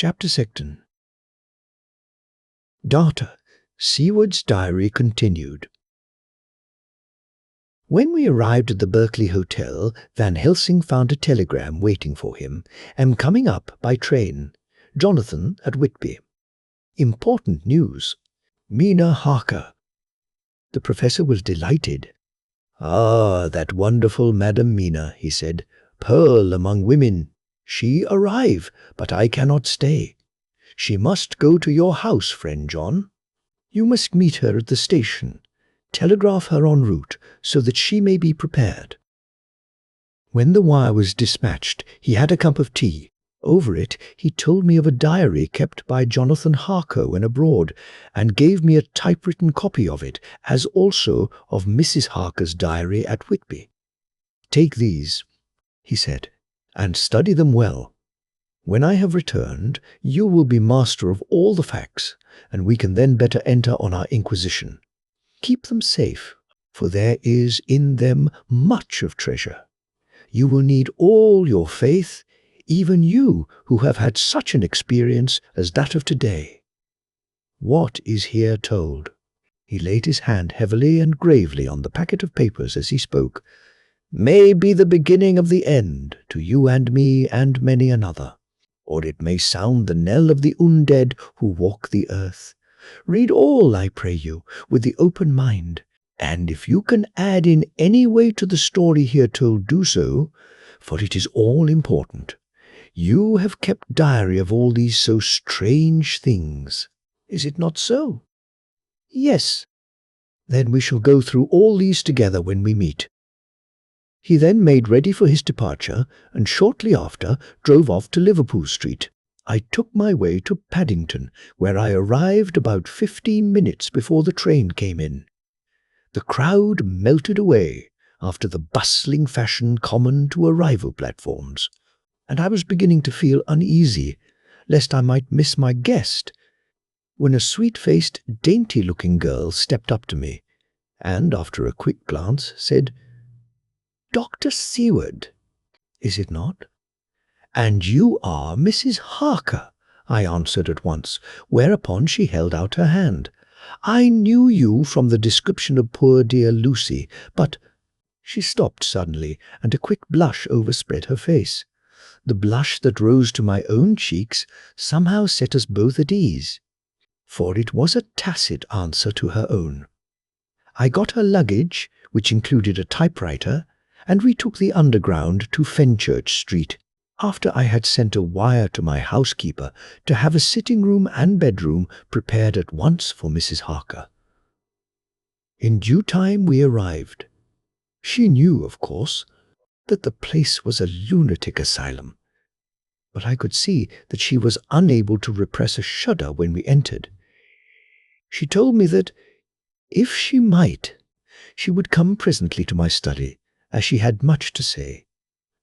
Chapter 2. Data. Seward's diary continued. When we arrived at the Berkeley Hotel, Van Helsing found a telegram waiting for him, and coming up by train. Jonathan at Whitby. Important news. Mina Harker. The professor was delighted. "Ah, that wonderful Madam Mina," he said, "pearl among women. She arrive, but I cannot stay. She must go to your house, friend John. You must meet her at the station. Telegraph her en route, so that she may be prepared." When the wire was dispatched, he had a cup of tea. Over it, he told me of a diary kept by Jonathan Harker when abroad, and gave me a typewritten copy of it, as also of Mrs. Harker's diary at Whitby. "Take these," he said, "and study them well. When I have returned, you will be master of all the facts, and we can then better enter on our inquisition. Keep them safe, for there is in them much of treasure. You will need all your faith, even you who have had such an experience as that of today. What is here told?" He laid his hand heavily and gravely on the packet of papers as he spoke. "May be the beginning of the end to you and me and many another, or it may sound the knell of the undead who walk the earth. Read all, I pray you, with the open mind, and if you can add in any way to the story here told, do so, for it is all important. You have kept diary of all these so strange things. Is it not so?" "Yes." "Then we shall go through all these together when we meet." He then made ready for his departure, and shortly after drove off to Liverpool Street. I took my way to Paddington, where I arrived about 15 minutes before the train came in. The crowd melted away, after the bustling fashion common to arrival platforms, and I was beginning to feel uneasy, lest I might miss my guest, when a sweet-faced, dainty-looking girl stepped up to me, and, after a quick glance, said, "Dr. Seward, is it not?" "And you are Mrs. Harker," I answered at once, whereupon she held out her hand. "I knew you from the description of poor dear Lucy, but—" She stopped suddenly, and a quick blush overspread her face. The blush that rose to my own cheeks somehow set us both at ease, for it was a tacit answer to her own. I got her luggage, which included a typewriter, and we took the Underground to Fenchurch Street, after I had sent a wire to my housekeeper to have a sitting-room and bedroom prepared at once for Mrs. Harker. In due time we arrived. She knew, of course, that the place was a lunatic asylum, but I could see that she was unable to repress a shudder when we entered. She told me that, if she might, she would come presently to my study, as she had much to say.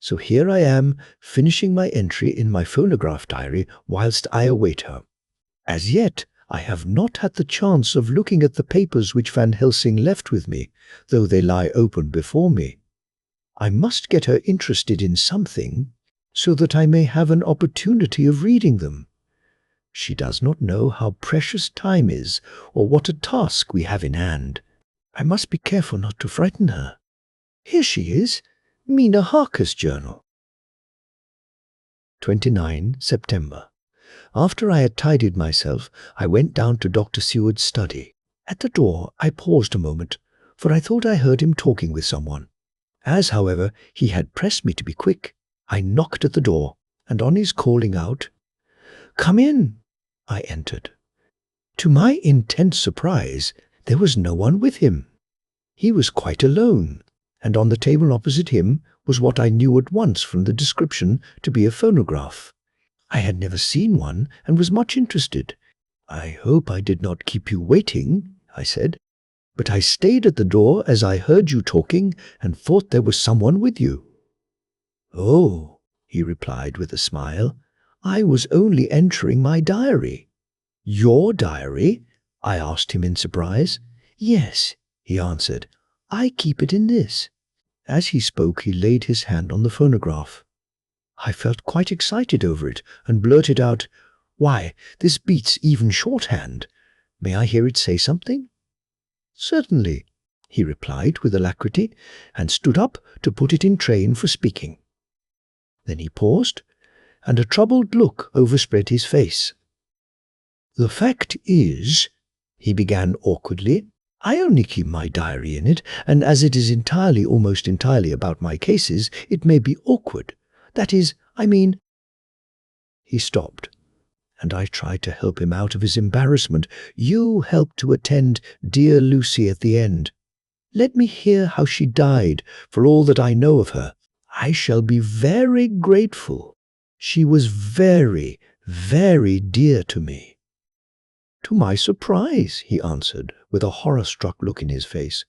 So here I am, finishing my entry in my phonograph diary whilst I await her. As yet, I have not had the chance of looking at the papers which Van Helsing left with me, though they lie open before me. I must get her interested in something, so that I may have an opportunity of reading them. She does not know how precious time is, or what a task we have in hand. I must be careful not to frighten her. Here she is, Mina Harker's journal. 29 September. After I had tidied myself, I went down to Dr. Seward's study. At the door, I paused a moment, for I thought I heard him talking with someone. As, however, he had pressed me to be quick, I knocked at the door, and on his calling out, "Come in," I entered. To my intense surprise, there was no one with him. He was quite alone, and on the table opposite him was what I knew at once from the description to be a phonograph. I had never seen one and was much interested. "I hope I did not keep you waiting," I said, "but I stayed at the door as I heard you talking and thought there was someone with you." "Oh," he replied with a smile, "I was only entering my diary." "Your diary?" I asked him in surprise. "Yes," he answered, "I keep it in this." As he spoke, he laid his hand on the phonograph. I felt quite excited over it and blurted out, Why, this beats even shorthand. May I hear it say something?" "Certainly," he replied with alacrity, and stood up to put it in train for speaking. Then he paused, and a troubled look overspread his face. "The fact is," he began awkwardly, "I only keep my diary in it, and as it is almost entirely about my cases, it may be awkward. That is, I mean—" He stopped, and I tried to help him out of his embarrassment. "You helped to attend dear Lucy at the end. Let me hear how she died, for all that I know of her. I shall be very grateful. She was very, very dear to me." "To my surprise," he answered, with a horror-struck look in his face.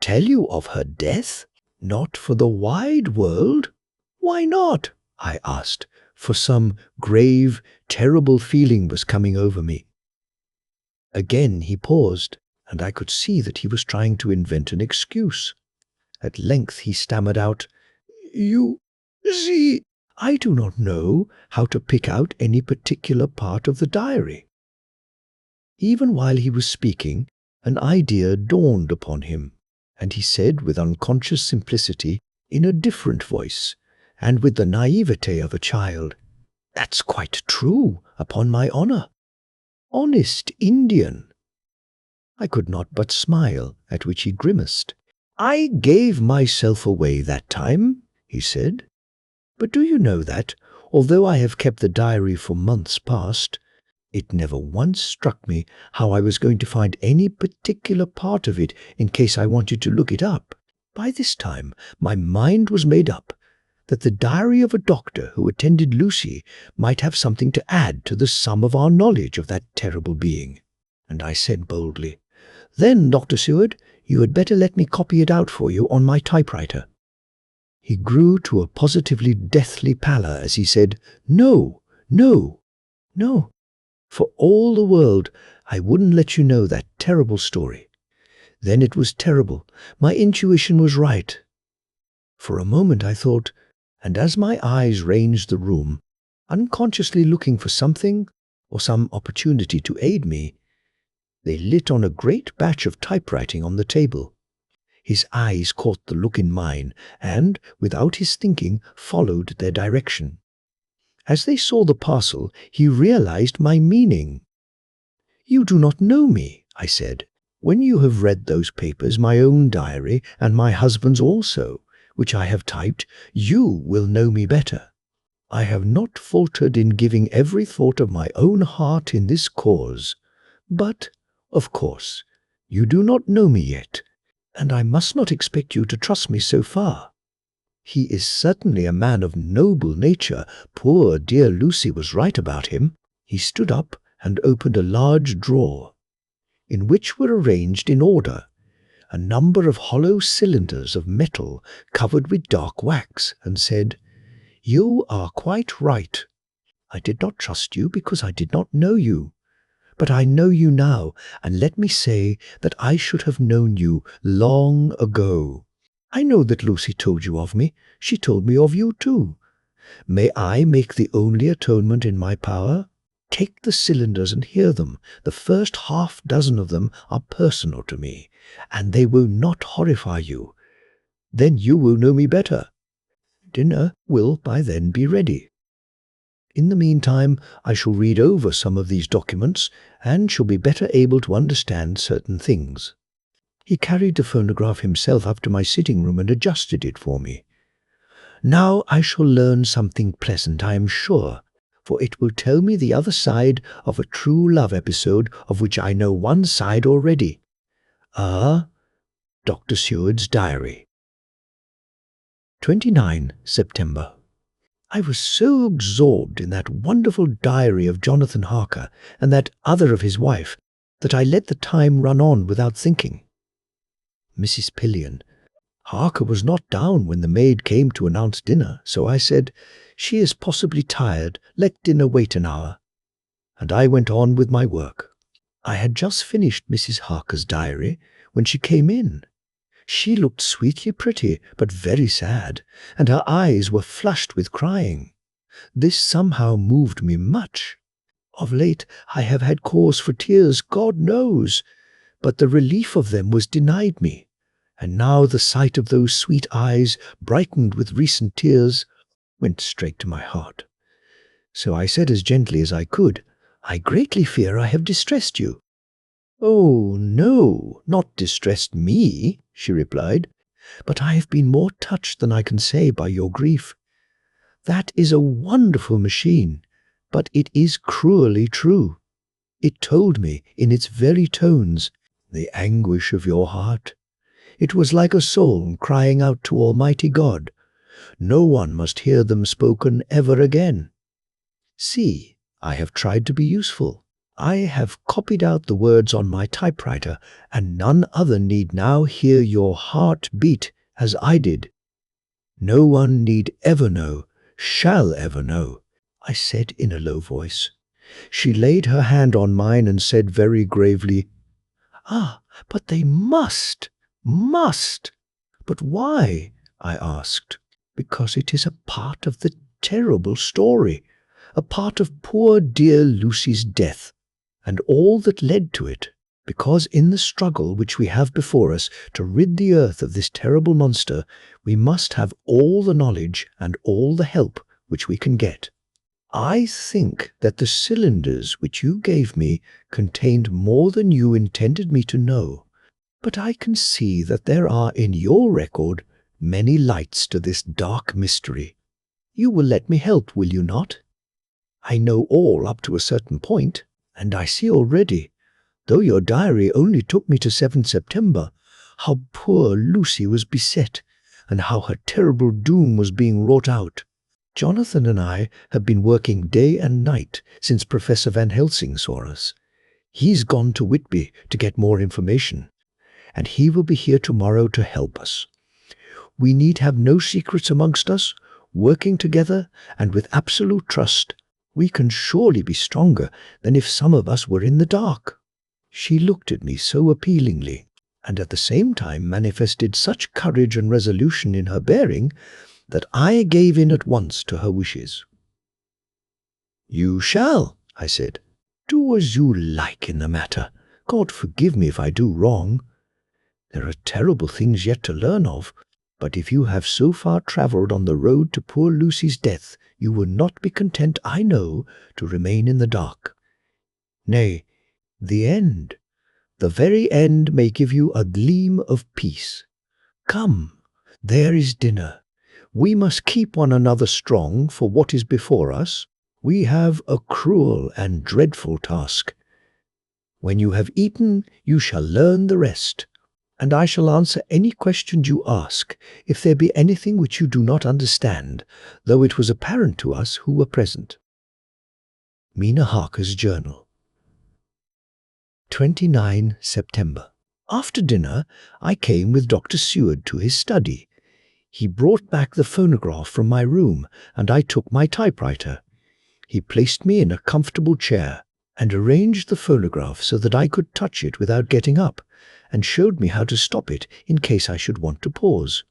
"Tell you of her death? Not for the wide world?" "Why not?" I asked, for some grave, terrible feeling was coming over me. Again he paused, and I could see that he was trying to invent an excuse. At length he stammered out, "You see, I do not know how to pick out any particular part of the diary." Even while he was speaking, an idea dawned upon him, and he said with unconscious simplicity, in a different voice, and with the naivete of a child, "That's quite true, upon my honor. Honest Indian." I could not but smile, at which he grimaced. "I gave myself away that time," he said. "But do you know that, although I have kept the diary for months past, it never once struck me how I was going to find any particular part of it in case I wanted to look it up. By this time, my mind was made up that the diary of a doctor who attended Lucy might have something to add to the sum of our knowledge of that terrible being. And I said boldly, 'Then, Dr. Seward, you had better let me copy it out for you on my typewriter.' He grew to a positively deathly pallor as he said, 'No, no, no. For all the world, I wouldn't let you know that terrible story. Then it was terrible. My intuition was right.' For a moment I thought, and as my eyes ranged the room, unconsciously looking for something or some opportunity to aid me, they lit on a great batch of typewriting on the table. His eyes caught the look in mine, and, without his thinking, followed their direction. As they saw the parcel, he realized my meaning. "You do not know me," I said. "When you have read those papers, my own diary, and my husband's also, which I have typed, you will know me better. I have not faltered in giving every thought of my own heart in this cause. But, of course, you do not know me yet, and I must not expect you to trust me so far. He is certainly a man of noble nature. Poor dear Lucy was right about him." He stood up and opened a large drawer, in which were arranged in order a number of hollow cylinders of metal covered with dark wax, and said, "You are quite right. I did not trust you because I did not know you. But I know you now, and let me say that I should have known you long ago. I know that Lucy told you of me. She told me of you too. May I make the only atonement in my power? Take the cylinders and hear them. The first half-dozen of them are personal to me, and they will not horrify you. Then you will know me better. Dinner will by then be ready. In the meantime, I shall read over some of these documents, and shall be better able to understand certain things." He carried the phonograph himself up to my sitting room and adjusted it for me. "Now I shall learn something pleasant, I am sure, for it will tell me the other side of a true love episode of which I know one side already. Dr. Seward's Diary. 29 September. I was so absorbed in that wonderful diary of Jonathan Harker and that other of his wife that I let the time run on without thinking. Mrs. Pillion. Harker was not down when the maid came to announce dinner, so I said, "She is possibly tired. Let dinner wait an hour." And I went on with my work. I had just finished Mrs. Harker's diary when she came in. She looked sweetly pretty, but very sad, and her eyes were flushed with crying. This somehow moved me much. Of late I have had cause for tears, God knows, but the relief of them was denied me, and now the sight of those sweet eyes, brightened with recent tears, went straight to my heart. So I said as gently as I could, "I greatly fear I have distressed you." "Oh, no, not distressed me," she replied, "but I have been more touched than I can say by your grief. That is a wonderful machine, but it is cruelly true. It told me, in its very tones, the anguish of your heart. It was like a soul crying out to Almighty God. No one must hear them spoken ever again. See, I have tried to be useful. I have copied out the words on my typewriter, and none other need now hear your heart beat as I did. No one need ever know, shall ever know," I said in a low voice. She laid her hand on mine and said very gravely, "Ah, but they must. But why?" I asked. "Because it is a part of the terrible story, a part of poor dear Lucy's death, and all that led to it. Because in the struggle which we have before us to rid the earth of this terrible monster, we must have all the knowledge and all the help which we can get. I think that the cylinders which you gave me contained more than you intended me to know, but I can see that there are in your record many lights to this dark mystery. You will let me help, will you not? I know all up to a certain point, and I see already, though your diary only took me to 7th September, how poor Lucy was beset, and how her terrible doom was being wrought out. Jonathan and I have been working day and night since Professor Van Helsing saw us. He's gone to Whitby to get more information, and he will be here tomorrow to help us. We need have no secrets amongst us. Working together and with absolute trust, we can surely be stronger than if some of us were in the dark." She looked at me so appealingly, and at the same time manifested such courage and resolution in her bearing, that I gave in at once to her wishes. "You shall," I said. "Do as you like in the matter. God forgive me if I do wrong. There are terrible things yet to learn of, but if you have so far travelled on the road to poor Lucy's death, you will not be content, I know, to remain in the dark. Nay, the end, the very end may give you a gleam of peace. Come, there is dinner. We must keep one another strong for what is before us. We have a cruel and dreadful task. When you have eaten, you shall learn the rest, and I shall answer any questions you ask, if there be anything which you do not understand, though it was apparent to us who were present." Mina Harker's Journal. 29 September. After dinner, I came with Dr. Seward to his study. He brought back the phonograph from my room, and I took my typewriter. He placed me in a comfortable chair, and arranged the phonograph so that I could touch it without getting up, and showed me how to stop it in case I should want to pause.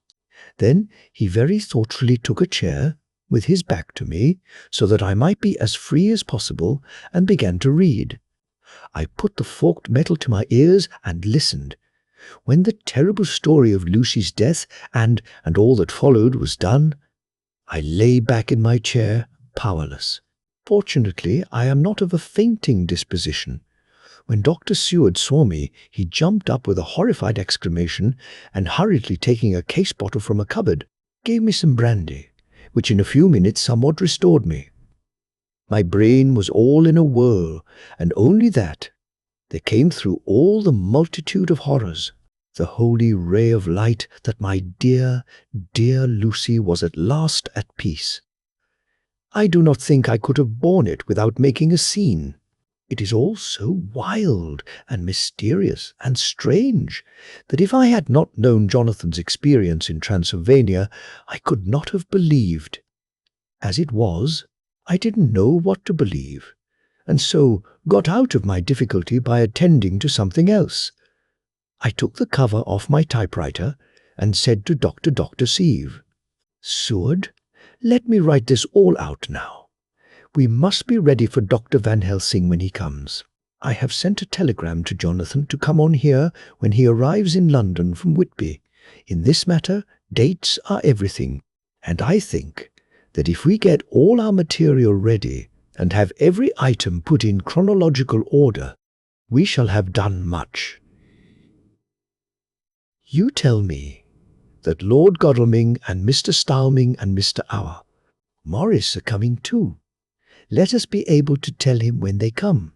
Then he very thoughtfully took a chair, with his back to me, so that I might be as free as possible, and began to read. I put the forked metal to my ears and listened. When the terrible story of Lucy's death and all that followed was done, I lay back in my chair, powerless. Fortunately, I am not of a fainting disposition. When Dr. Seward saw me, he jumped up with a horrified exclamation, and hurriedly taking a case bottle from a cupboard, gave me some brandy, which in a few minutes somewhat restored me. My brain was all in a whirl, and only that. There came through all the multitude of horrors the holy ray of light that my dear, dear Lucy was at last at peace. I do not think I could have borne it without making a scene. It is all so wild and mysterious and strange that if I had not known Jonathan's experience in Transylvania, I could not have believed. As it was, I didn't know what to believe, and so got out of my difficulty by attending to something else. I took the cover off my typewriter and said to Dr. Seward, "Let me write this all out now. We must be ready for Dr. Van Helsing when he comes. I have sent a telegram to Jonathan to come on here when he arrives in London from Whitby. In this matter, dates are everything, and I think that if we get all our material ready and have every item put in chronological order, we shall have done much. You tell me that Lord Godalming and Mr. Starming and Mr. Morris are coming too. Let us be able to tell him when they come.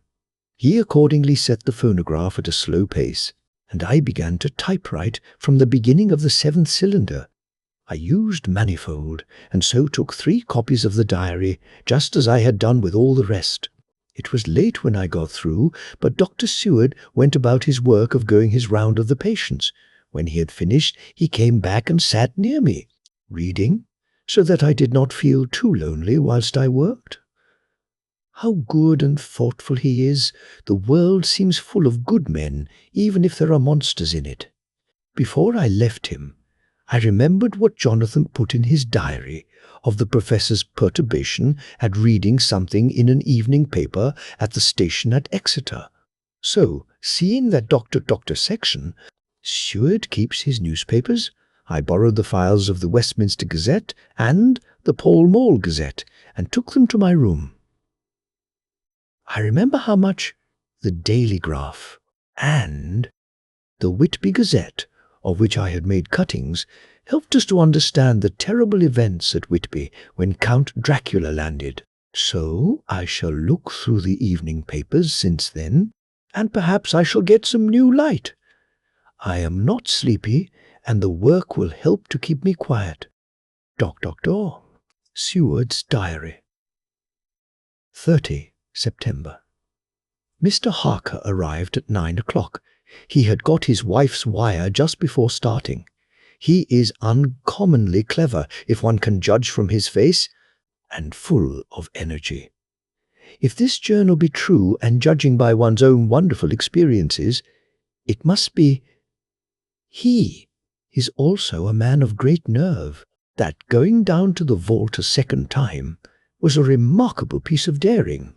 He accordingly set the phonograph at a slow pace, and I began to typewrite from the beginning of the 7th cylinder. I used manifold, and so took 3 copies of the diary, just as I had done with all the rest. It was late when I got through, but Dr. Seward went about his work of going his round of the patients. When he had finished, he came back and sat near me, reading, so that I did not feel too lonely whilst I worked. How good and thoughtful he is! The world seems full of good men, even if there are monsters in it. Before I left him, I remembered what Jonathan put in his diary of the professor's perturbation at reading something in an evening paper at the station at Exeter. So, seeing that Dr. section, Seward keeps his newspapers, I borrowed the files of the Westminster Gazette and the Pall Mall Gazette and took them to my room. I remember how much the Daily Graph and the Whitby Gazette, of which I had made cuttings, helped us to understand the terrible events at Whitby when Count Dracula landed. So I shall look through the evening papers since then, and perhaps I shall get some new light. I am not sleepy, and the work will help to keep me quiet. Dr. Seward's Diary. 30 September. Mr. Harker arrived at 9 o'clock. He had got his wife's wire just before starting. He is uncommonly clever, if one can judge from his face, and full of energy. If this journal be true, and judging by one's own wonderful experiences, it must be he is also a man of great nerve. That going down to the vault a second time was a remarkable piece of daring.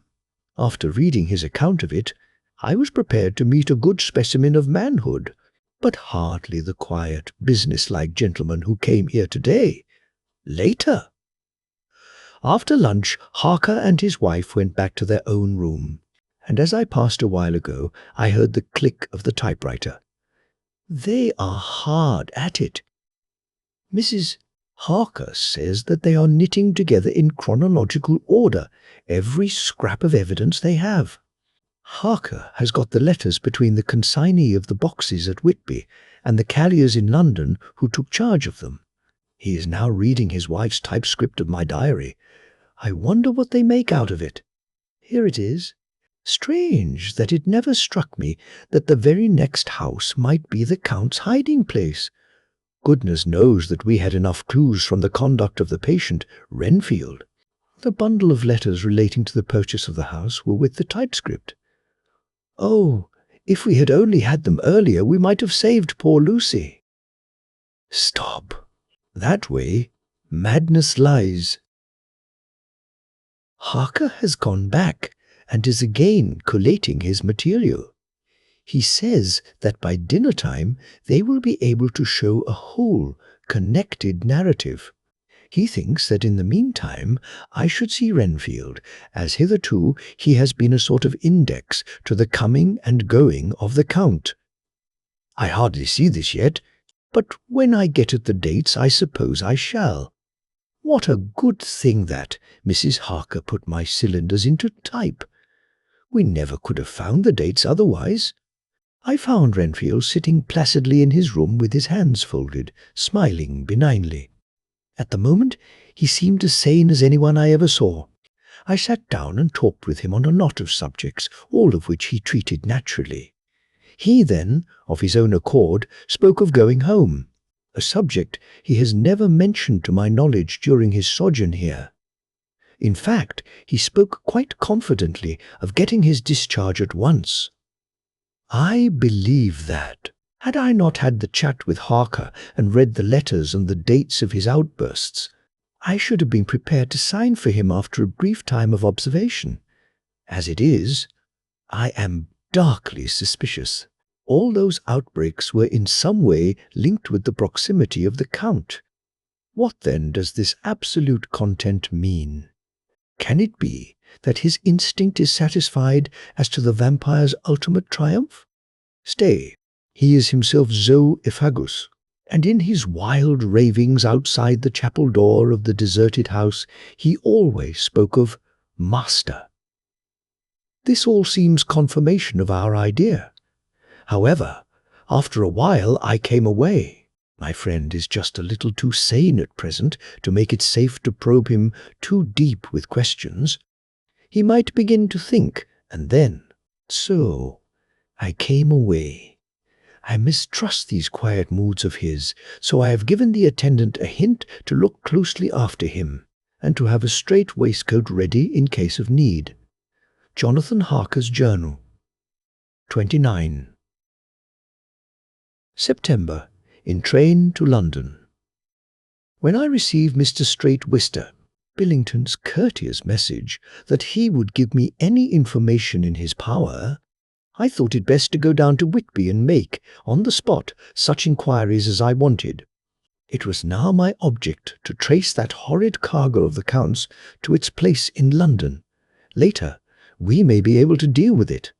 After reading his account of it, I was prepared to meet a good specimen of manhood, but hardly the quiet, business-like gentleman who came here today. Later. After lunch, Harker and his wife went back to their own room, and as I passed a while ago, I heard the click of the typewriter. They are hard at it. Mrs. Harker says that they are knitting together in chronological order every scrap of evidence they have. Harker has got the letters between the consignee of the boxes at Whitby and the carriers in London who took charge of them. He is now reading his wife's typescript of my diary. I wonder what they make out of it. Here it is. Strange that it never struck me that the very next house might be the Count's hiding place. Goodness knows that we had enough clues from the conduct of the patient, Renfield. The bundle of letters relating to the purchase of the house were with the typescript. Oh, if we had only had them earlier, we might have saved poor Lucy. Stop. That way, madness lies. Harker has gone back and is again collating his material. He says that by dinner time they will be able to show a whole, connected narrative. He thinks that in the meantime I should see Renfield, as hitherto he has been a sort of index to the coming and going of the Count. I hardly see this yet, but when I get at the dates I suppose I shall. What a good thing that Mrs. Harker put my cylinders into type. We never could have found the dates otherwise. I found Renfield sitting placidly in his room with his hands folded, smiling benignly. At the moment he seemed as sane as anyone I ever saw. I sat down and talked with him on a lot of subjects, all of which he treated naturally. He then, of his own accord, spoke of going home, a subject he has never mentioned to my knowledge during his sojourn here. In fact, he spoke quite confidently of getting his discharge at once. I believe that, had I not had the chat with Harker and read the letters and the dates of his outbursts, I should have been prepared to sign for him after a brief time of observation. As it is, I am darkly suspicious. All those outbreaks were in some way linked with the proximity of the Count. What then does this absolute content mean? Can it be that his instinct is satisfied as to the vampire's ultimate triumph? Stay, he is himself zoophagus, and in his wild ravings outside the chapel door of the deserted house he always spoke of master. This all seems confirmation of our idea. However, after a while I came away. My friend is just a little too sane at present to make it safe to probe him too deep with questions. He might begin to think, and then, so, I came away. I mistrust these quiet moods of his, so I have given the attendant a hint to look closely after him, and to have a strait waistcoat ready in case of need. Jonathan Harker's Journal. 29. September. In train to London. When I received Mr. Straightwister Billington's courteous message that he would give me any information in his power, I thought it best to go down to Whitby and make, on the spot, such inquiries as I wanted. It was now my object to trace that horrid cargo of the Count's to its place in London. Later, we may be able to deal with it.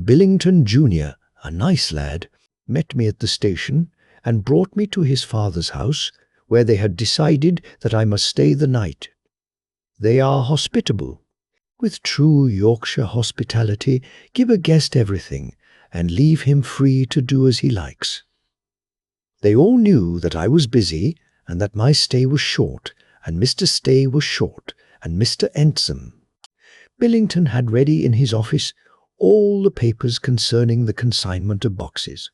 Billington Jr., a nice lad, met me at the station and brought me to his father's house, where they had decided that I must stay the night. They are hospitable. With true Yorkshire hospitality, give a guest everything, and leave him free to do as he likes. They all knew that I was busy, and that my stay was short, and Mr. Stay was short, and Mr. Ensom. Billington had ready in his office all the papers concerning the consignment of boxes.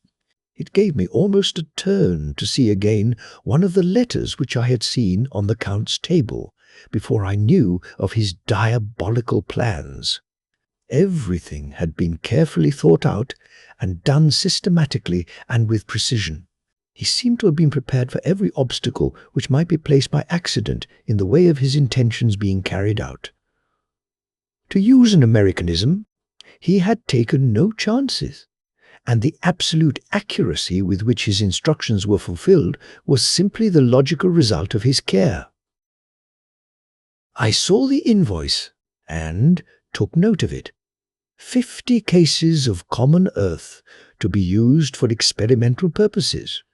It gave me almost a turn to see again one of the letters which I had seen on the Count's table, before I knew of his diabolical plans. Everything had been carefully thought out and done systematically and with precision. He seemed to have been prepared for every obstacle which might be placed by accident in the way of his intentions being carried out. To use an Americanism, he had taken no chances, and the absolute accuracy with which his instructions were fulfilled was simply the logical result of his care. I saw the invoice and took note of it. 50 cases of common earth to be used for experimental purposes.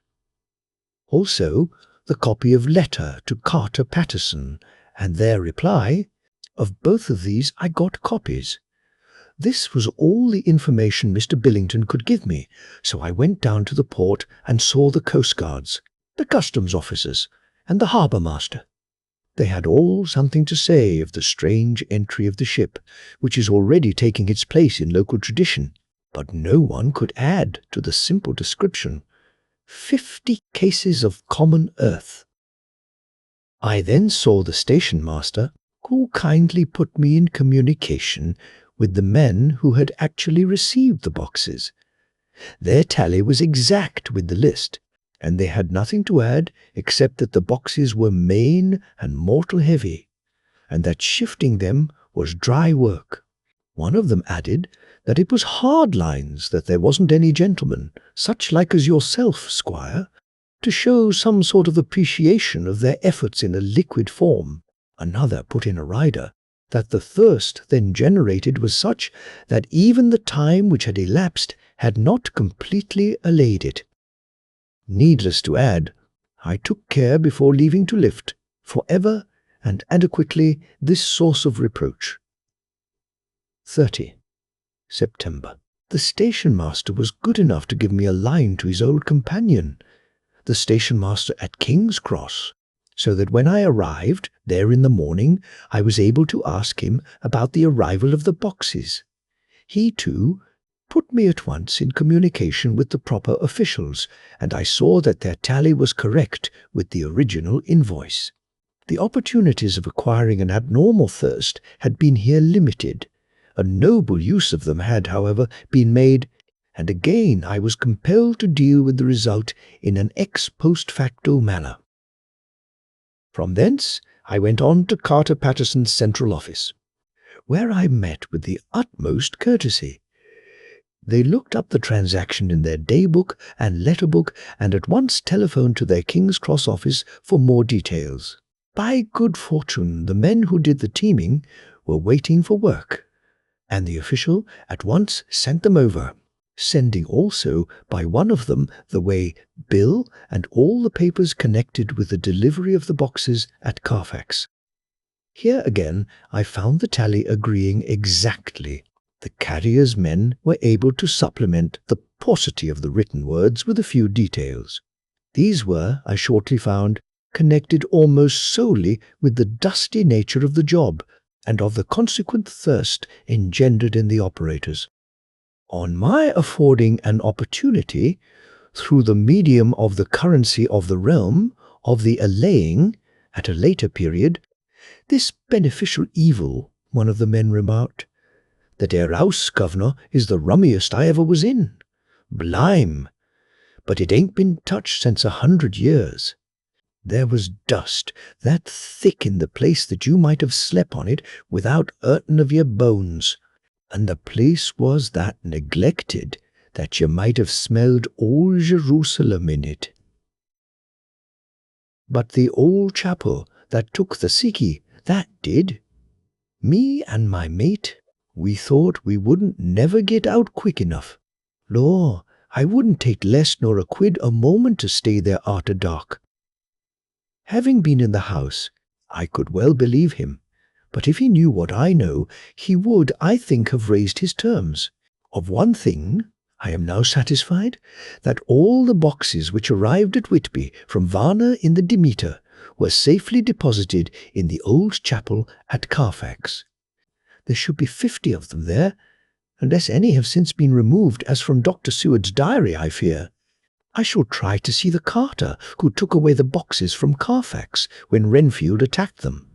Also, the copy of letter to Carter Patterson and their reply. Of both of these I got copies. This was all the information Mr. Billington could give me, so I went down to the port and saw the coastguards, the customs officers, and the harbour master. They had all something to say of the strange entry of the ship, which is already taking its place in local tradition, but no one could add to the simple description. 50 cases of common earth. I then saw the station master, who kindly put me in communication with the men who had actually received the boxes. Their tally was exact with the list, and they had nothing to add except that the boxes were main and mortal heavy, and that shifting them was dry work. One of them added that it was hard lines, that there wasn't any gentleman, such like as yourself, squire, to show some sort of appreciation of their efforts in a liquid form. Another put in a rider that the thirst then generated was such that even the time which had elapsed had not completely allayed it. Needless to add, I took care before leaving to lift, for ever and adequately, this source of reproach. 30. September. The station-master was good enough to give me a line to his old companion, the station-master at King's Cross, so that when I arrived there in the morning, I was able to ask him about the arrival of the boxes. He, too, put me at once in communication with the proper officials, and I saw that their tally was correct with the original invoice. The opportunities of acquiring an abnormal thirst had been here limited. A noble use of them had, however, been made, and again I was compelled to deal with the result in an ex post facto manner. From thence I went on to Carter Patterson's central office, where I met with the utmost courtesy. They looked up the transaction in their daybook and letterbook and at once telephoned to their King's Cross office for more details. By good fortune, the men who did the teaming were waiting for work, and the official at once sent them over, sending also by one of them the way bill and all the papers connected with the delivery of the boxes at Carfax. Here again I found the tally agreeing exactly. The carrier's men were able to supplement the paucity of the written words with a few details. These were, I shortly found, connected almost solely with the dusty nature of the job and of the consequent thirst engendered in the operators. On my affording an opportunity, through the medium of the currency of the realm, of the allaying, at a later period, this beneficial evil, one of the men remarked, "That 'ere house, governor, is the rummiest I ever was in. Blime! But it ain't been touched since 100 years. There was dust that thick in the place that you might have slept on it without hurtin' of your bones, and the place was that neglected that you might have smelled old Jerusalem in it. But the old chapel that took the sickie, that did. Me and my mate, we thought we wouldn't never get out quick enough. Lor, I wouldn't take less nor a quid a moment to stay there arter dark." Having been in the house, I could well believe him, but if he knew what I know, he would, I think, have raised his terms. Of one thing I am now satisfied, that all the boxes which arrived at Whitby from Varna in the Demeter were safely deposited in the old chapel at Carfax. There should be 50 of them there, unless any have since been removed, as from Dr. Seward's diary, I fear. I shall try to see the carter who took away the boxes from Carfax when Renfield attacked them.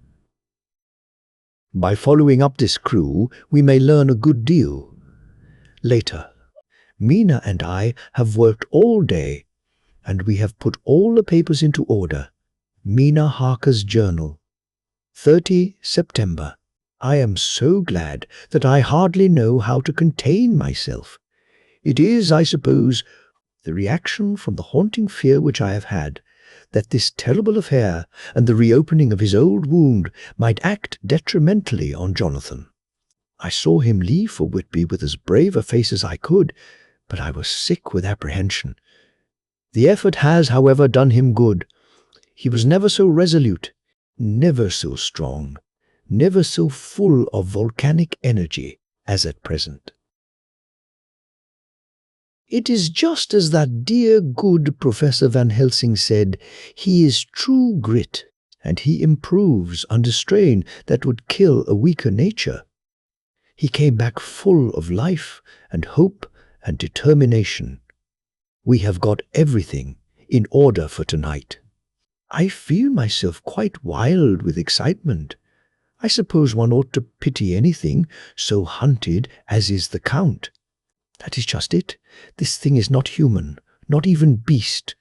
By following up this clue, we may learn a good deal. Later, Mina and I have worked all day, and we have put all the papers into order. Mina Harker's journal. 30 September. I am so glad that I hardly know how to contain myself. It is, I suppose, the reaction from the haunting fear which I have had, that this terrible affair and the reopening of his old wound might act detrimentally on Jonathan. I saw him leave for Whitby with as brave a face as I could, but I was sick with apprehension. The effort has, however, done him good. He was never so resolute, never so strong, never so full of volcanic energy as at present. It is just as that dear good Professor Van Helsing said, he is true grit, and he improves under strain that would kill a weaker nature. He came back full of life and hope and determination. We have got everything in order for tonight. I feel myself quite wild with excitement. I suppose one ought to pity anything so hunted as is the Count. That is just it. This thing is not human, not even beast.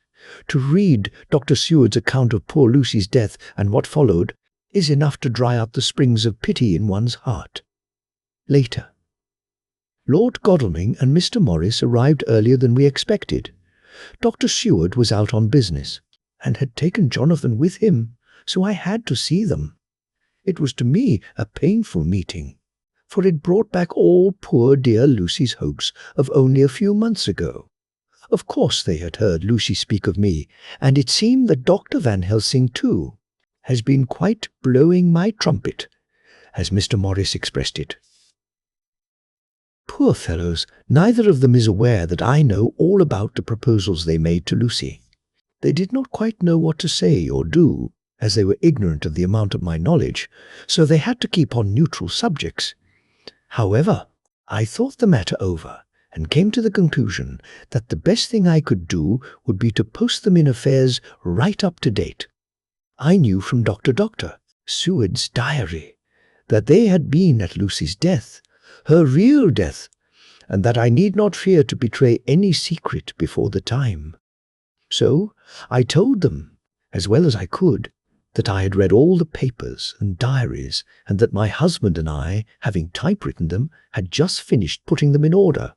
To read Dr. Seward's account of poor Lucy's death and what followed is enough to dry up the springs of pity in one's heart. Later. Lord Godalming and Mr. Morris arrived earlier than we expected. Dr. Seward was out on business, and had taken Jonathan with him, so I had to see them. It was to me a painful meeting, for it brought back all poor dear Lucy's hopes of only a few months ago. Of course they had heard Lucy speak of me, and it seemed that Dr. Van Helsing, too, has been quite blowing my trumpet, as Mr. Morris expressed it. Poor fellows, neither of them is aware that I know all about the proposals they made to Lucy. They did not quite know what to say or do, as they were ignorant of the amount of my knowledge, so they had to keep on neutral subjects. However, I thought the matter over, and came to the conclusion that the best thing I could do would be to post them in affairs right up to date. I knew from Dr. Seward's diary that they had been at Lucy's death, her real death, and that I need not fear to betray any secret before the time. So I told them, as well as I could, that I had read all the papers and diaries, and that my husband and I, having typewritten them, had just finished putting them in order.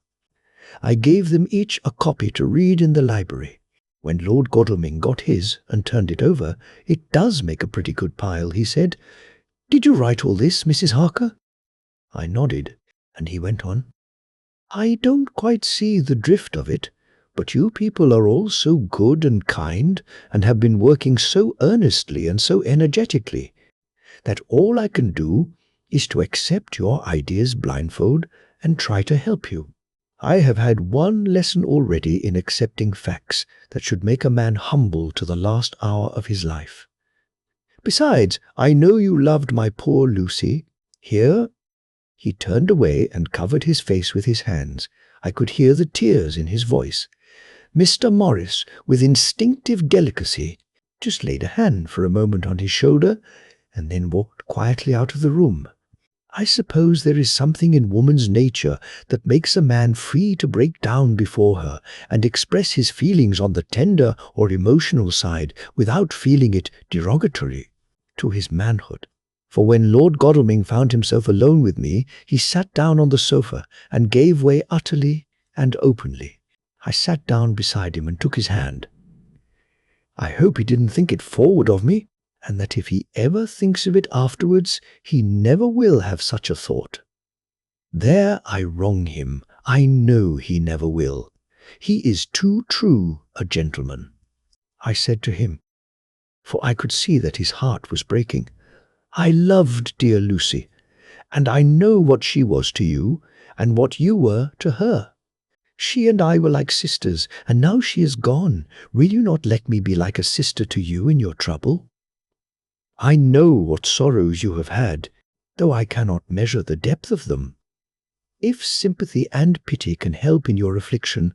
I gave them each a copy to read in the library. When Lord Godalming got his and turned it over, "It does make a pretty good pile," he said. "Did you write all this, Mrs. Harker?" I nodded, and he went on. "I don't quite see the drift of it, but you people are all so good and kind, and have been working so earnestly and so energetically, that all I can do is to accept your ideas blindfold and try to help you. I have had one lesson already in accepting facts that should make a man humble to the last hour of his life. Besides, I know you loved my poor Lucy. Here—" He turned away and covered his face with his hands. I could hear the tears in his voice. Mr. Morris, with instinctive delicacy, just laid a hand for a moment on his shoulder and then walked quietly out of the room. I suppose there is something in woman's nature that makes a man free to break down before her and express his feelings on the tender or emotional side without feeling it derogatory to his manhood. For when Lord Godalming found himself alone with me, he sat down on the sofa and gave way utterly and openly. I sat down beside him and took his hand. I hope he didn't think it forward of me, and that if he ever thinks of it afterwards, he never will have such a thought. There I wrong him. I know he never will. He is too true a gentleman. I said to him, for I could see that his heart was breaking, "I loved dear Lucy, and I know what she was to you, and what you were to her. She and I were like sisters, and now she is gone. Will you not let me be like a sister to you in your trouble? I know what sorrows you have had, though I cannot measure the depth of them. If sympathy and pity can help in your affliction,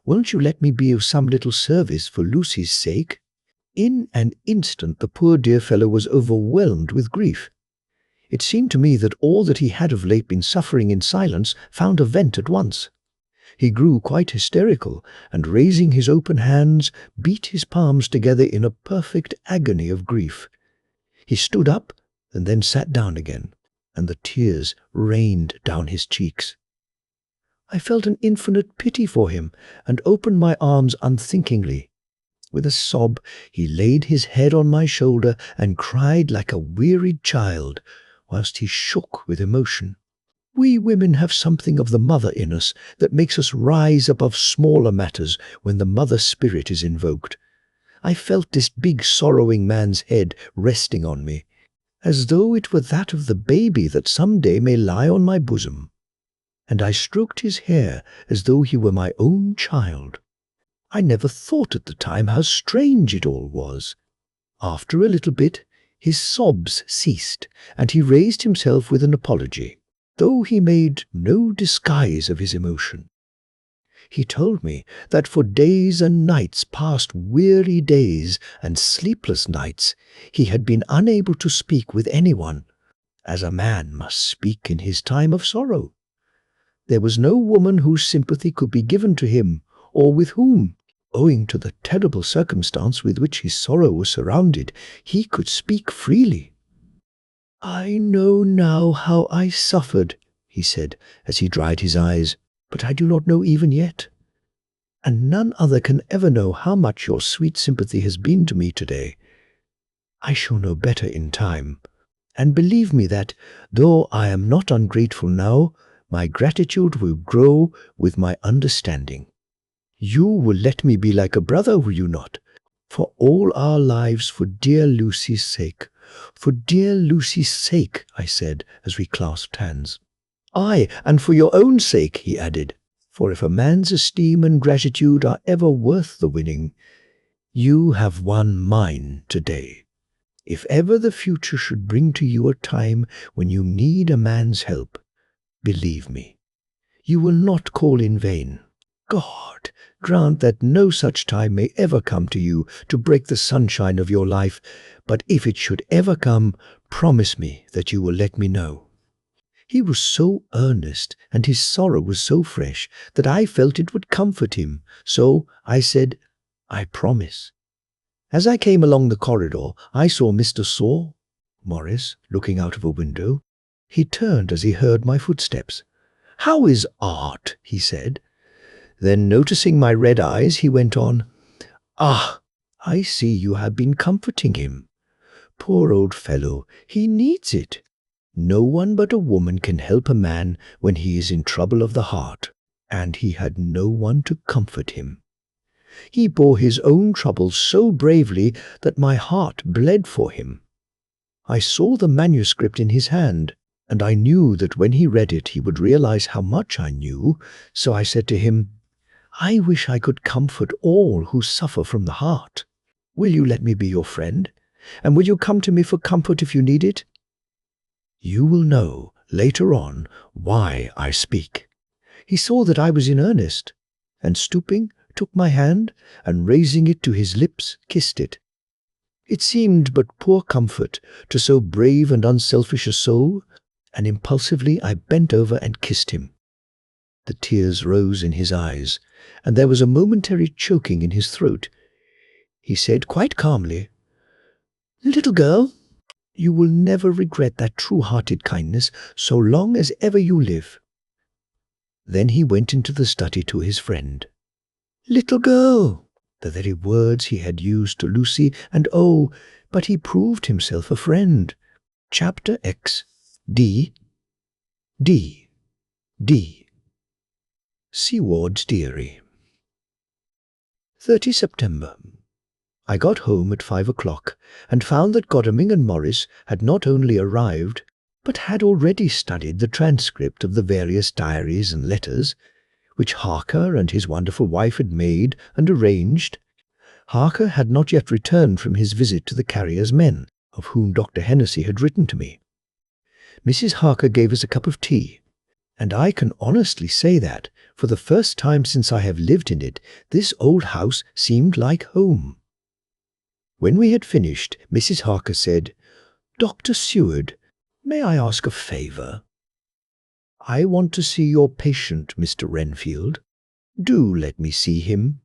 won't you let me be of some little service for Lucy's sake?" In an instant the poor dear fellow was overwhelmed with grief. It seemed to me that all that he had of late been suffering in silence found a vent at once. He grew quite hysterical, and raising his open hands, beat his palms together in a perfect agony of grief. He stood up and then sat down again, and the tears rained down his cheeks. I felt an infinite pity for him, and opened my arms unthinkingly. With a sob, he laid his head on my shoulder and cried like a wearied child, whilst he shook with emotion. We women have something of the mother in us that makes us rise above smaller matters when the mother spirit is invoked. I felt this big sorrowing man's head resting on me, as though it were that of the baby that some day may lie on my bosom, and I stroked his hair as though he were my own child. I never thought at the time how strange it all was. After a little bit, his sobs ceased, and he raised himself with an apology, though he made no disguise of his emotion. He told me that for days and nights, past weary days and sleepless nights, he had been unable to speak with anyone, as a man must speak in his time of sorrow. There was no woman whose sympathy could be given to him, or with whom, owing to the terrible circumstance with which his sorrow was surrounded, he could speak freely. "I know now how I suffered," he said, as he dried his eyes, "but I do not know even yet. And none other can ever know how much your sweet sympathy has been to me today. I shall know better in time, and believe me that, though I am not ungrateful now, my gratitude will grow with my understanding. You will let me be like a brother, will you not? For all our lives, for dear Lucy's sake. For dear Lucy's sake," I said, as we clasped hands. "Aye, and for your own sake," he added, "for if a man's esteem and gratitude are ever worth the winning, you have won mine today. If ever the future should bring to you a time when you need a man's help, believe me, you will not call in vain. God grant that no such time may ever come to you to break the sunshine of your life, but if it should ever come, promise me that you will let me know." He was so earnest, and his sorrow was so fresh, that I felt it would comfort him, so I said, "I promise." As I came along the corridor, I saw Mr. Morris looking out of a window. He turned as he heard my footsteps. "How is art?" he said. Then, noticing my red eyes, he went on, "Ah, I see you have been comforting him. Poor old fellow, he needs it. No one but a woman can help a man when he is in trouble of the heart, and he had no one to comfort him. He bore his own troubles so bravely that my heart bled for him. I saw the manuscript in his hand, and I knew that when he read it he would realize how much I knew, so I said to him, 'I wish I could comfort all who suffer from the heart. Will you let me be your friend? And will you come to me for comfort if you need it?' You will know, later on, why I speak." He saw that I was in earnest, and stooping, took my hand, and raising it to his lips, kissed it. It seemed but poor comfort to so brave and unselfish a soul, and impulsively I bent over and kissed him. The tears rose in his eyes, and there was a momentary choking in his throat. He said quite calmly, "Little girl, you will never regret that true-hearted kindness so long as ever you live." Then he went into the study to his friend. "Little girl," the very words he had used to Lucy, and oh, but he proved himself a friend. Chapter X. D. Seward's Diary. 30 September. I got home at 5 o'clock and found that Godalming and Morris had not only arrived, but had already studied the transcript of the various diaries and letters, which Harker and his wonderful wife had made and arranged. Harker had not yet returned from his visit to the carrier's men, of whom Dr. Hennessy had written to me. Mrs. Harker gave us a cup of tea, and I can honestly say that, for the first time since I have lived in it, this old house seemed like home. When we had finished, Mrs. Harker said, "Dr. Seward, may I ask a favour?" "I want to see your patient, Mr. Renfield. Do let me see him.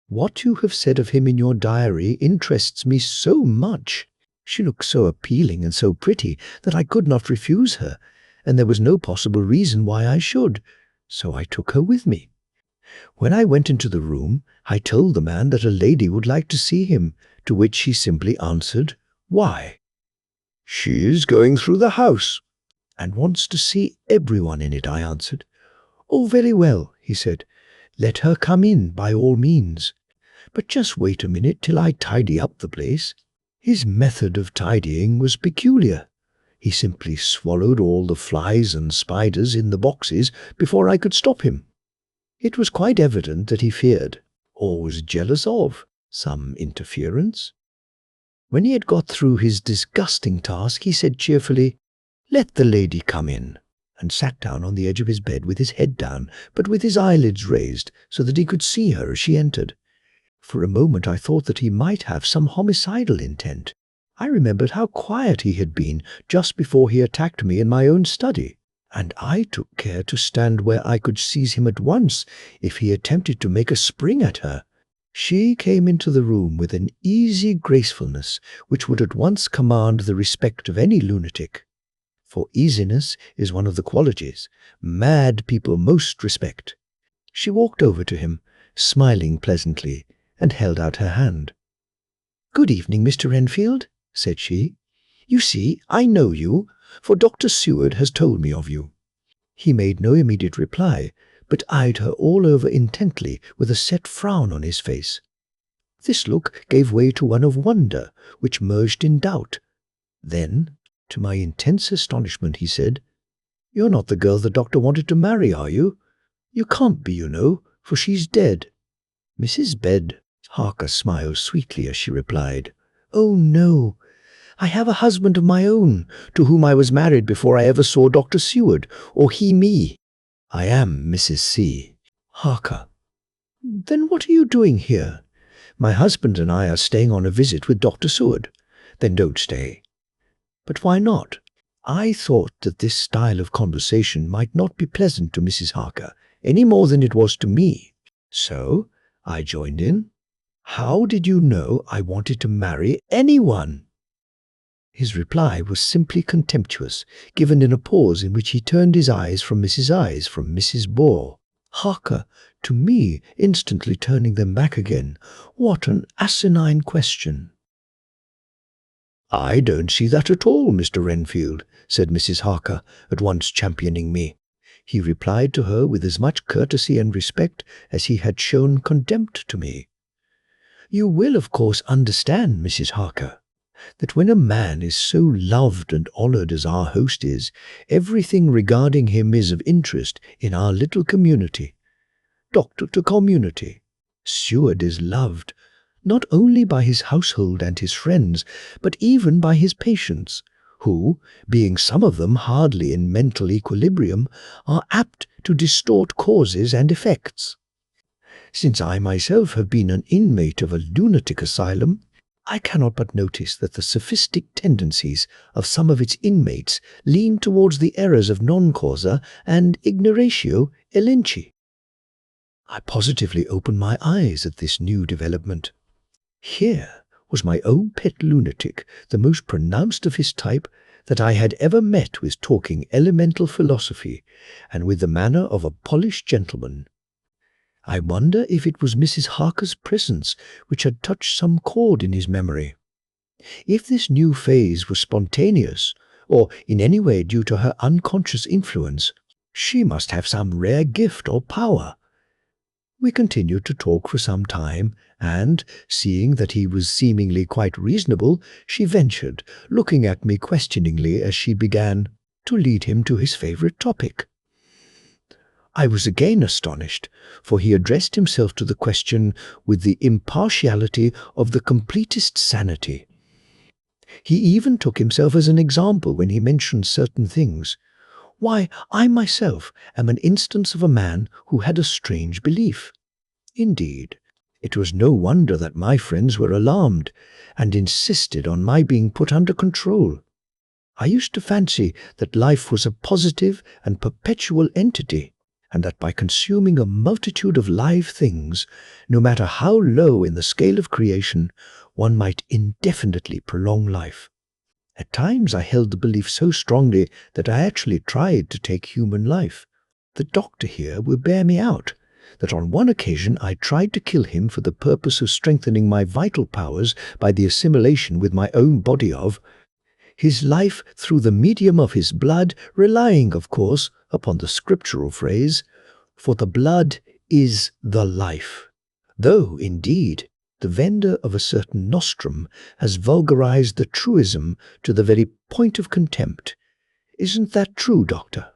What you have said of him in your diary interests me so much. She looked so appealing and so pretty that I could not refuse her, and there was no possible reason why I should, so I took her with me. When I went into the room, I told the man that a lady would like to see him, to which he simply answered, 'Why?' 'She is going through the house, and wants to see everyone in it,' I answered. 'Oh, very well,' he said. 'Let her come in by all means. But just wait a minute till I tidy up the place.' His method of tidying was peculiar. He simply swallowed all the flies and spiders in the boxes before I could stop him. It was quite evident that he feared, or was jealous of, some interference. When he had got through his disgusting task, he said cheerfully, 'Let the lady come in,' and sat down on the edge of his bed with his head down, but with his eyelids raised so that he could see her as she entered. For a moment I thought that he might have some homicidal intent. I remembered how quiet he had been just before he attacked me in my own study, and I took care to stand where I could seize him at once if he attempted to make a spring at her. She came into the room with an easy gracefulness which would at once command the respect of any lunatic. For easiness is one of the qualities mad people most respect. She walked over to him, smiling pleasantly, and held out her hand. "Good evening, Mr. Renfield," said she. "You see, I know you, for Dr. Seward has told me of you." He made no immediate reply, but eyed her all over intently with a set frown on his face. This look gave way to one of wonder, which merged in doubt. Then, to my intense astonishment, he said, "You're not the girl the doctor wanted to marry, are you? You can't be, you know, for she's dead." "Mrs. Bed," Harker smiled sweetly as she replied, "Oh, no. I have a husband of my own, to whom I was married before I ever saw Dr. Seward, or he me. I am Mrs. C. Harker." "Then what are you doing here?" "My husband and I are staying on a visit with Dr. Seward." "Then don't stay." "But why not?" I thought that this style of conversation might not be pleasant to Mrs. Harker, any more than it was to me. So I joined in. How did you know I wanted to marry anyone?" His reply was simply contemptuous, given in a pause in which he turned his eyes from Mrs. Bohr, Harker, to me, instantly turning them back again. What an asinine question! "I don't see that at all, Mr. Renfield," said Mrs. Harker, at once championing me. He replied to her with as much courtesy and respect as he had shown contempt to me. "You will, of course, understand, Mrs. Harker, that when a man is so loved and honored as our host is, everything regarding him is of interest in our little community. Doctor to community. Seward is loved, not only by his household and his friends, but even by his patients, who, being some of them hardly in mental equilibrium, are apt to distort causes and effects. Since I myself have been an inmate of a lunatic asylum, I cannot but notice that the sophistic tendencies of some of its inmates lean towards the errors of non causa and ignoratio elenchi. I positively opened my eyes at this new development. Here was my own pet lunatic, the most pronounced of his type that I had ever met, with talking elemental philosophy, and with the manner of a polished gentleman. I wonder if it was Mrs. Harker's presence which had touched some chord in his memory. If this new phase was spontaneous, or in any way due to her unconscious influence, she must have some rare gift or power. We continued to talk for some time, and, seeing that he was seemingly quite reasonable, she ventured, looking at me questioningly as she began, to lead him to his favourite topic. I was again astonished, for he addressed himself to the question with the impartiality of the completest sanity. He even took himself as an example when he mentioned certain things. Why, I myself am an instance of a man who had a strange belief. Indeed, it was no wonder that my friends were alarmed, and insisted on my being put under control. I used to fancy that life was a positive and perpetual entity, and that by consuming a multitude of live things, no matter how low in the scale of creation, one might indefinitely prolong life. At times I held the belief so strongly that I actually tried to take human life. The doctor here will bear me out that on one occasion I tried to kill him for the purpose of strengthening my vital powers by the assimilation with my own body of his life through the medium of his blood, relying, of course, upon the scriptural phrase, "For the blood is the life," though, indeed, the vendor of a certain nostrum has vulgarized the truism to the very point of contempt. Isn't that true, Doctor?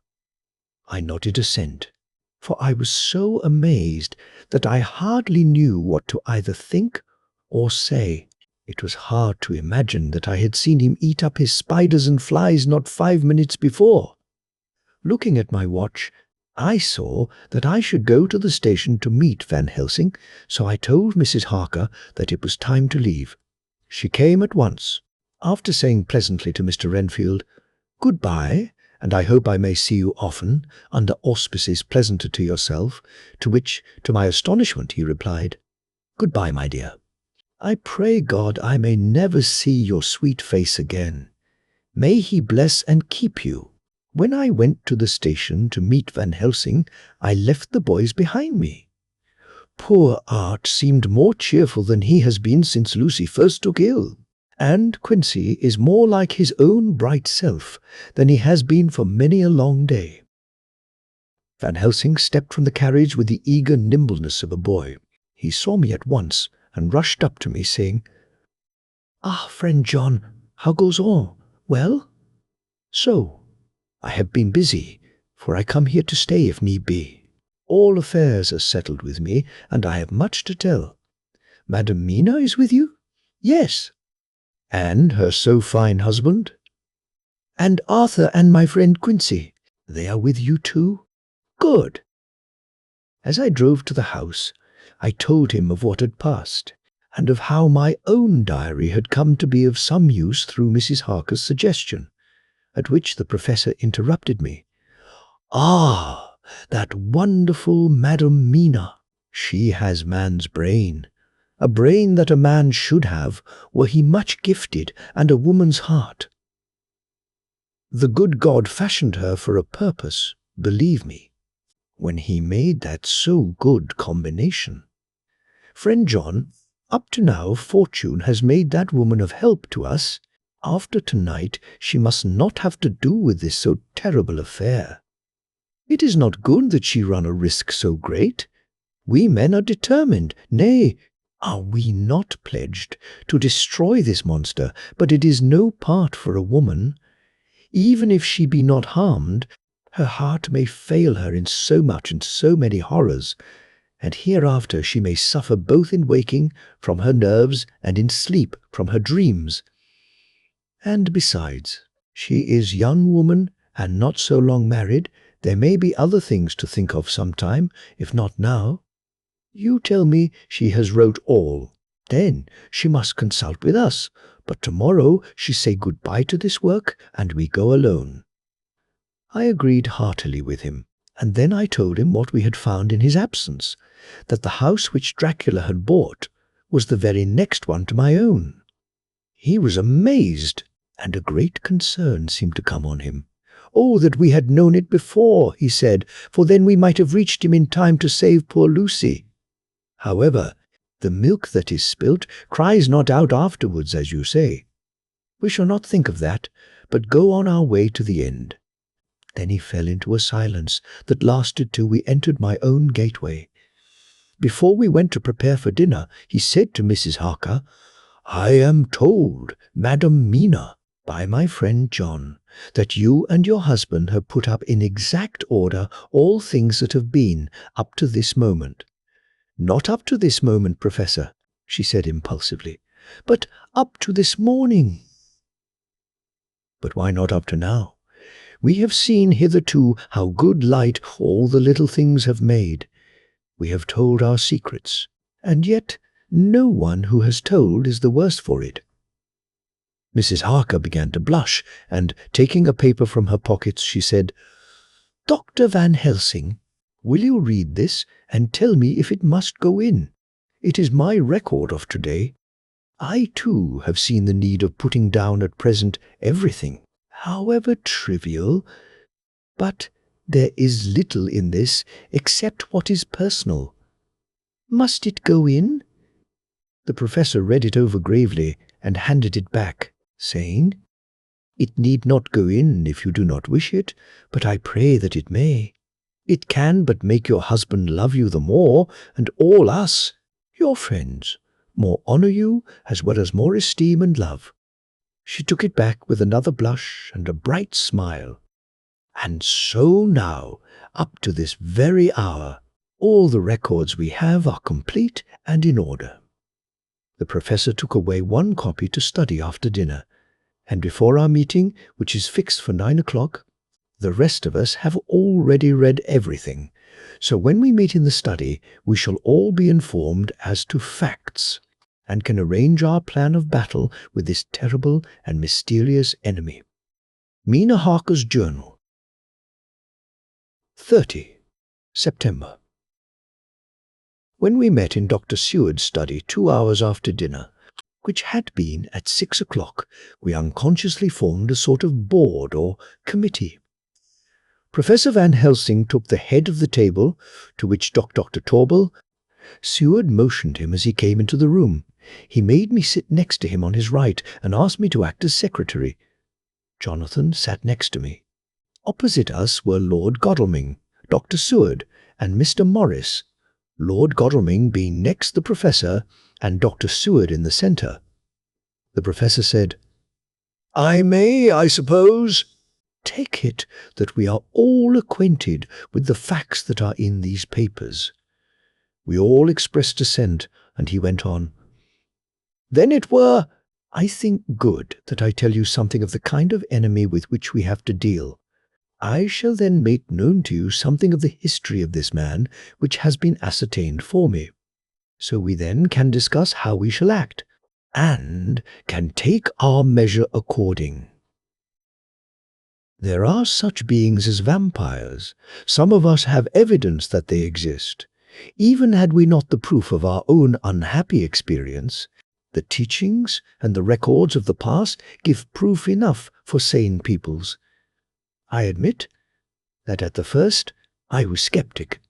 I nodded assent, for I was so amazed that I hardly knew what to either think or say. It was hard to imagine that I had seen him eat up his spiders and flies not 5 minutes before. Looking at my watch, I saw that I should go to the station to meet Van Helsing, so I told Mrs. Harker that it was time to leave. She came at once, after saying pleasantly to Mr. Renfield, "Goodbye, and I hope I may see you often, under auspices pleasanter to yourself," to which, to my astonishment, he replied, "Goodbye, my dear. I pray God I may never see your sweet face again. May he bless and keep you. When I went to the station to meet Van Helsing, I left the boys behind me. Poor Art seemed more cheerful than he has been since Lucy first took ill, and Quincy is more like his own bright self than he has been for many a long day." Van Helsing stepped from the carriage with the eager nimbleness of a boy. He saw me at once, and rushed up to me, saying, "Ah, friend John, how goes all? Well?" "So, I have been busy, for I come here to stay if need be. All affairs are settled with me, and I have much to tell. Madam Mina is with you?" "Yes." "And her so fine husband?" "And Arthur and my friend Quincy. They are with you too?" "Good." As I drove to the house, I told him of what had passed, and of how my own diary had come to be of some use through Mrs. Harker's suggestion, at which the Professor interrupted me. "Ah, that wonderful Madam Mina! She has man's brain. a brain that a man should have were he much gifted, and a woman's heart. The good God fashioned her for a purpose, believe me, when he made that so good combination. Friend John, up to now fortune has made that woman of help to us. After tonight she must not have to do with this so terrible affair. It is not good that she run a risk so great. We men are determined, nay, are we not pledged to destroy this monster, but it is no part for a woman. Even if she be not harmed, her heart may fail her in so much and so many horrors, and hereafter she may suffer both in waking from her nerves and in sleep from her dreams. And besides, she is young woman and not so long married. There may be other things to think of sometime, if not now. You tell me she has wrote all. Then she must consult with us, but tomorrow she say good-bye to this work, and we go alone. I agreed heartily with him, and then I told him what we had found in his absence, that the house which Dracula had bought was the very next one to my own. He was amazed, and a great concern seemed to come on him. Oh, that we had known it before, he said, for then we might have reached him in time to save poor Lucy. However, the milk that is spilt cries not out afterwards, as you say. We shall not think of that, but go on our way to the end. Then he fell into a silence that lasted till we entered my own gateway. Before we went to prepare for dinner, he said to Mrs. Harker, "I am told, Madam Mina, by my friend John, that you and your husband have put up in exact order all things that have been up to this moment." "Not up to this moment, Professor," she said impulsively, "but up to this morning." "But why not up to now? We have seen hitherto how good light all the little things have made. We have told our secrets, and yet no one who has told is the worse for it." Mrs. Harker began to blush, and taking a paper from her pockets, she said, "Dr. Van Helsing, will you read this and tell me if it must go in? It is my record of today. I, too, have seen the need of putting down at present everything, however trivial, but there is little in this except what is personal. Must it go in?" The professor read it over gravely and handed it back, saying, "It need not go in if you do not wish it, but I pray that it may. It can but make your husband love you the more, and all us, your friends, more honour you, as well as more esteem and love." She took it back with another blush and a bright smile. "And so now, up to this very hour, all the records we have are complete and in order." The professor took away one copy to study after dinner, and before our meeting, which is fixed for 9 o'clock, the rest of us have already read everything, so when we meet in the study we shall all be informed as to facts, and can arrange our plan of battle with this terrible and mysterious enemy. Mina Harker's Journal. 30 September. When we met in Dr. Seward's study 2 hours after dinner, which had been at 6 o'clock, we unconsciously formed a sort of board or committee. Professor Van Helsing took the head of the table, to which Dr. Torbell. Seward motioned him as he came into the room. He made me sit next to him on his right and asked me to act as secretary. Jonathan sat next to me. Opposite us were Lord Godalming, Dr. Seward, and Mr. Morris, Lord Godalming being next the professor and Dr. Seward in the centre. The professor said, "I may, I suppose, take it that we are all acquainted with the facts that are in these papers." We all expressed assent, and he went on, "Then it were, I think, good that I tell you something of the kind of enemy with which we have to deal. I shall then make known to you something of the history of this man which has been ascertained for me. So we then can discuss how we shall act, and can take our measure according. There are such beings as vampires. Some of us have evidence that they exist. Even had we not the proof of our own unhappy experience, the teachings and the records of the past give proof enough for sane peoples. I admit that at the first I was skeptic.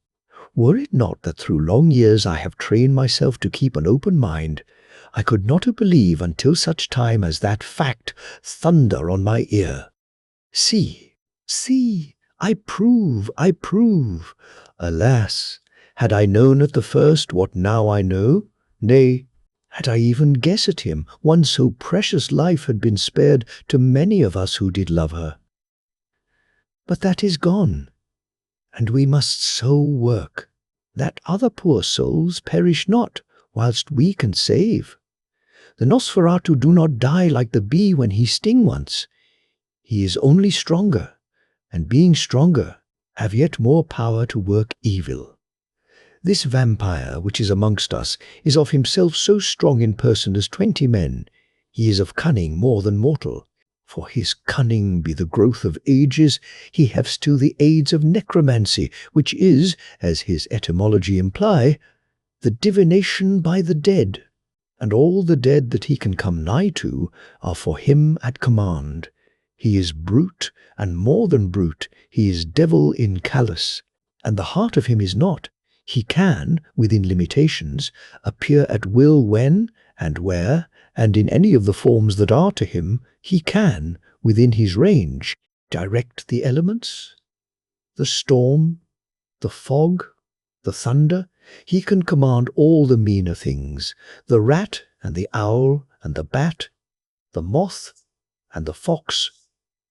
Were it not that through long years I have trained myself to keep an open mind, I could not believe until such time as that fact thunder on my ear. See, see, I prove, I prove. Alas, had I known at the first what now I know, nay, had I even guessed at him, one so precious life had been spared to many of us who did love her. But that is gone, and we must so work that other poor souls perish not, whilst we can save. The Nosferatu do not die like the bee when he sting once. He is only stronger, and being stronger, have yet more power to work evil. This vampire which is amongst us is of himself so strong in person as 20 men. He is of cunning more than mortal. For his cunning be the growth of ages, he hath still the aids of necromancy, which is, as his etymology imply, the divination by the dead. And all the dead that he can come nigh to are for him at command. He is brute, and more than brute, he is devil in callous, and the heart of him is not. He can, within limitations, appear at will when and where, and in any of the forms that are to him. He can, within his range, direct the elements, the storm, the fog, the thunder. He can command all the meaner things, the rat and the owl and the bat, the moth and the fox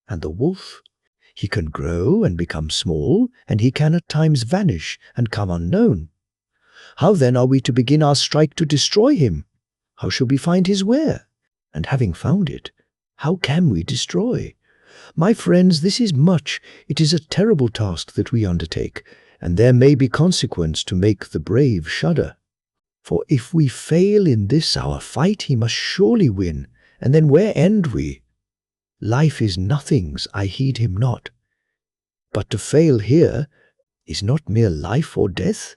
and the wolf. He can grow and become small, and he can at times vanish and come unknown. How then are we to begin our strike to destroy him? How shall we find his where? And having found it, how can we destroy? My friends, this is much. It is a terrible task that we undertake, and there may be consequence to make the brave shudder. For if we fail in this our fight, he must surely win, and then where end we? Life is nothing's, I heed him not. But to fail here is not mere life or death.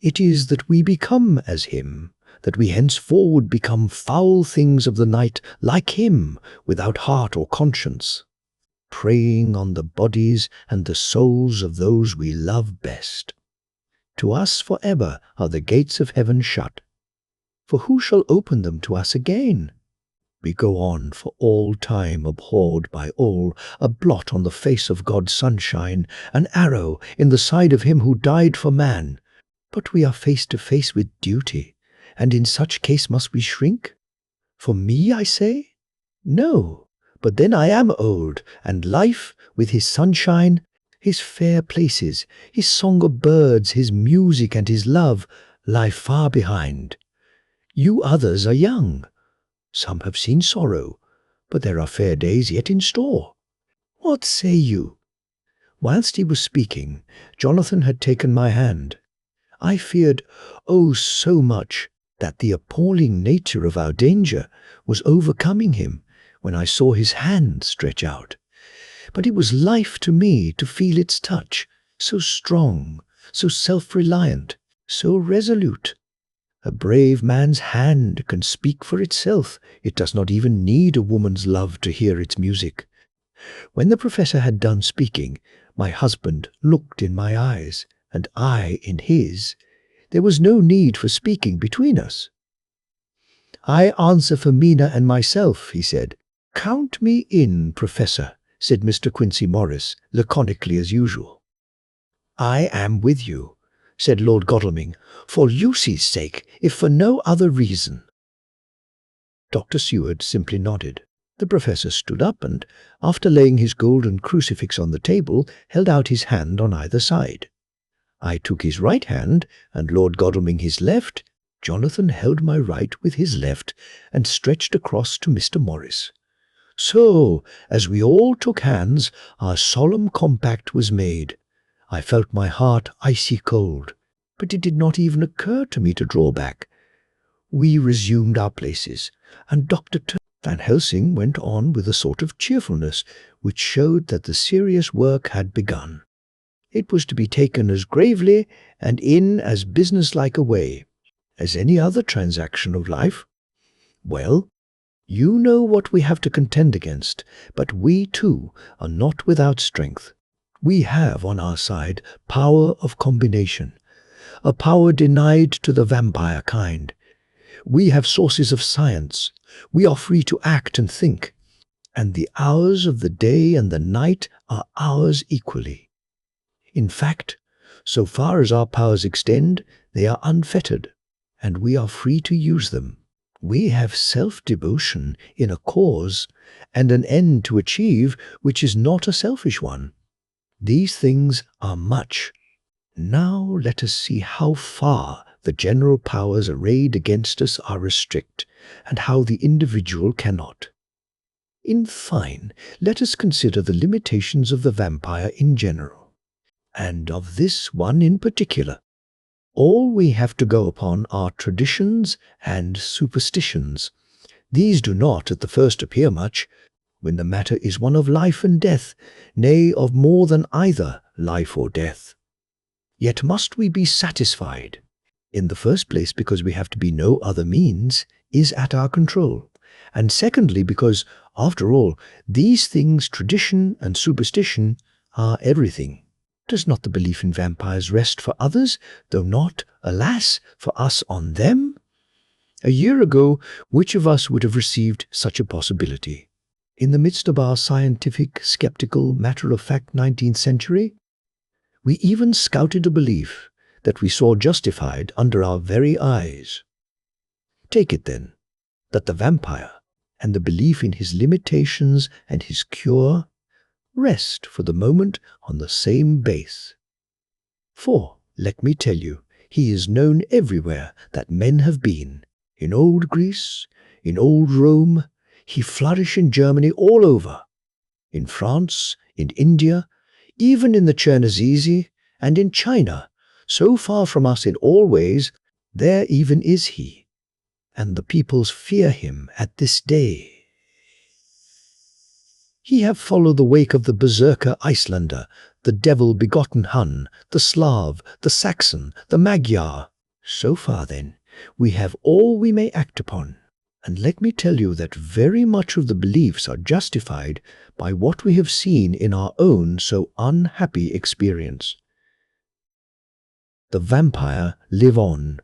It is that we become as him, that we henceforward become foul things of the night, like him, without heart or conscience, preying on the bodies and the souls of those we love best. To us forever are the gates of heaven shut, for who shall open them to us again? We go on for all time abhorred by all, a blot on the face of God's sunshine, an arrow in the side of him who died for man. But we are face to face with duty, and in such case must we shrink? For me, I say? No, but then I am old, and life, with his sunshine, his fair places, his song of birds, his music and his love, lie far behind. You others are young. Some have seen sorrow, but there are fair days yet in store. What say you? Whilst he was speaking, Jonathan had taken my hand. I feared, oh, so much, that the appalling nature of our danger was overcoming him when I saw his hand stretch out. But it was life to me to feel its touch, so strong, so self-reliant, so resolute. A brave man's hand can speak for itself. It does not even need a woman's love to hear its music. When the professor had done speaking, my husband looked in my eyes, and I in his. There was no need for speaking between us. I answer for Mina and myself, he said. Count me in, Professor, said Mr. Quincy Morris, laconically as usual. I am with you, said Lord Godalming, for Lucy's sake, if for no other reason. Dr. Seward simply nodded. The professor stood up and, after laying his golden crucifix on the table, held out his hand on either side. I took his right hand, and Lord Godalming his left. Jonathan held my right with his left, and stretched across to Mr. Morris. So, as we all took hands, our solemn compact was made. I felt my heart icy cold, but it did not even occur to me to draw back. We resumed our places, and Dr. Van Helsing went on with a sort of cheerfulness which showed that the serious work had begun. It was to be taken as gravely and in as businesslike a way as any other transaction of life. Well, you know what we have to contend against, but we too are not without strength. We have on our side power of combination, a power denied to the vampire kind. We have sources of science. We are free to act and think, and the hours of the day and the night are ours equally. In fact, so far as our powers extend, they are unfettered, and we are free to use them. We have self-devotion in a cause and an end to achieve which is not a selfish one. These things are much. Now let us see how far the general powers arrayed against us are restrict, and how the individual cannot. In fine, let us consider the limitations of the vampire in general, and of this one in particular. All we have to go upon are traditions and superstitions. These do not at the first appear much, when the matter is one of life and death, nay, of more than either life or death. Yet must we be satisfied? In the first place, because we have to be no other means is at our control, and secondly, because, after all, these things, tradition and superstition, are everything. Does not the belief in vampires rest for others, though not, alas, for us on them? A year ago, which of us would have received such a possibility? In the midst of our scientific, skeptical, matter-of-fact 19th century, we even scouted a belief that we saw justified under our very eyes. Take it, then, that the vampire and the belief in his limitations and his cure rest for the moment on the same base. For, let me tell you, he is known everywhere that men have been. In old Greece, in old Rome, he flourished in Germany all over. In France, in India, even in the Chernazizi, and in China, so far from us in all ways, there even is he. And the peoples fear him at this day. He have followed the wake of the berserker Icelander, the devil-begotten Hun, the Slav, the Saxon, the Magyar. So far, then, we have all we may act upon. And let me tell you that very much of the beliefs are justified by what we have seen in our own so unhappy experience. The vampire live on,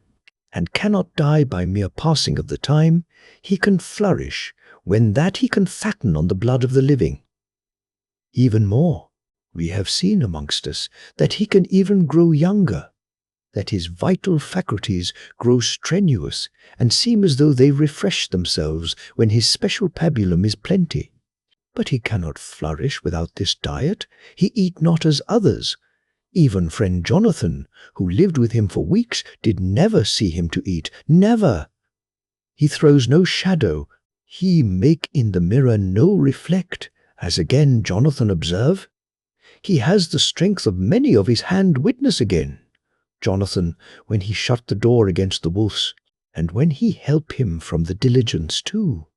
and cannot die by mere passing of the time. He can flourish, when that he can fatten on the blood of the living. Even more, we have seen amongst us that he can even grow younger, that his vital faculties grow strenuous and seem as though they refresh themselves when his special pabulum is plenty. But he cannot flourish without this diet. He eat not as others. Even friend Jonathan, who lived with him for weeks, did never see him to eat, never. He throws no shadow. He make in the mirror no reflect, as again Jonathan observe. He has the strength of many of his hand witness again. Jonathan, when he shut the door against the wolves, and when he help him from the diligence too.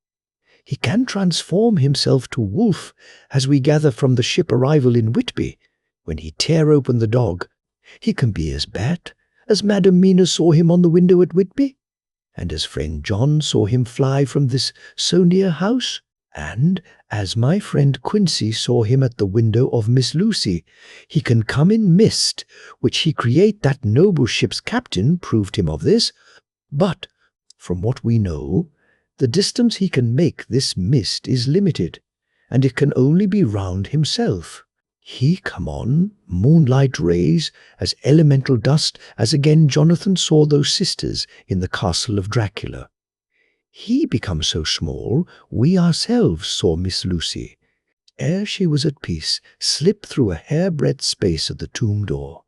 He can transform himself to wolf, as we gather from the ship arrival in Whitby. When he tear open the dog, he can be as bat, as Madam Mina saw him on the window at Whitby, and as friend John saw him fly from this so near house, and as my friend Quincy saw him at the window of Miss Lucy. He can come in mist, which he create that noble ship's captain proved him of this, but, from what we know, the distance he can make this mist is limited, and it can only be round himself. He come on moonlight rays as elemental dust, as again Jonathan saw those sisters in the castle of Dracula. He become so small, we ourselves saw Miss Lucy, ere she was at peace, slip through a hair-breadth space of the tomb door.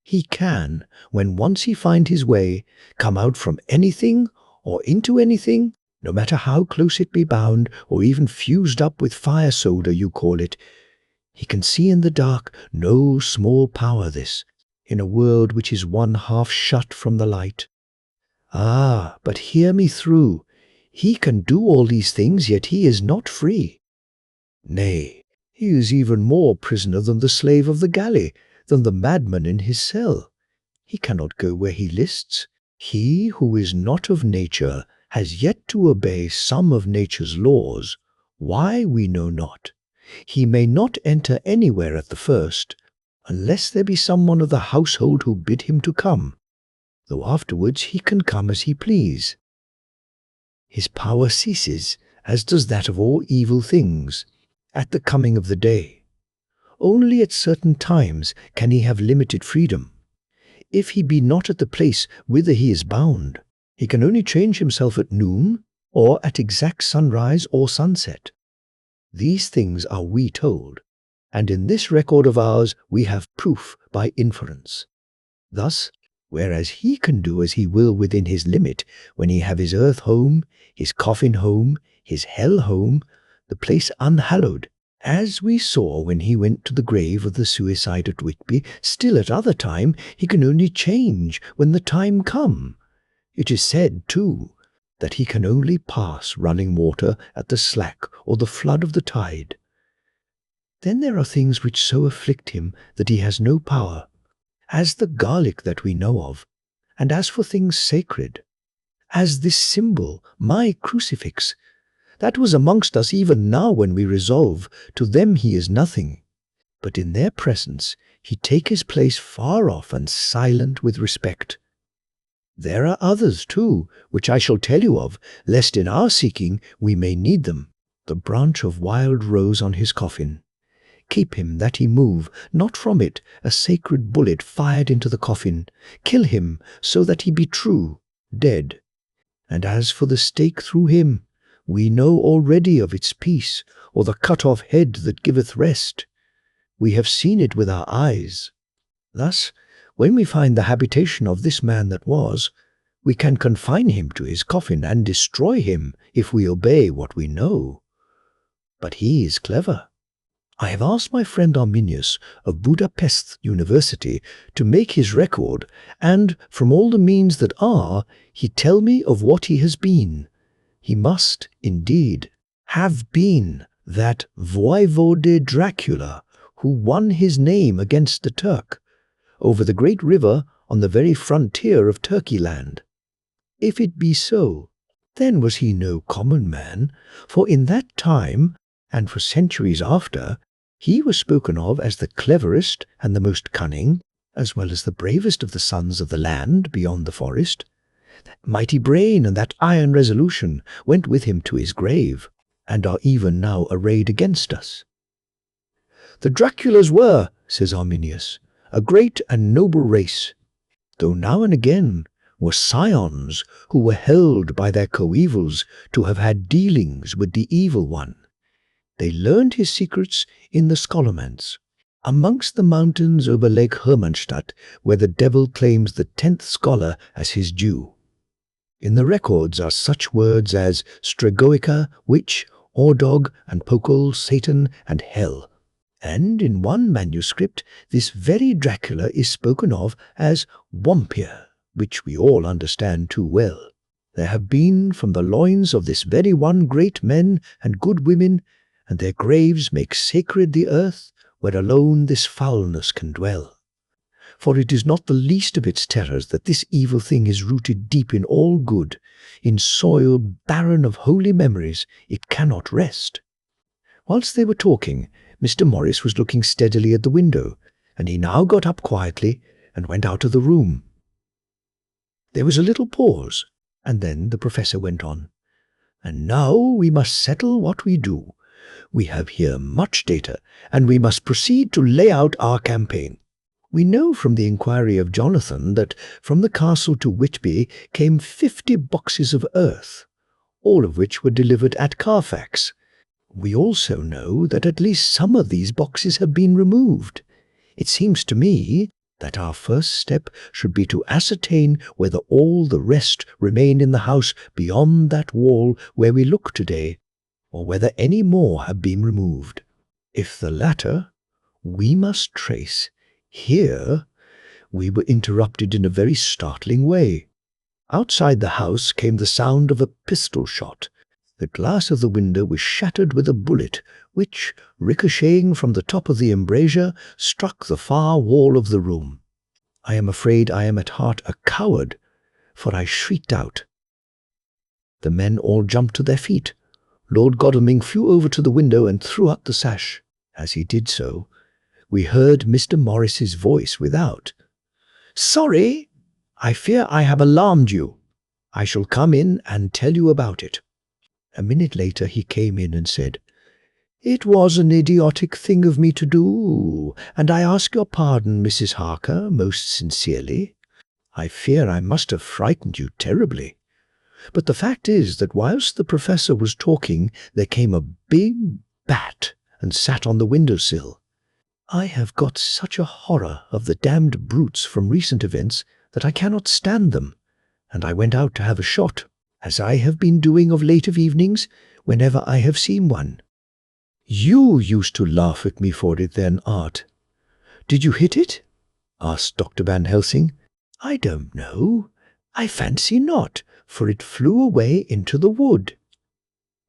He can, when once he find his way, come out from anything or into anything, no matter how close it be bound, or even fused up with fire soda you call it. He can see in the dark, no small power this, in a world which is one half shut from the light. Ah, but hear me through. He can do all these things, yet he is not free. Nay, he is even more prisoner than the slave of the galley, than the madman in his cell. He cannot go where he lists. He who is not of nature has yet to obey some of nature's laws. Why, we know not. He may not enter anywhere at the first, unless there be someone of the household who bid him to come, though afterwards he can come as he please. His power ceases, as does that of all evil things, at the coming of the day. Only at certain times can he have limited freedom. If he be not at the place whither he is bound, he can only change himself at noon, or at exact sunrise or sunset. These things are we told, and in this record of ours we have proof by inference. Thus, whereas he can do as he will within his limit, when he have his earth home, his coffin home, his hell home, the place unhallowed, as we saw when he went to the grave of the suicide at Whitby, still at other time he can only change when the time come. It is said, too, that he can only pass running water at the slack or the flood of the tide. Then there are things which so afflict him that he has no power, as the garlic that we know of, and as for things sacred, as this symbol, my crucifix, that was amongst us even now when we resolve, to them he is nothing, but in their presence he take his place far off and silent with respect. There are others, too, which I shall tell you of, lest in our seeking we may need them. The branch of wild rose on his coffin. Keep him that he move, not from it a sacred bullet fired into the coffin. Kill him, so that he be true, dead. And as for the stake through him, we know already of its peace, or the cut-off head that giveth rest. We have seen it with our eyes. Thus, when we find the habitation of this man that was, we can confine him to his coffin and destroy him if we obey what we know. But he is clever. I have asked my friend Arminius of Budapest University to make his record, and from all the means that are, he tell me of what he has been. He must, indeed, have been that voivode Dracula who won his name against the Turk, over the great river on the very frontier of Turkey-land. If it be so, then was he no common man, for in that time, and for centuries after, he was spoken of as the cleverest and the most cunning, as well as the bravest of the sons of the land beyond the forest. That mighty brain and that iron resolution went with him to his grave, and are even now arrayed against us. The Draculas were, says Arminius, a great and noble race, though now and again were scions who were held by their coevals to have had dealings with the evil one. They learned his secrets in the Scholomance, amongst the mountains over Lake Hermannstadt, where the devil claims the 10th scholar as his due. In the records are such words as Stregoica, witch, Ordog, and Pokol, Satan, and hell. And in one manuscript this very Dracula is spoken of as Wampir, which we all understand too well. There have been from the loins of this very one great men and good women, and their graves make sacred the earth where alone this foulness can dwell. For it is not the least of its terrors that this evil thing is rooted deep in all good. In soil barren of holy memories it cannot rest. Whilst they were talking, Mr. Morris was looking steadily at the window, and he now got up quietly and went out of the room. There was a little pause, and then the professor went on. And now we must settle what we do. We have here much data, and we must proceed to lay out our campaign. We know from the inquiry of Jonathan that from the castle to Whitby came 50 boxes of earth, all of which were delivered at Carfax. We also know that at least some of these boxes have been removed. It seems to me that our first step should be to ascertain whether all the rest remain in the house beyond that wall where we look today, or whether any more have been removed. If the latter, we must trace. Here we were interrupted in a very startling way. Outside the house came the sound of a pistol shot. The glass of the window was shattered with a bullet, which, ricocheting from the top of the embrasure, struck the far wall of the room. I am afraid I am at heart a coward, for I shrieked out. The men all jumped to their feet. Lord Godalming flew over to the window and threw up the sash. As he did so, we heard Mr. Morris's voice without. "Sorry, I fear I have alarmed you. I shall come in and tell you about it." A minute later he came in and said, "It was an idiotic thing of me to do, and I ask your pardon, Mrs. Harker, most sincerely. I fear I must have frightened you terribly. But the fact is that whilst the professor was talking, there came a big bat and sat on the window-sill. I have got such a horror of the damned brutes from recent events that I cannot stand them, and I went out to have a shot, as I have been doing of late of evenings whenever I have seen one. You used to laugh at me for it then, Art. Did you hit it?" asked Dr. Van Helsing. "I don't know. I fancy not, for it flew away into the wood."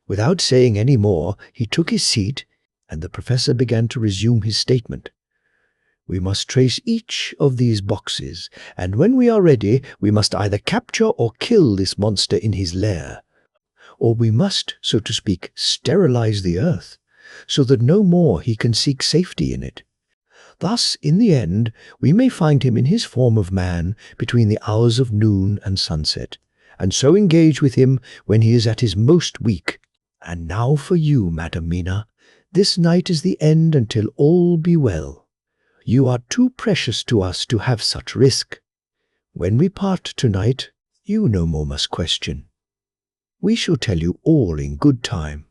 Without saying any more, he took his seat, and the professor began to resume his statement. "We must trace each of these boxes, and when we are ready, we must either capture or kill this monster in his lair, or we must, so to speak, sterilize the earth, so that no more he can seek safety in it. Thus, in the end, we may find him in his form of man between the hours of noon and sunset, and so engage with him when he is at his most weak. And now for you, Madam Mina. This night is the end until all be well. You are too precious to us to have such risk. When we part tonight, you no more must question. We shall tell you all in good time.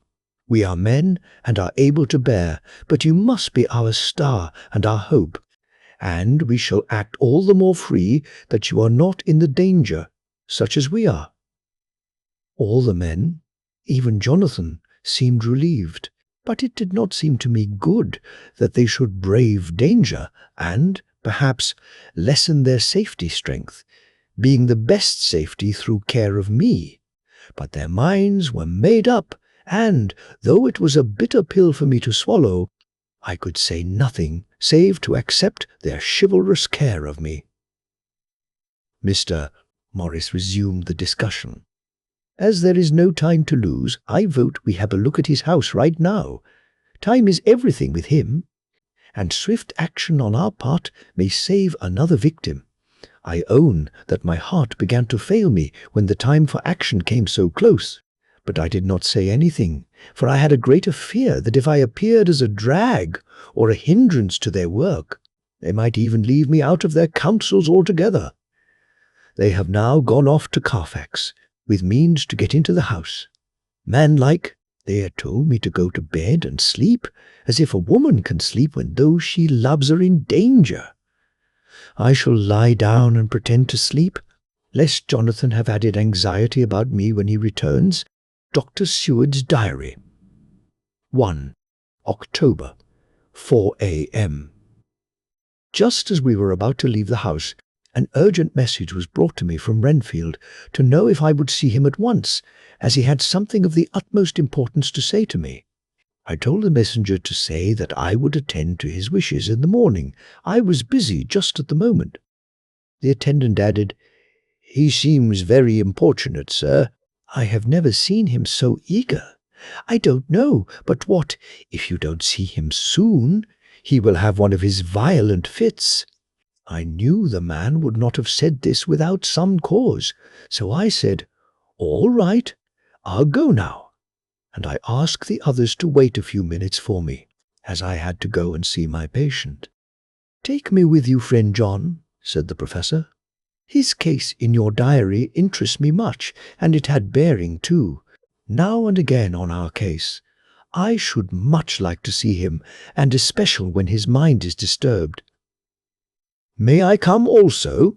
We are men and are able to bear, but you must be our star and our hope, and we shall act all the more free that you are not in the danger, such as we are." All the men, even Jonathan, seemed relieved, but it did not seem to me good that they should brave danger and, perhaps, lessen their safety strength, being the best safety through care of me. But their minds were made up, and, though it was a bitter pill for me to swallow, I could say nothing save to accept their chivalrous care of me. Mr. Morris resumed the discussion. "As there is no time to lose, I vote we have a look at his house right now. Time is everything with him, and swift action on our part may save another victim. I own that my heart began to fail me when the time for action came so close, but I did not say anything, for I had a greater fear that if I appeared as a drag or a hindrance to their work, they might even leave me out of their counsels altogether. They have now gone off to Carfax, with means to get into the house. Manlike, they had told me to go to bed and sleep, as if a woman can sleep when those she loves are in danger. I shall lie down and pretend to sleep, lest Jonathan have added anxiety about me when he returns. Dr. Seward's Diary. 1 October, 4 a.m. Just as we were about to leave the house, an urgent message was brought to me from Renfield to know if I would see him at once, as he had something of the utmost importance to say to me. I told the messenger to say that I would attend to his wishes in the morning. I was busy just at the moment. The attendant added, "He seems very importunate, sir. I have never seen him so eager. I don't know, but what, if you don't see him soon, he will have one of his violent fits." I knew the man would not have said this without some cause, so I said, "All right, I'll go now," and I asked the others to wait a few minutes for me, as I had to go and see my patient. "Take me with you, friend John," said the professor. "His case in your diary interests me much, and it had bearing, too, now and again on our case. I should much like to see him, and especially when his mind is disturbed." "May I come also?"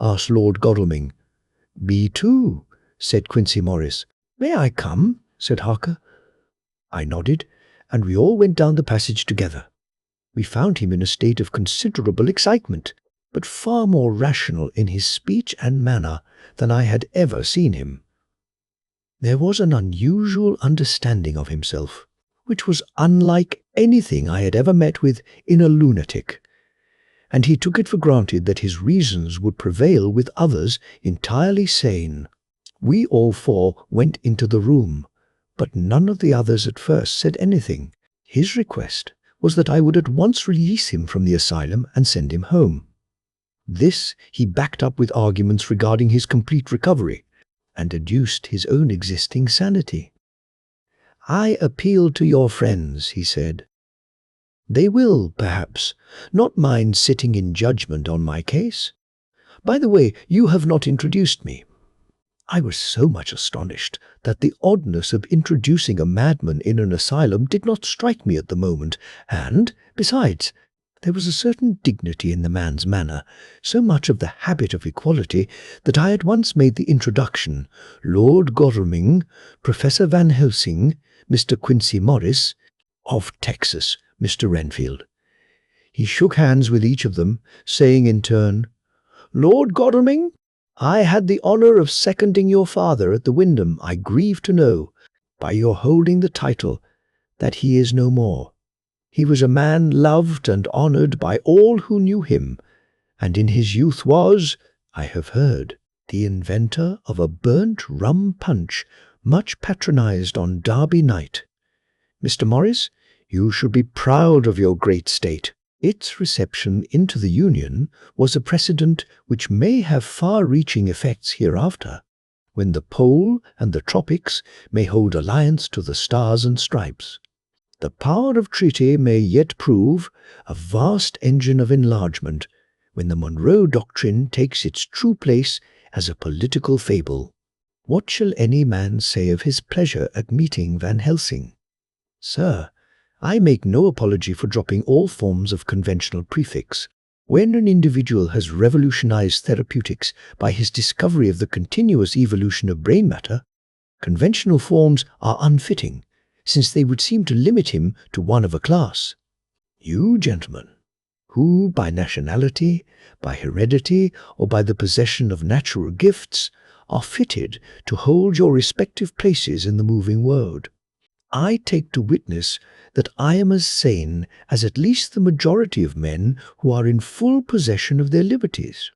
asked Lord Godalming. "Me too," said Quincey Morris. "May I come?" said Harker. I nodded, and we all went down the passage together. We found him in a state of considerable excitement, but far more rational in his speech and manner than I had ever seen him. There was an unusual understanding of himself, which was unlike anything I had ever met with in a lunatic, and he took it for granted that his reasons would prevail with others entirely sane. We all four went into the room, but none of the others at first said anything. His request was that I would at once release him from the asylum and send him home. This he backed up with arguments regarding his complete recovery, and adduced his own existing sanity. "I appeal to your friends," he said. "They will, perhaps, not mind sitting in judgment on my case. By the way, you have not introduced me." I was so much astonished that the oddness of introducing a madman in an asylum did not strike me at the moment, and, besides, there was a certain dignity in the man's manner, so much of the habit of equality, that I at once made the introduction: Lord Godalming, Professor Van Helsing, Mr. Quincy Morris, of Texas, Mr. Renfield. He shook hands with each of them, saying in turn, "Lord Godalming, I had the honour of seconding your father at the Wyndham. I grieve to know, by your holding the title, that he is no more. He was a man loved and honoured by all who knew him, and in his youth was, I have heard, the inventor of a burnt rum punch much patronised on Derby night. Mr. Morris, you should be proud of your great state. Its reception into the Union was a precedent which may have far-reaching effects hereafter, when the Pole and the Tropics may hold alliance to the Stars and Stripes. The power of treaty may yet prove a vast engine of enlargement, when the Monroe Doctrine takes its true place as a political fable. What shall any man say of his pleasure at meeting Van Helsing? Sir, I make no apology for dropping all forms of conventional prefix. When an individual has revolutionized therapeutics by his discovery of the continuous evolution of brain matter, conventional forms are unfitting, since they would seem to limit him to one of a class. You, gentlemen, who by nationality, by heredity, or by the possession of natural gifts, are fitted to hold your respective places in the moving world, I take to witness that I am as sane as at least the majority of men who are in full possession of their liberties.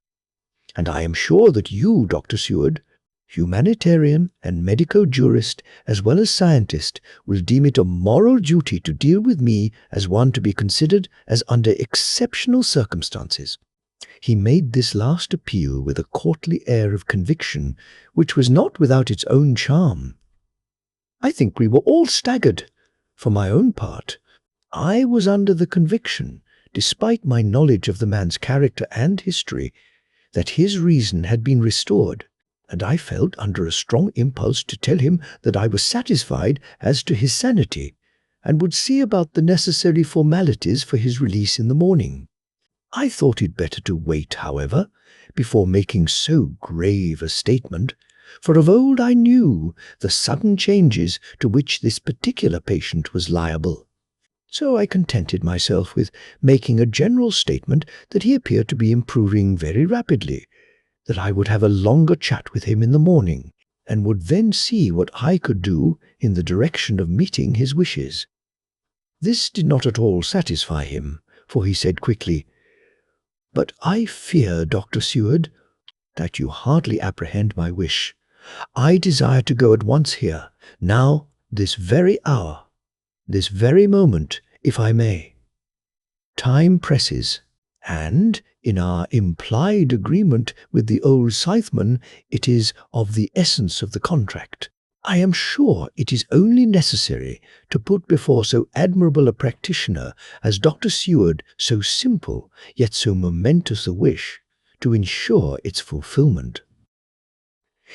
And I am sure that you, Dr. Seward, humanitarian and medico-jurist as well as scientist, will deem it a moral duty to deal with me as one to be considered as under exceptional circumstances. He made this last appeal with a courtly air of conviction, which was not without its own charm. I think we were all staggered. For my own part, I was under the conviction, despite my knowledge of the man's character and history, that his reason had been restored, and I felt under a strong impulse to tell him that I was satisfied as to his sanity, and would see about the necessary formalities for his release in the morning. I thought it better to wait, however, before making so grave a statement, for of old I knew the sudden changes to which this particular patient was liable. So I contented myself with making a general statement that he appeared to be improving very rapidly, that I would have a longer chat with him in the morning, and would then see what I could do in the direction of meeting his wishes. This did not at all satisfy him, for he said quickly, "But I fear, Dr. Seward, that you hardly apprehend my wish. I desire to go at once here, now, this very hour, this very moment, if I may. Time presses, and, in our implied agreement with the old scytheman, it is of the essence of the contract. I am sure it is only necessary to put before so admirable a practitioner as Dr. Seward so simple, yet so momentous a wish, to ensure its fulfillment."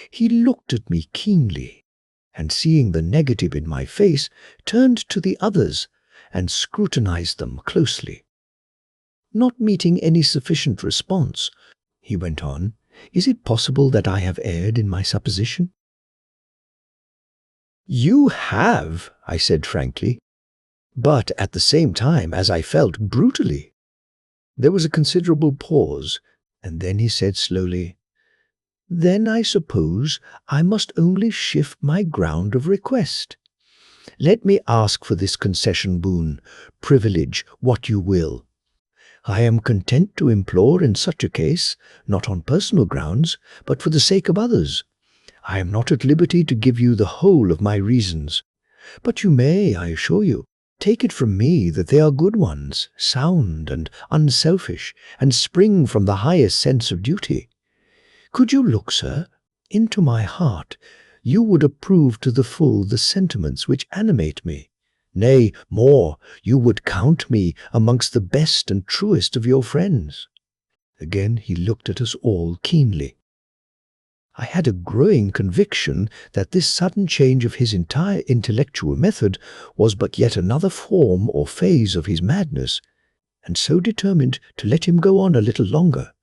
He looked at me keenly, and seeing the negative in my face, turned to the others and scrutinized them closely. "Not meeting any sufficient response," he went on, "is it possible that I have erred in my supposition?" "You have," I said frankly, but at the same time, as I felt, brutally. There was a considerable pause, and then he said slowly, "Then I suppose I must only shift my ground of request. Let me ask for this concession boon, privilege, what you will. I am content to implore in such a case, not on personal grounds, but for the sake of others. I am not at liberty to give you the whole of my reasons, but you may, I assure you, take it from me that they are good ones, sound and unselfish, and spring from the highest sense of duty. Could you look, sir, into my heart, you would approve to the full the sentiments which animate me. Nay, more, you would count me amongst the best and truest of your friends. Again he looked at us all keenly. I had a growing conviction that this sudden change of his entire intellectual method was but yet another form or phase of his madness, and so determined to let him go on a little longer,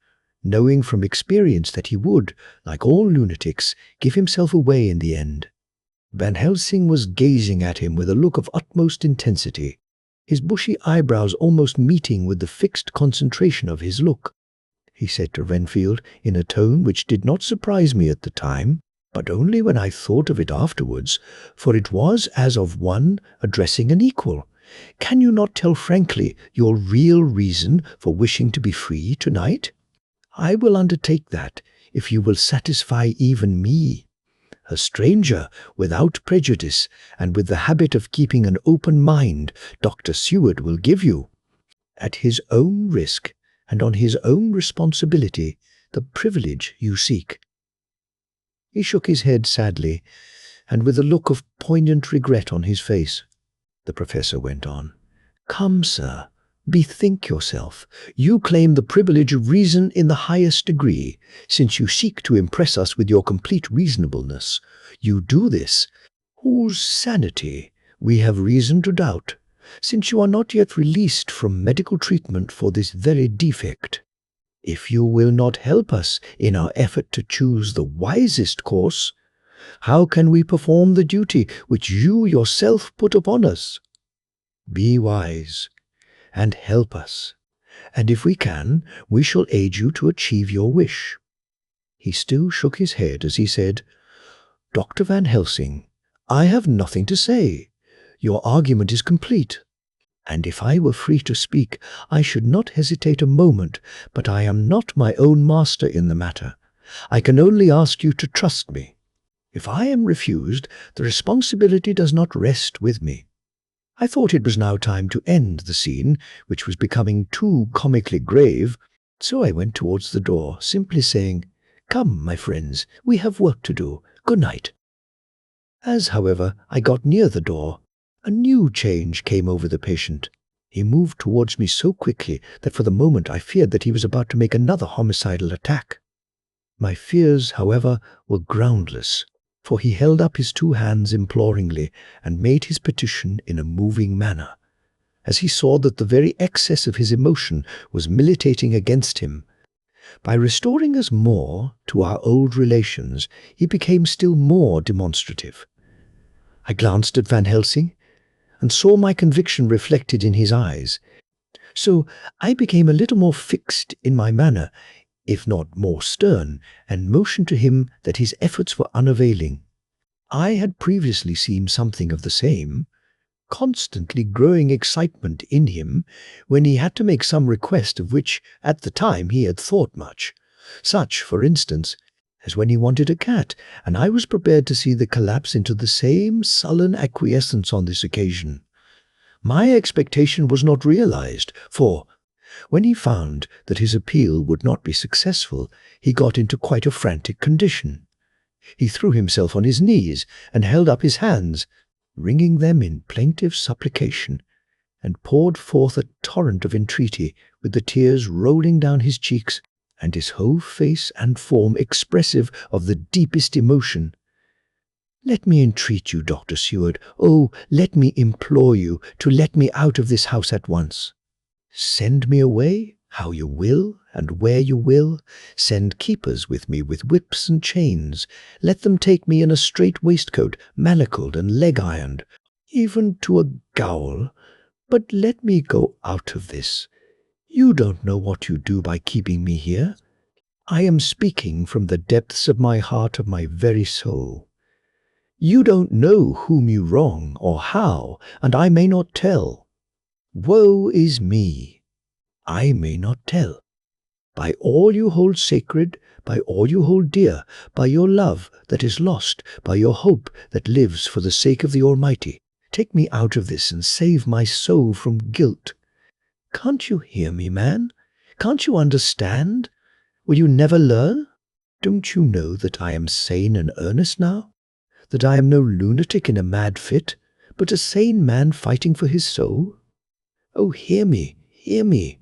knowing from experience that he would, like all lunatics, give himself away in the end. Van Helsing was gazing at him with a look of utmost intensity, his bushy eyebrows almost meeting with the fixed concentration of his look. He said to Renfield in a tone which did not surprise me at the time, but only when I thought of it afterwards, for it was as of one addressing an equal. Can you not tell frankly your real reason for wishing to be free tonight? I will undertake that, if you will satisfy even me. A stranger, without prejudice, and with the habit of keeping an open mind, Dr. Seward will give you, at his own risk and on his own responsibility, the privilege you seek. He shook his head sadly, and with a look of poignant regret on his face. The professor went on. Come, sir, bethink yourself. You claim the privilege of reason in the highest degree, since you seek to impress us with your complete reasonableness. You do this, whose sanity we have reason to doubt, since you are not yet released from medical treatment for this very defect. If you will not help us in our effort to choose the wisest course, how can we perform the duty which you yourself put upon us? Be wise, and help us, and if we can, we shall aid you to achieve your wish. He still shook his head as he said, Dr. Van Helsing, I have nothing to say. Your argument is complete, and if I were free to speak, I should not hesitate a moment, but I am not my own master in the matter. I can only ask you to trust me. If I am refused, the responsibility does not rest with me. I thought it was now time to end the scene, which was becoming too comically grave, so I went towards the door, simply saying, Come, my friends, we have work to do. Good night. As, however, I got near the door, a new change came over the patient. He moved towards me so quickly that for the moment I feared that he was about to make another homicidal attack. My fears, however, were groundless, for he held up his two hands imploringly and made his petition in a moving manner. As he saw that the very excess of his emotion was militating against him, by restoring us more to our old relations, he became still more demonstrative. I glanced at Van Helsing and saw my conviction reflected in his eyes. So I became a little more fixed in my manner, if not more stern, and motioned to him that his efforts were unavailing. I had previously seen something of the same, constantly growing excitement in him when he had to make some request of which at the time he had thought much. Such, for instance, as when he wanted a cat, and I was prepared to see the collapse into the same sullen acquiescence on this occasion. My expectation was not realized, for, when he found that his appeal would not be successful, he got into quite a frantic condition. He threw himself on his knees and held up his hands, wringing them in plaintive supplication, and poured forth a torrent of entreaty, with the tears rolling down his cheeks, and his whole face and form expressive of the deepest emotion. Let me entreat you, Dr. Seward, oh, let me implore you to let me out of this house at once. Send me away, how you will, and where you will. Send keepers with me with whips and chains. Let them take me in a strait waistcoat, manacled and leg-ironed, even to a gaol. But let me go out of this. You don't know what you do by keeping me here. I am speaking from the depths of my heart, of my very soul. You don't know whom you wrong or how, and I may not tell. Woe is me! I may not tell. By all you hold sacred, by all you hold dear, by your love that is lost, by your hope that lives for the sake of the Almighty, take me out of this and save my soul from guilt. Can't you hear me, man? Can't you understand? Will you never learn? Don't you know that I am sane and earnest now? That I am no lunatic in a mad fit, but a sane man fighting for his soul? Oh, hear me, hear me.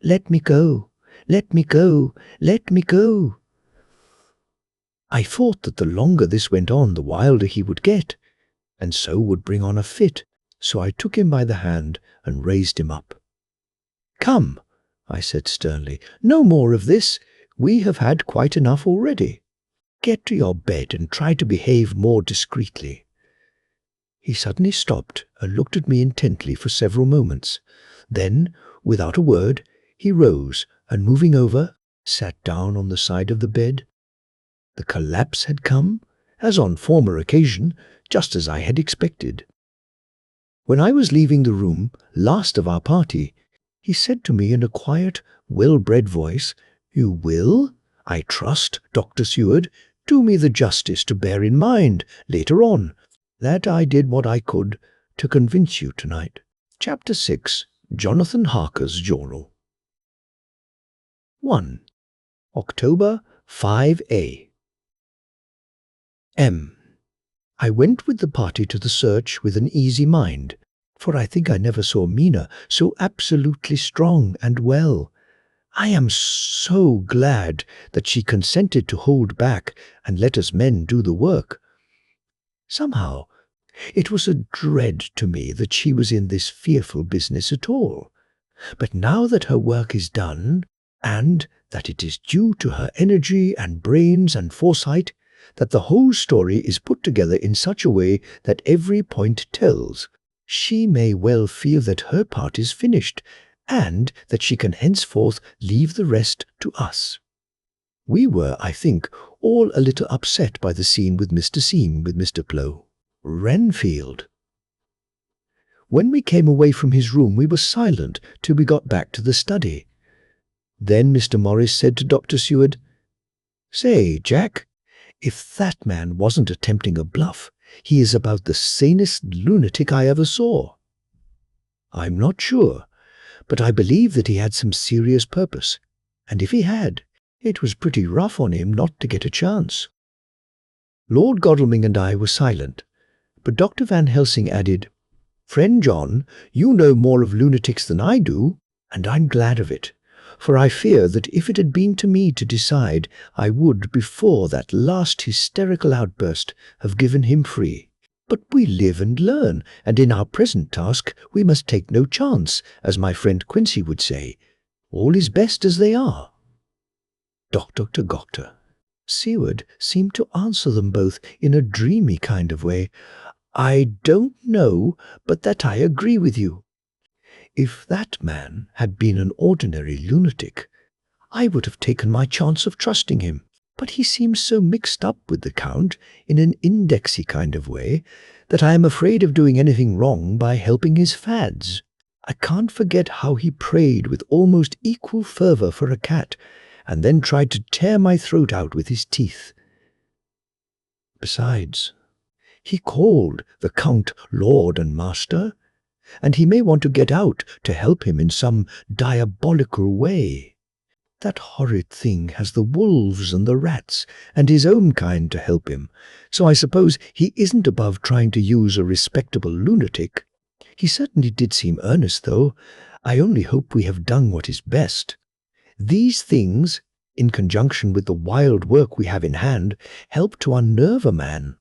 Let me go, let me go, let me go. I thought that the longer this went on, the wilder he would get, and so would bring on a fit, so I took him by the hand and raised him up. Come, I said sternly, no more of this. We have had quite enough already. Get to your bed and try to behave more discreetly. He suddenly stopped and looked at me intently for several moments. Then, without a word, he rose and, moving over, sat down on the side of the bed. The collapse had come, as on former occasion, just as I had expected. When I was leaving the room, last of our party, he said to me in a quiet, well-bred voice, "You will, I trust, Dr. Seward, do me the justice to bear in mind, later on, that I did what I could to convince you tonight." Chapter 6. Jonathan Harker's Journal. 1. October 5A. M. I went with the party to the search with an easy mind, for I think I never saw Mina so absolutely strong and well. I am so glad that she consented to hold back and let us men do the work. Somehow, it was a dread to me that she was in this fearful business at all. But now that her work is done, and that it is due to her energy and brains and foresight, that the whole story is put together in such a way that every point tells, she may well feel that her part is finished, and that she can henceforth leave the rest to us. We were, I think, all a little upset by the scene with Mr. Plow. Renfield. When we came away from his room, we were silent till we got back to the study. Then Mr. Morris said to Dr. Seward, "Say, Jack, if that man wasn't attempting a bluff, he is about the sanest lunatic I ever saw." "I'm not sure, but I believe that he had some serious purpose, and if he had, it was pretty rough on him not to get a chance." Lord Godalming and I were silent, but Dr. Van Helsing added, "Friend John, you know more of lunatics than I do, and I'm glad of it, for I fear that if it had been to me to decide, I would, before that last hysterical outburst, have given him free. But we live and learn, and in our present task we must take no chance, as my friend Quincy would say. All is best as they are." Doctor. Seward seemed to answer them both in a dreamy kind of way. "I don't know, but that I agree with you. If that man had been an ordinary lunatic, I would have taken my chance of trusting him. But he seems so mixed up with the Count in an indexy kind of way that I am afraid of doing anything wrong by helping his fads. I can't forget how he prayed with almost equal fervour for a cat, and then tried to tear my throat out with his teeth. Besides, he called the Count Lord and Master, and he may want to get out to help him in some diabolical way. That horrid thing has the wolves and the rats and his own kind to help him, so I suppose he isn't above trying to use a respectable lunatic. He certainly did seem earnest, though. I only hope we have done what is best. These things, in conjunction with the wild work we have in hand, help to unnerve a man."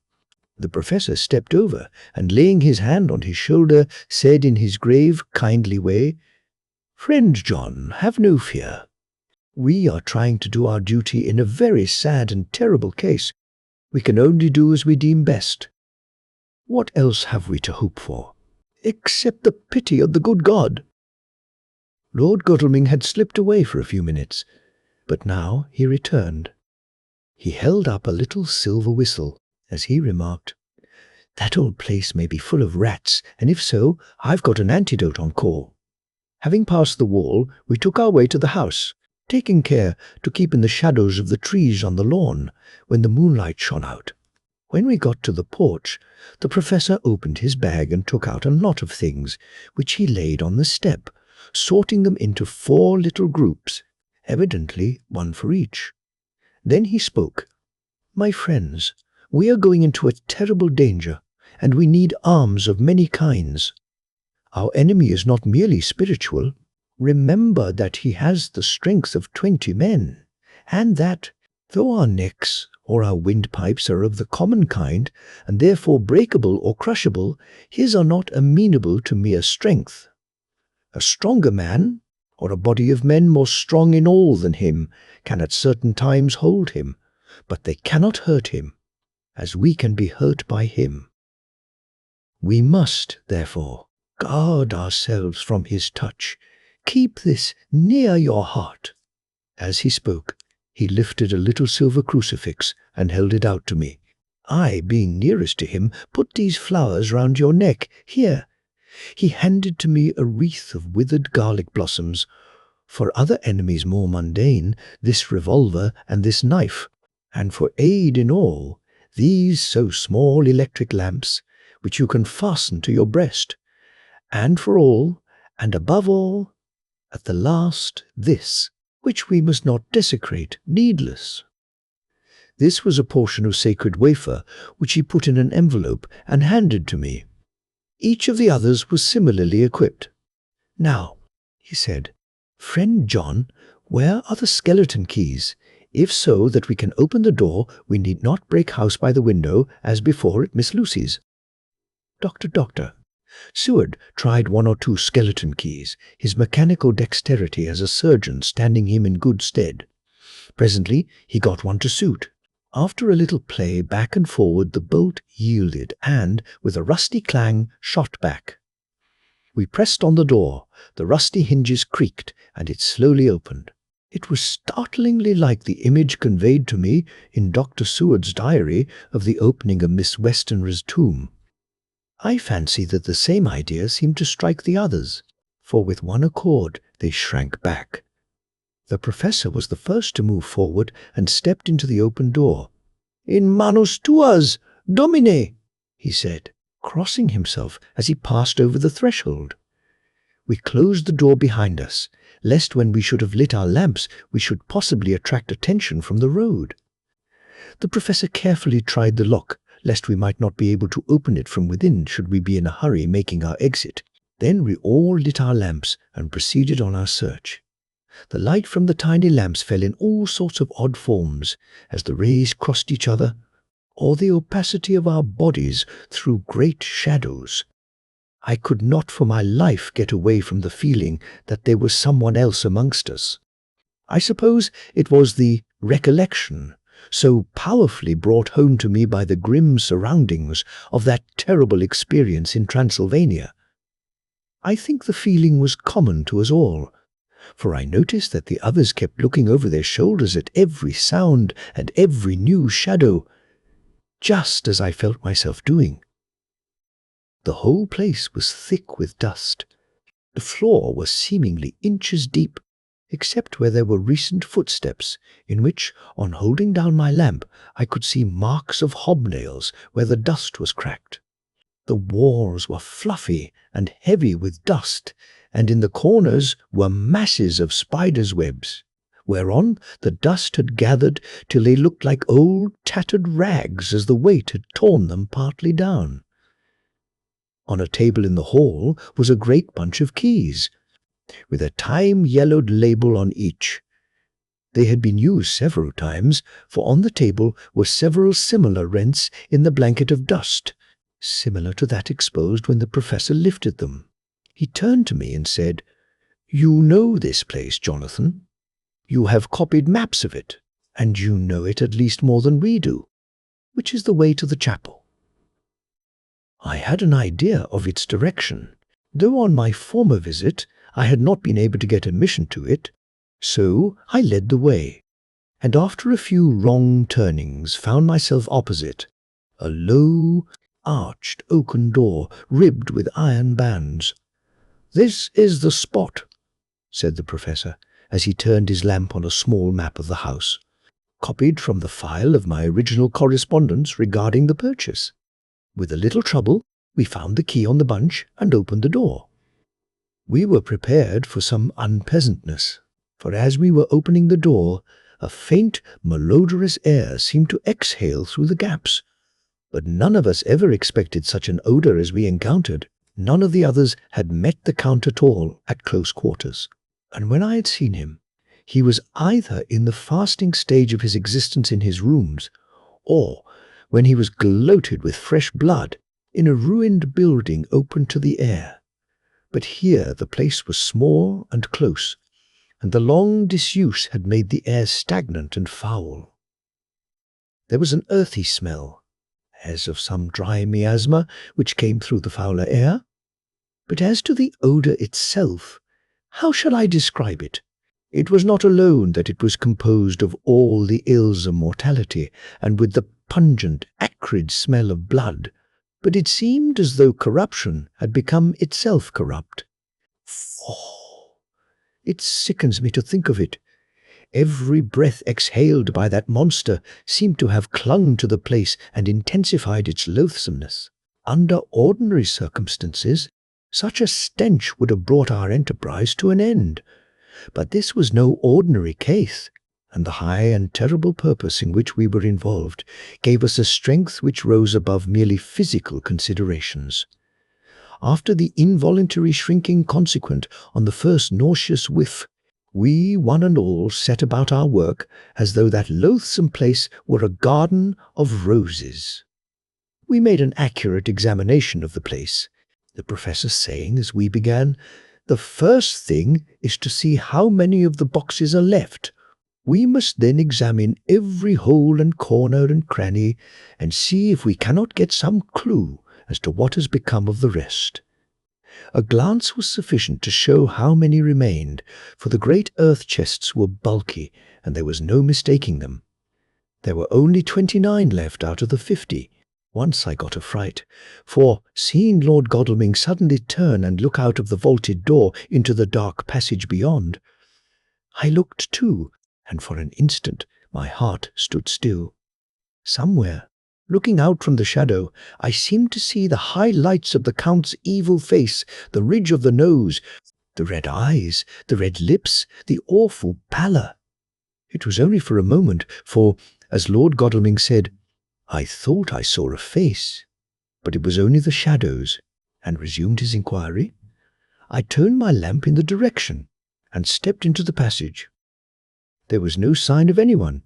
The professor stepped over, and laying his hand on his shoulder, said in his grave, kindly way, "Friend John, have no fear. We are trying to do our duty in a very sad and terrible case. We can only do as we deem best. What else have we to hope for, except the pity of the good God?" Lord Godalming had slipped away for a few minutes, but now he returned. He held up a little silver whistle, as he remarked, That old place may be full of rats, and if so, I've got an antidote on call. Having passed the wall, we took our way to the house, taking care to keep in the shadows of the trees on the lawn when the moonlight shone out. When we got to the porch, the professor opened his bag and took out a lot of things, which he laid on the step, sorting them into 4 little groups, evidently one for each. Then he spoke. "My friends, we are going into a terrible danger, and we need arms of many kinds. Our enemy is not merely spiritual. Remember that he has the strength of 20 men, and that, though our necks or our windpipes are of the common kind, and therefore breakable or crushable, his are not amenable to mere strength. A stronger man, or a body of men more strong in all than him, can at certain times hold him, but they cannot hurt him, as we can be hurt by him. We must, therefore, guard ourselves from his touch. Keep this near your heart." As he spoke, he lifted a little silver crucifix and held it out to me. I, being nearest to him, "Put these flowers round your neck. Here." He handed to me a wreath of withered garlic blossoms. For other enemies more mundane, this revolver and this knife, and for aid in all, these so small electric lamps, which you can fasten to your breast. And for all, and above all, at the last, this, which we must not desecrate, needless. This was a portion of sacred wafer, which he put in an envelope and handed to me. Each of the others was similarly equipped. "Now," he said, "Friend John, where are the skeleton keys? If so that we can open the door, we need not break house by the window, as before at Miss Lucy's." Doctor. Seward tried 1 or 2 skeleton keys, his mechanical dexterity as a surgeon standing him in good stead. Presently he got one to suit. After a little play back and forward, the bolt yielded and, with a rusty clang, shot back. We pressed on the door, the rusty hinges creaked, and it slowly opened. It was startlingly like the image conveyed to me in Dr. Seward's diary of the opening of Miss Westenra's tomb. I fancy that the same idea seemed to strike the others, for with one accord they shrank back. The professor was the first to move forward and stepped into the open door. "In manus tuas, Domine," he said, crossing himself as he passed over the threshold. We closed the door behind us, lest when we should have lit our lamps we should possibly attract attention from the road. The professor carefully tried the lock, lest we might not be able to open it from within should we be in a hurry making our exit. Then we all lit our lamps and proceeded on our search. The light from the tiny lamps fell in all sorts of odd forms as the rays crossed each other, or the opacity of our bodies threw great shadows. I could not for my life get away from the feeling that there was someone else amongst us. I suppose it was the recollection, so powerfully brought home to me by the grim surroundings of that terrible experience in Transylvania. I think the feeling was common to us all, for I noticed that the others kept looking over their shoulders at every sound and every new shadow, just as I felt myself doing. The whole place was thick with dust. The floor was seemingly inches deep, except where there were recent footsteps, in which, on holding down my lamp, I could see marks of hobnails where the dust was cracked. The walls were fluffy and heavy with dust, and in the corners were masses of spiders' webs, whereon the dust had gathered till they looked like old tattered rags as the weight had torn them partly down. On a table in the hall was a great bunch of keys, with a time-yellowed label on each. They had been used several times, for on the table were several similar rents in the blanket of dust, similar to that exposed when the professor lifted them. He turned to me and said, "You know this place, Jonathan. You have copied maps of it, and you know it at least more than we do. Which is the way to the chapel?" I had an idea of its direction, though on my former visit I had not been able to get admission to it, so I led the way, and after a few wrong turnings found myself opposite a low, arched oaken door ribbed with iron bands. "This is the spot," said the professor, as he turned his lamp on a small map of the house, copied from the file of my original correspondence regarding the purchase. With a little trouble, we found the key on the bunch and opened the door. We were prepared for some unpleasantness, for as we were opening the door, a faint, malodorous air seemed to exhale through the gaps. But none of us ever expected such an odor as we encountered. None of the others had met the Count at all at close quarters. And when I had seen him, he was either in the fasting stage of his existence in his rooms, or when he was gloated with fresh blood in a ruined building open to the air. But here the place was small and close, and the long disuse had made the air stagnant and foul. There was an earthy smell, as of some dry miasma which came through the fouler air. But as to the odour itself, how shall I describe it? It was not alone that it was composed of all the ills of mortality, and with the pungent, acrid smell of blood, but it seemed as though corruption had become itself corrupt. Oh, it sickens me to think of it. Every breath exhaled by that monster seemed to have clung to the place and intensified its loathsomeness. Under ordinary circumstances, such a stench would have brought our enterprise to an end. But this was no ordinary case, and the high and terrible purpose in which we were involved gave us a strength which rose above merely physical considerations. After the involuntary shrinking consequent on the first nauseous whiff, we, one and all, set about our work as though that loathsome place were a garden of roses. We made an accurate examination of the place, the professor saying as we began, "The first thing is to see how many of the boxes are left. We must then examine every hole and corner and cranny and see if we cannot get some clue as to what has become of the rest." A glance was sufficient to show how many remained, for the great earth chests were bulky, and there was no mistaking them. There were only 29 left out of the 50. Once I got a fright, for, seeing Lord Godalming suddenly turn and look out of the vaulted door into the dark passage beyond, I looked too, and for an instant my heart stood still. Somewhere, looking out from the shadow, I seemed to see the high lights of the Count's evil face, the ridge of the nose, the red eyes, the red lips, the awful pallor. It was only for a moment, for, as Lord Godalming said, "I thought I saw a face, but it was only the shadows," and resumed his inquiry. I turned my lamp in the direction and stepped into the passage. There was no sign of anyone,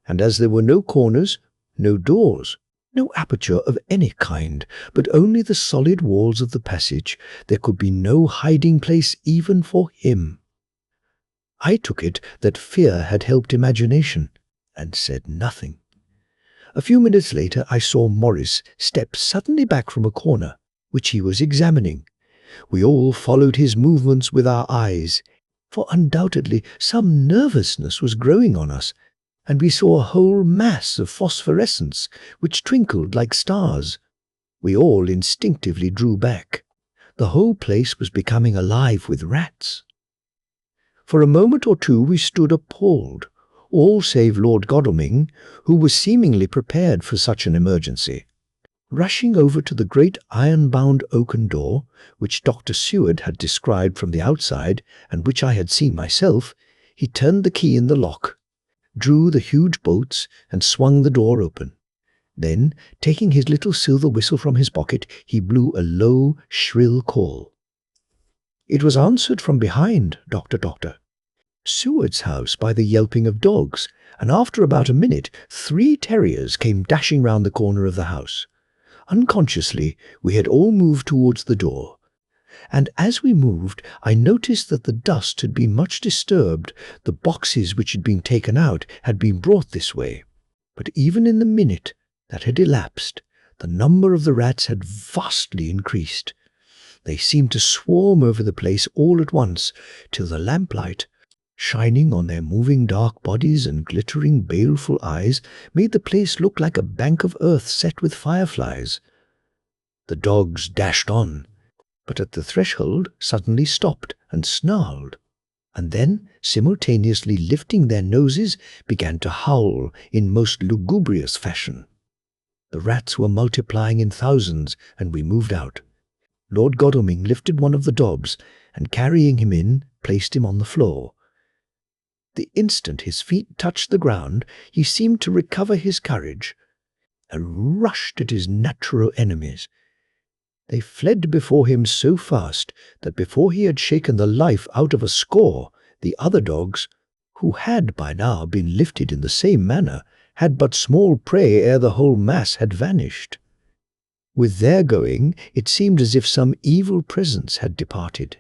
and as there were no corners, no doors, no aperture of any kind, but only the solid walls of the passage, there could be no hiding place even for him. I took it that fear had helped imagination, and said nothing. A few minutes later I saw Morris step suddenly back from a corner, which he was examining. We all followed his movements with our eyes, for undoubtedly some nervousness was growing on us, and we saw a whole mass of phosphorescence which twinkled like stars. We all instinctively drew back. The whole place was becoming alive with rats. For a moment or two we stood appalled, all save Lord Godalming, who was seemingly prepared for such an emergency. Rushing over to the great iron-bound oaken door, which Dr. Seward had described from the outside, and which I had seen myself, he turned the key in the lock, drew the huge bolts, and swung the door open. Then, taking his little silver whistle from his pocket, he blew a low, shrill call. It was answered from behind, Doctor. Seward's house by the yelping of dogs, and after about a minute 3 terriers came dashing round the corner of the house. Unconsciously, we had all moved towards the door, and as we moved, I noticed that the dust had been much disturbed. The boxes which had been taken out had been brought this way. But even in the minute that had elapsed, the number of the rats had vastly increased. They seemed to swarm over the place all at once, till the lamplight, shining on their moving dark bodies and glittering baleful eyes, made the place look like a bank of earth set with fireflies. The dogs dashed on, but at the threshold suddenly stopped and snarled, and then, simultaneously lifting their noses, began to howl in most lugubrious fashion. The rats were multiplying in thousands, and we moved out. Lord Godalming lifted one of the dogs, and carrying him in, placed him on the floor. The instant his feet touched the ground, he seemed to recover his courage, and rushed at his natural enemies. They fled before him so fast that before he had shaken the life out of a score, the other dogs, who had by now been lifted in the same manner, had but small prey ere the whole mass had vanished. With their going, it seemed as if some evil presence had departed,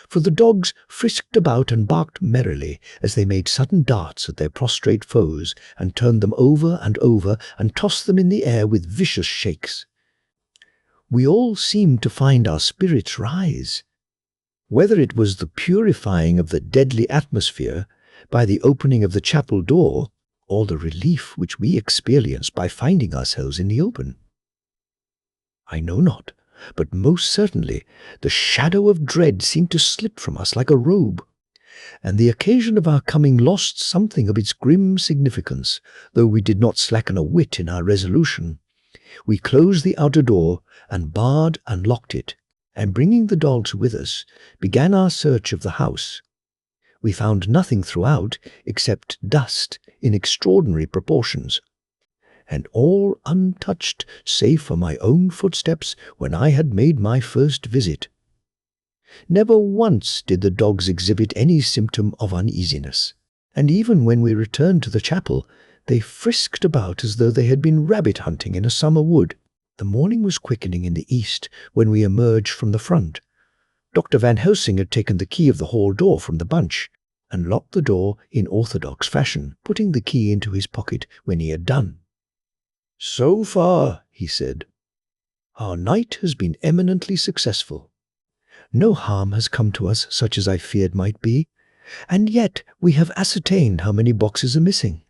for the dogs frisked about and barked merrily as they made sudden darts at their prostrate foes and turned them over and tossed them in the air with vicious shakes. We all seemed to find our spirits rise. Whether it was the purifying of the deadly atmosphere by the opening of the chapel door, or the relief which we experienced by finding ourselves in the open, I know not, but most certainly the shadow of dread seemed to slip from us like a robe, and the occasion of our coming lost something of its grim significance, though we did not slacken a whit in our resolution. We closed the outer door and barred and locked it, and bringing the dogs with us, began our search of the house. We found nothing throughout except dust in extraordinary proportions, and all untouched save for my own footsteps when I had made my first visit. Never once did the dogs exhibit any symptom of uneasiness, and even when we returned to the chapel, they frisked about as though they had been rabbit hunting in a summer wood. The morning was quickening in the east when we emerged from the front. Dr. Van Helsing had taken the key of the hall door from the bunch, and locked the door in orthodox fashion, putting the key into his pocket when he had done. "So far," he said, "our night has been eminently successful. No harm has come to us such as I feared might be, and yet we have ascertained how many boxes are missing.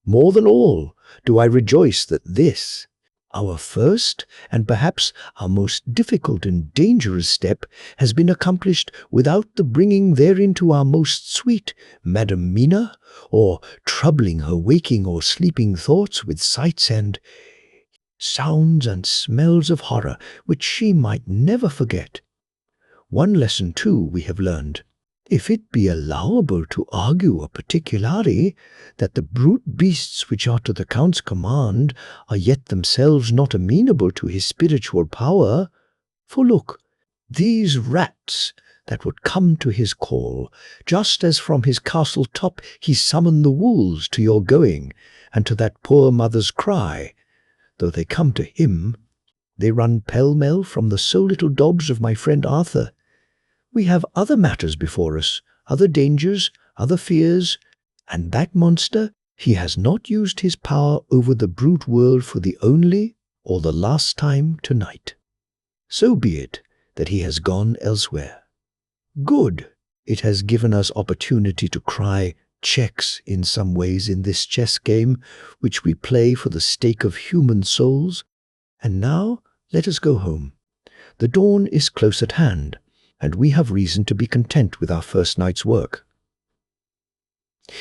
More than all, do I rejoice that this, our first and perhaps our most difficult and dangerous step, has been accomplished without the bringing thereinto our most sweet Madam Mina, or troubling her waking or sleeping thoughts with sights and sounds and smells of horror which she might never forget. One lesson, too, we have learned. If it be allowable to argue a particularity, that the brute beasts which are to the Count's command are yet themselves not amenable to his spiritual power. For look, these rats that would come to his call, just as from his castle top he summoned the wolves to your going, and to that poor mother's cry, though they come to him, they run pell-mell from the so little daubs of my friend Arthur. We have other matters before us, other dangers, other fears, and that monster, he has not used his power over the brute world for the only or the last time tonight. So be it that he has gone elsewhere. Good, it has given us opportunity to cry checks in some ways in this chess game which we play for the stake of human souls. And now let us go home. The dawn is close at hand, and we have reason to be content with our first night's work.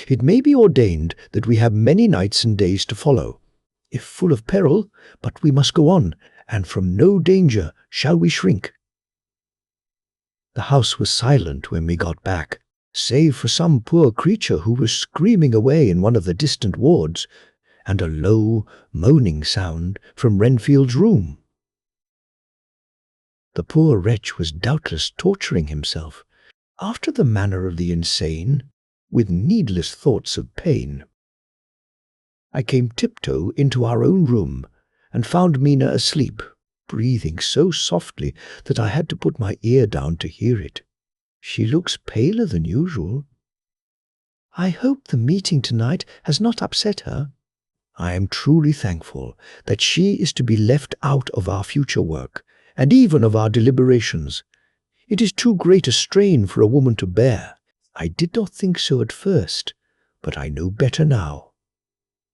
It may be ordained that we have many nights and days to follow, if full of peril, but we must go on, and from no danger shall we shrink." The house was silent when we got back, save for some poor creature who was screaming away in one of the distant wards, and a low, moaning sound from Renfield's room. The poor wretch was doubtless torturing himself, after the manner of the insane, with needless thoughts of pain. I came tiptoe into our own room, and found Mina asleep, breathing so softly that I had to put my ear down to hear it. She looks paler than usual. I hope the meeting tonight has not upset her. I am truly thankful that she is to be left out of our future work, and even of our deliberations. It is too great a strain for a woman to bear. I did not think so at first, but I know better now.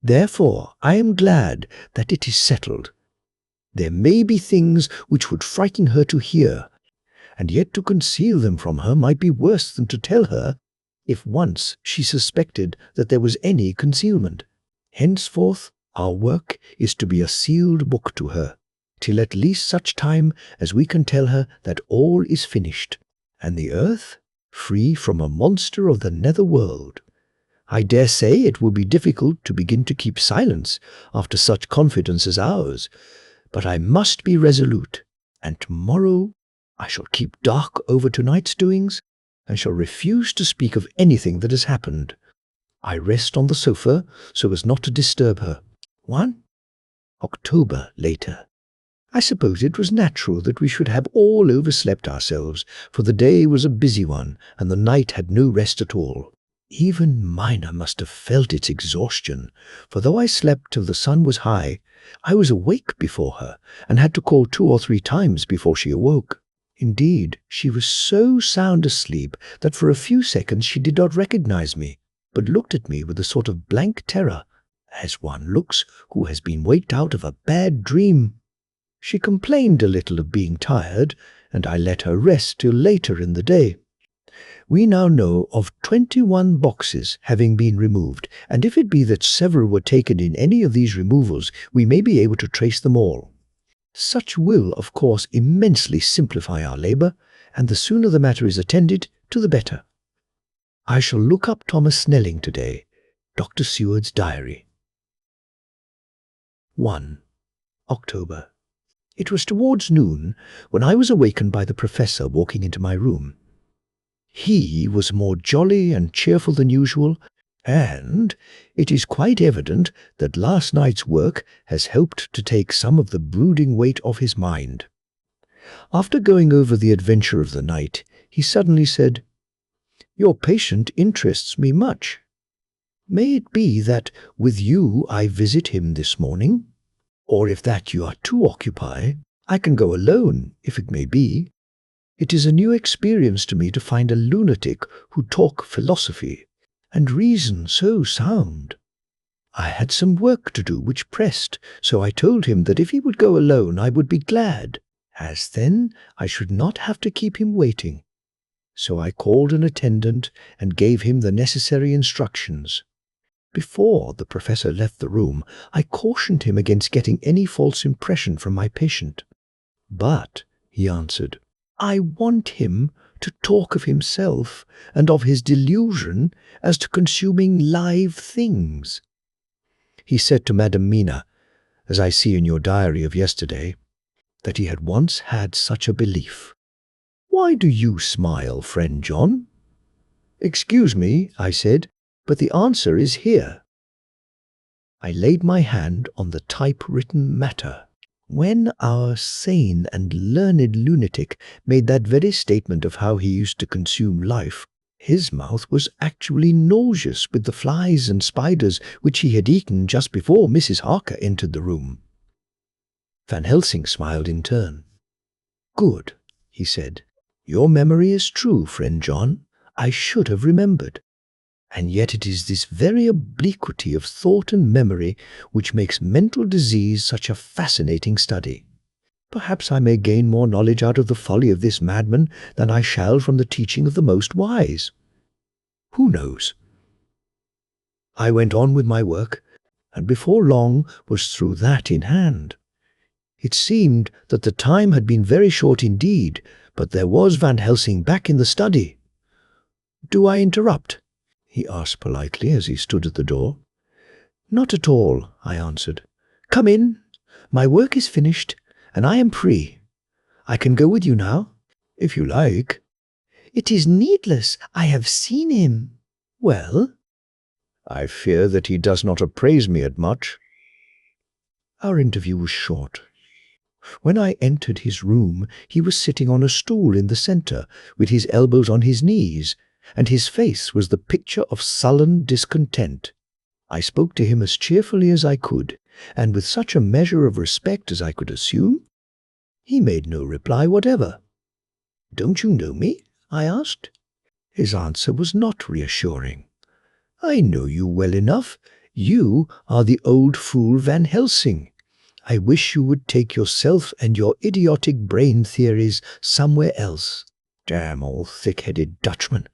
Therefore I am glad that it is settled. There may be things which would frighten her to hear, and yet to conceal them from her might be worse than to tell her, if once she suspected that there was any concealment. Henceforth our work is to be a sealed book to her, till at least such time as we can tell her that all is finished, and the earth free from a monster of the nether world. I dare say it will be difficult to begin to keep silence after such confidence as ours, but I must be resolute, and tomorrow I shall keep dark over tonight's doings, and shall refuse to speak of anything that has happened. I rest on the sofa so as not to disturb her. 1 October later. I suppose it was natural that we should have all overslept ourselves, for the day was a busy one, and the night had no rest at all. Even Mina must have felt its exhaustion, for though I slept till the sun was high, I was awake before her, and had to call 2 or 3 times before she awoke. Indeed, she was so sound asleep that for a few seconds she did not recognize me, but looked at me with a sort of blank terror, as one looks who has been waked out of a bad dream. She complained a little of being tired, and I let her rest till later in the day. We now know of 21 boxes having been removed, and if it be that several were taken in any of these removals, we may be able to trace them all. Such will, of course, immensely simplify our labour, and the sooner the matter is attended to, the better. I shall look up Thomas Snelling today. Dr. Seward's Diary. 1 October. It was towards noon when I was awakened by the Professor walking into my room. He was more jolly and cheerful than usual, and it is quite evident that last night's work has helped to take some of the brooding weight off his mind. After going over the adventure of the night, he suddenly said, "Your patient interests me much. May it be that with you I visit him this morning? Or if that you are too occupied, I can go alone, if it may be. It is a new experience to me to find a lunatic who talk philosophy, and reason so sound. I had some work to do which pressed, so I told him that if he would go alone I would be glad, as then I should not have to keep him waiting. So I called an attendant and gave him the necessary instructions. Before the Professor left the room, I cautioned him against getting any false impression from my patient. But, he answered, I want him to talk of himself and of his delusion as to consuming live things. He said to Madam Mina, as I see in your diary of yesterday, that he had once had such a belief. Why do you smile, friend John? Excuse me, I said, but the answer is here. I laid my hand on the typewritten matter. When our sane and learned lunatic made that very statement of how he used to consume life, his mouth was actually nauseous with the flies and spiders which he had eaten just before Mrs. Harker entered the room. Van Helsing smiled in turn. Good, he said. Your memory is true, friend John. I should have remembered. And yet it is this very obliquity of thought and memory which makes mental disease such a fascinating study. Perhaps I may gain more knowledge out of the folly of this madman than I shall from the teaching of the most wise. Who knows? I went on with my work, and before long was through that in hand. It seemed that the time had been very short indeed, but there was Van Helsing back in the study. Do I interrupt? He asked politely as he stood at the door. Not at all, I answered. Come in. My work is finished, and I am free. I can go with you now, if you like. It is needless. I have seen him. Well? I fear that he does not appraise me at much. Our interview was short. When I entered his room, he was sitting on a stool in the centre, with his elbows on his knees, and his face was the picture of sullen discontent. I spoke to him as cheerfully as I could, and with such a measure of respect as I could assume. He made no reply whatever. Don't you know me? I asked. His answer was not reassuring. I know you well enough. You are the old fool Van Helsing. I wish you would take yourself and your idiotic brain theories somewhere else. Damn old thick-headed Dutchman.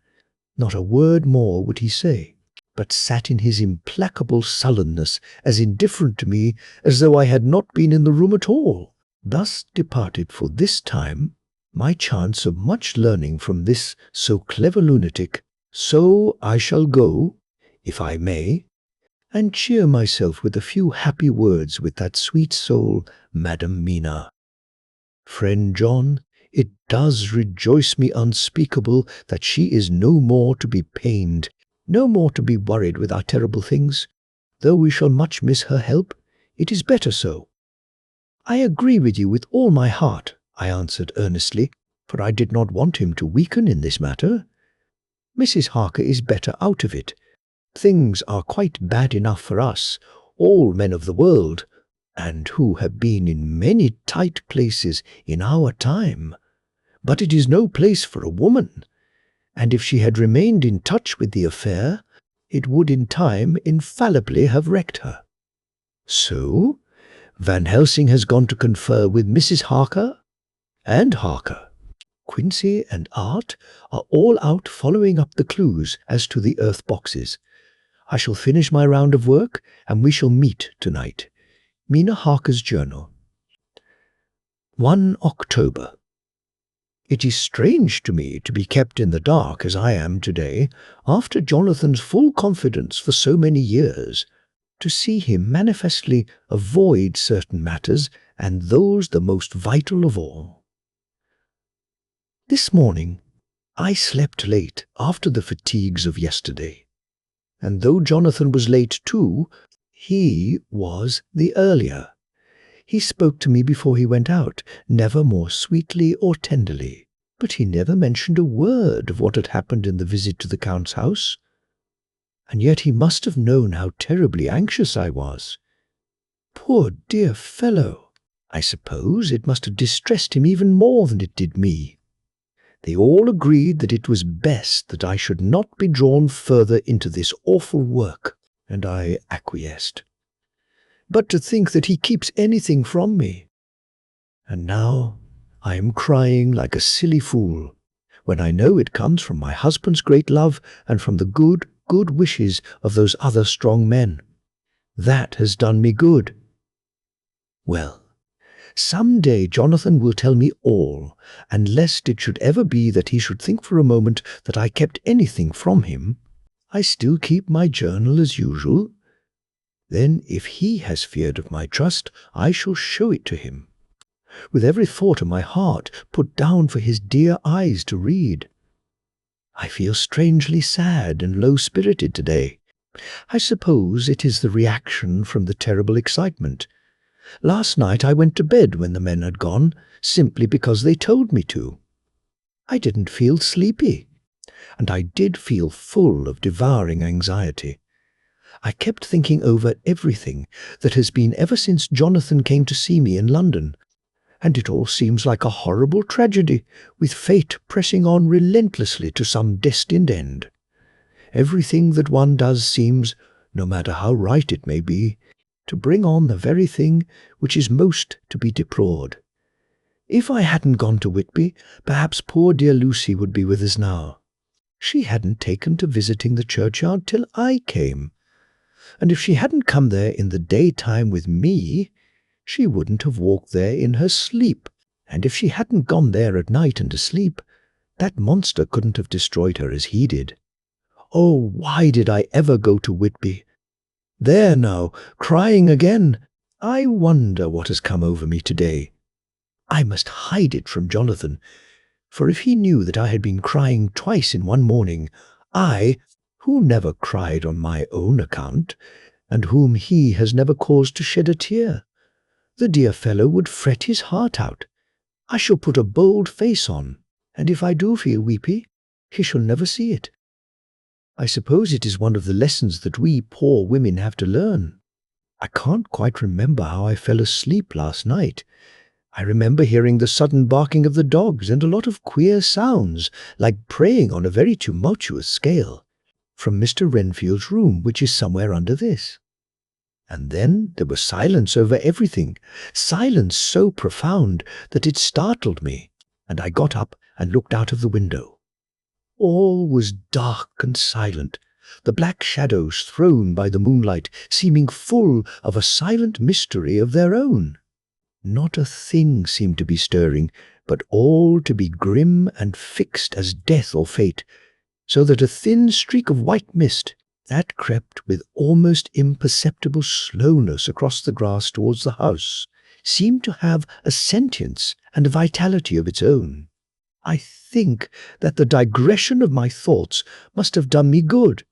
Not a word more would he say, but sat in his implacable sullenness, as indifferent to me as though I had not been in the room at all. Thus departed for this time my chance of much learning from this so clever lunatic. So I shall go, if I may, and cheer myself with a few happy words with that sweet soul, Madam Mina. Friend John, it does rejoice me unspeakable that she is no more to be pained, no more to be worried with our terrible things. Though we shall much miss her help, it is better so. I agree with you with all my heart, I answered earnestly, for I did not want him to weaken in this matter. Mrs. Harker is better out of it. Things are quite bad enough for us, all men of the world, and who have been in many tight places in our time. But it is no place for a woman, and if she had remained in touch with the affair, it would in time infallibly have wrecked her. So, Van Helsing has gone to confer with Mrs. Harker and Harker. Quincy and Art are all out following up the clues as to the earth boxes. I shall finish my round of work, and we shall meet tonight. Mina Harker's Journal. 1 October. It is strange to me to be kept in the dark as I am today, after Jonathan's full confidence for so many years, to see him manifestly avoid certain matters, and those the most vital of all. This morning I slept late after the fatigues of yesterday, and though Jonathan was late too, he was the earlier. He spoke to me before he went out, never more sweetly or tenderly, but he never mentioned a word of what had happened in the visit to the Count's house. And yet he must have known how terribly anxious I was. Poor dear fellow! I suppose it must have distressed him even more than it did me. They all agreed that it was best that I should not be drawn further into this awful work, and I acquiesced. But to think that he keeps anything from me! And now I am crying like a silly fool, when I know it comes from my husband's great love and from the good wishes of those other strong men. That has done me good. Well, some day Jonathan will tell me all, and lest it should ever be that he should think for a moment that I kept anything from him, I still keep my journal as usual. Then, if he has feared of my trust, I shall show it to him, with every thought of my heart put down for his dear eyes to read. I feel strangely sad and low-spirited today. I suppose it is the reaction from the terrible excitement. Last night I went to bed when the men had gone, simply because they told me to. I didn't feel sleepy, and I did feel full of devouring anxiety. I kept thinking over everything that has been ever since Jonathan came to see me in London, and it all seems like a horrible tragedy, with fate pressing on relentlessly to some destined end. Everything that one does seems, no matter how right it may be, to bring on the very thing which is most to be deplored. If I hadn't gone to Whitby, perhaps poor dear Lucy would be with us now. She hadn't taken to visiting the churchyard till I came, and if she hadn't come there in the daytime with me, she wouldn't have walked there in her sleep, and if she hadn't gone there at night and asleep, that monster couldn't have destroyed her as he did. Oh, why did I ever go to Whitby? There now, crying again. I wonder what has come over me today. I must hide it from Jonathan, for if he knew that I had been crying twice in one morning, I, who never cried on my own account, and whom he has never caused to shed a tear, the dear fellow would fret his heart out. I shall put a bold face on, and if I do feel weepy, he shall never see it. I suppose it is one of the lessons that we poor women have to learn. I can't quite remember how I fell asleep last night. I remember hearing the sudden barking of the dogs and a lot of queer sounds, like praying on a very tumultuous scale, from Mr. Renfield's room, which is somewhere under this. And then there was silence over everything, silence so profound that it startled me, and I got up and looked out of the window. All was dark and silent, the black shadows thrown by the moonlight seeming full of a silent mystery of their own. Not a thing seemed to be stirring, but all to be grim and fixed as death or fate, so that a thin streak of white mist that crept with almost imperceptible slowness across the grass towards the house seemed to have a sentience and a vitality of its own. I think that the digression of my thoughts must have done me good,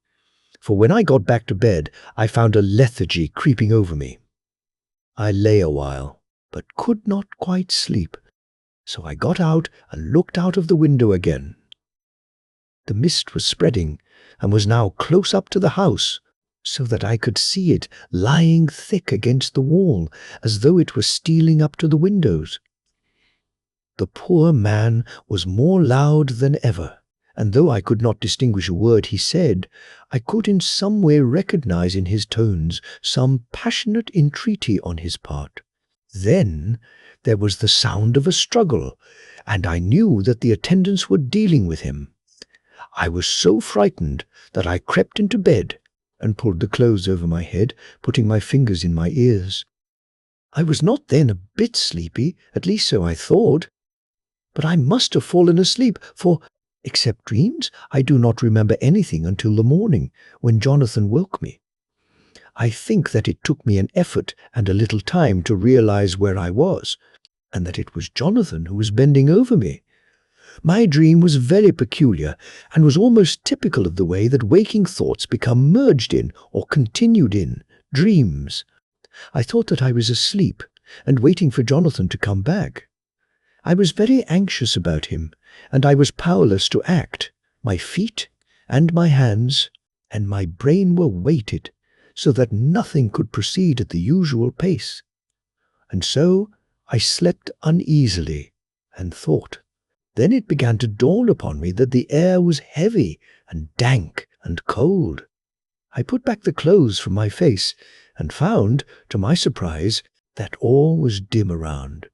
for when I got back to bed I found a lethargy creeping over me. I lay a while, but could not quite sleep, so I got out and looked out of the window again. The mist was spreading, and was now close up to the house, so that I could see it lying thick against the wall, as though it were stealing up to the windows. The poor man was more loud than ever, and though I could not distinguish a word he said, I could in some way recognize in his tones some passionate entreaty on his part. Then there was the sound of a struggle, and I knew that the attendants were dealing with him. I was so frightened that I crept into bed and pulled the clothes over my head, putting my fingers in my ears. I was not then a bit sleepy, at least so I thought, but I must have fallen asleep, for, except dreams, I do not remember anything until the morning, when Jonathan woke me. I think that it took me an effort and a little time to realize where I was, and that it was Jonathan who was bending over me. My dream was very peculiar, and was almost typical of the way that waking thoughts become merged in, or continued in, dreams. I thought that I was asleep, and waiting for Jonathan to come back. I was very anxious about him, and I was powerless to act. My feet, and my hands, and my brain were weighted, so that nothing could proceed at the usual pace. And so I slept uneasily, and thought. Then it began to dawn upon me that the air was heavy and dank and cold. I put back the clothes from my face, and found, to my surprise, that all was dim around.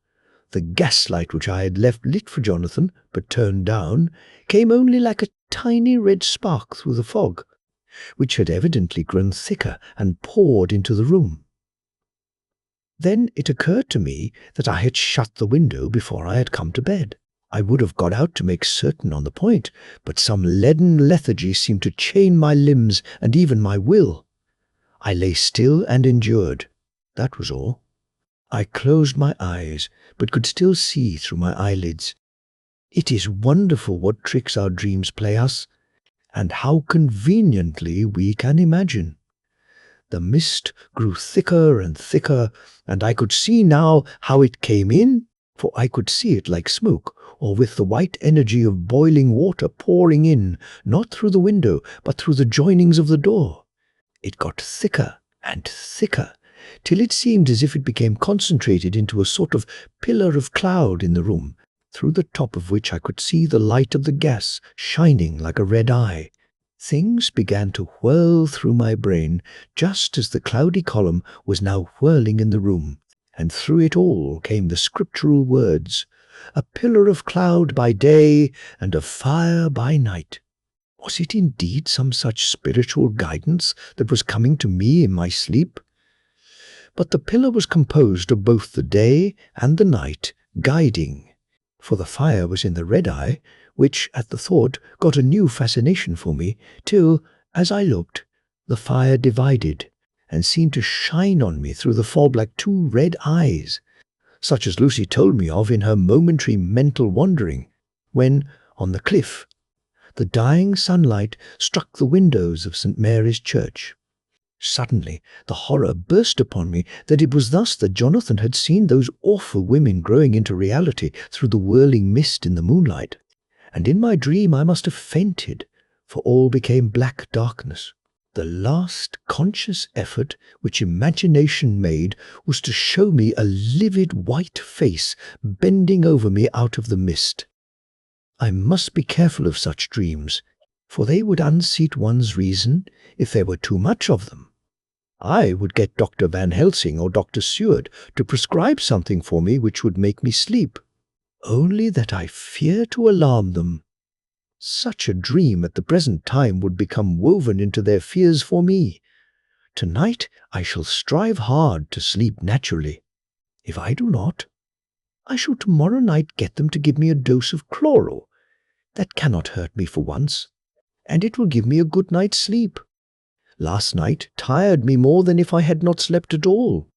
The gaslight which I had left lit for Jonathan, but turned down, came only like a tiny red spark through the fog, which had evidently grown thicker and poured into the room. Then it occurred to me that I had shut the window before I had come to bed. I would have got out to make certain on the point, but some leaden lethargy seemed to chain my limbs and even my will. I lay still and endured. That was all. I closed my eyes, but could still see through my eyelids. It is wonderful what tricks our dreams play us, and how conveniently we can imagine. The mist grew thicker and thicker, and I could see now how it came in, for I could see it like smoke, or with the white energy of boiling water pouring in, not through the window, but through the joinings of the door. It got thicker and thicker, till it seemed as if it became concentrated into a sort of pillar of cloud in the room, through the top of which I could see the light of the gas shining like a red eye. Things began to whirl through my brain, just as the cloudy column was now whirling in the room, and through it all came the scriptural words, "A pillar of cloud by day and of fire by night." Was it indeed some such spiritual guidance that was coming to me in my sleep? But the pillar was composed of both the day and the night guiding, for the fire was in the red eye, which, at the thought, got a new fascination for me, till, as I looked, the fire divided, and seemed to shine on me through the fog like two red eyes, such as Lucy told me of in her momentary mental wandering, when, on the cliff, the dying sunlight struck the windows of St. Mary's Church. Suddenly the horror burst upon me that it was thus that Jonathan had seen those awful women growing into reality through the whirling mist in the moonlight, and in my dream I must have fainted, for all became black darkness. The last conscious effort which imagination made was to show me a livid white face bending over me out of the mist. I must be careful of such dreams, for they would unseat one's reason if there were too much of them. I would get Dr. Van Helsing or Dr. Seward to prescribe something for me which would make me sleep. Only that I fear to alarm them. Such a dream at the present time would become woven into their fears for me. Tonight I shall strive hard to sleep naturally. If I do not, I shall tomorrow night get them to give me a dose of chloral. That cannot hurt me for once, and it will give me a good night's sleep. Last night tired me more than if I had not slept at all.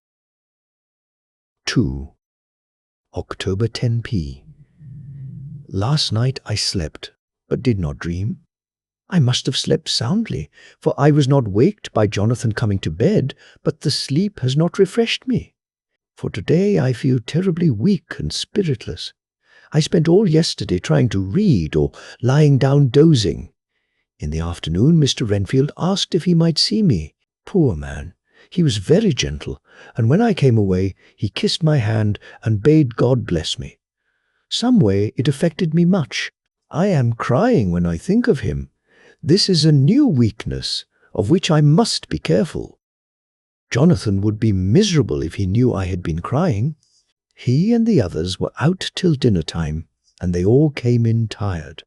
2. October 10p. Last night I slept, but did not dream. I must have slept soundly, for I was not waked by Jonathan coming to bed, but the sleep has not refreshed me. For today I feel terribly weak and spiritless. I spent all yesterday trying to read or lying down dozing. In the afternoon Mr. Renfield asked if he might see me. Poor man, he was very gentle, and when I came away he kissed my hand and bade God bless me. Some way it affected me much. I am crying when I think of him. This is a new weakness, of which I must be careful. Jonathan would be miserable if he knew I had been crying. He and the others were out till dinner time, and they all came in tired.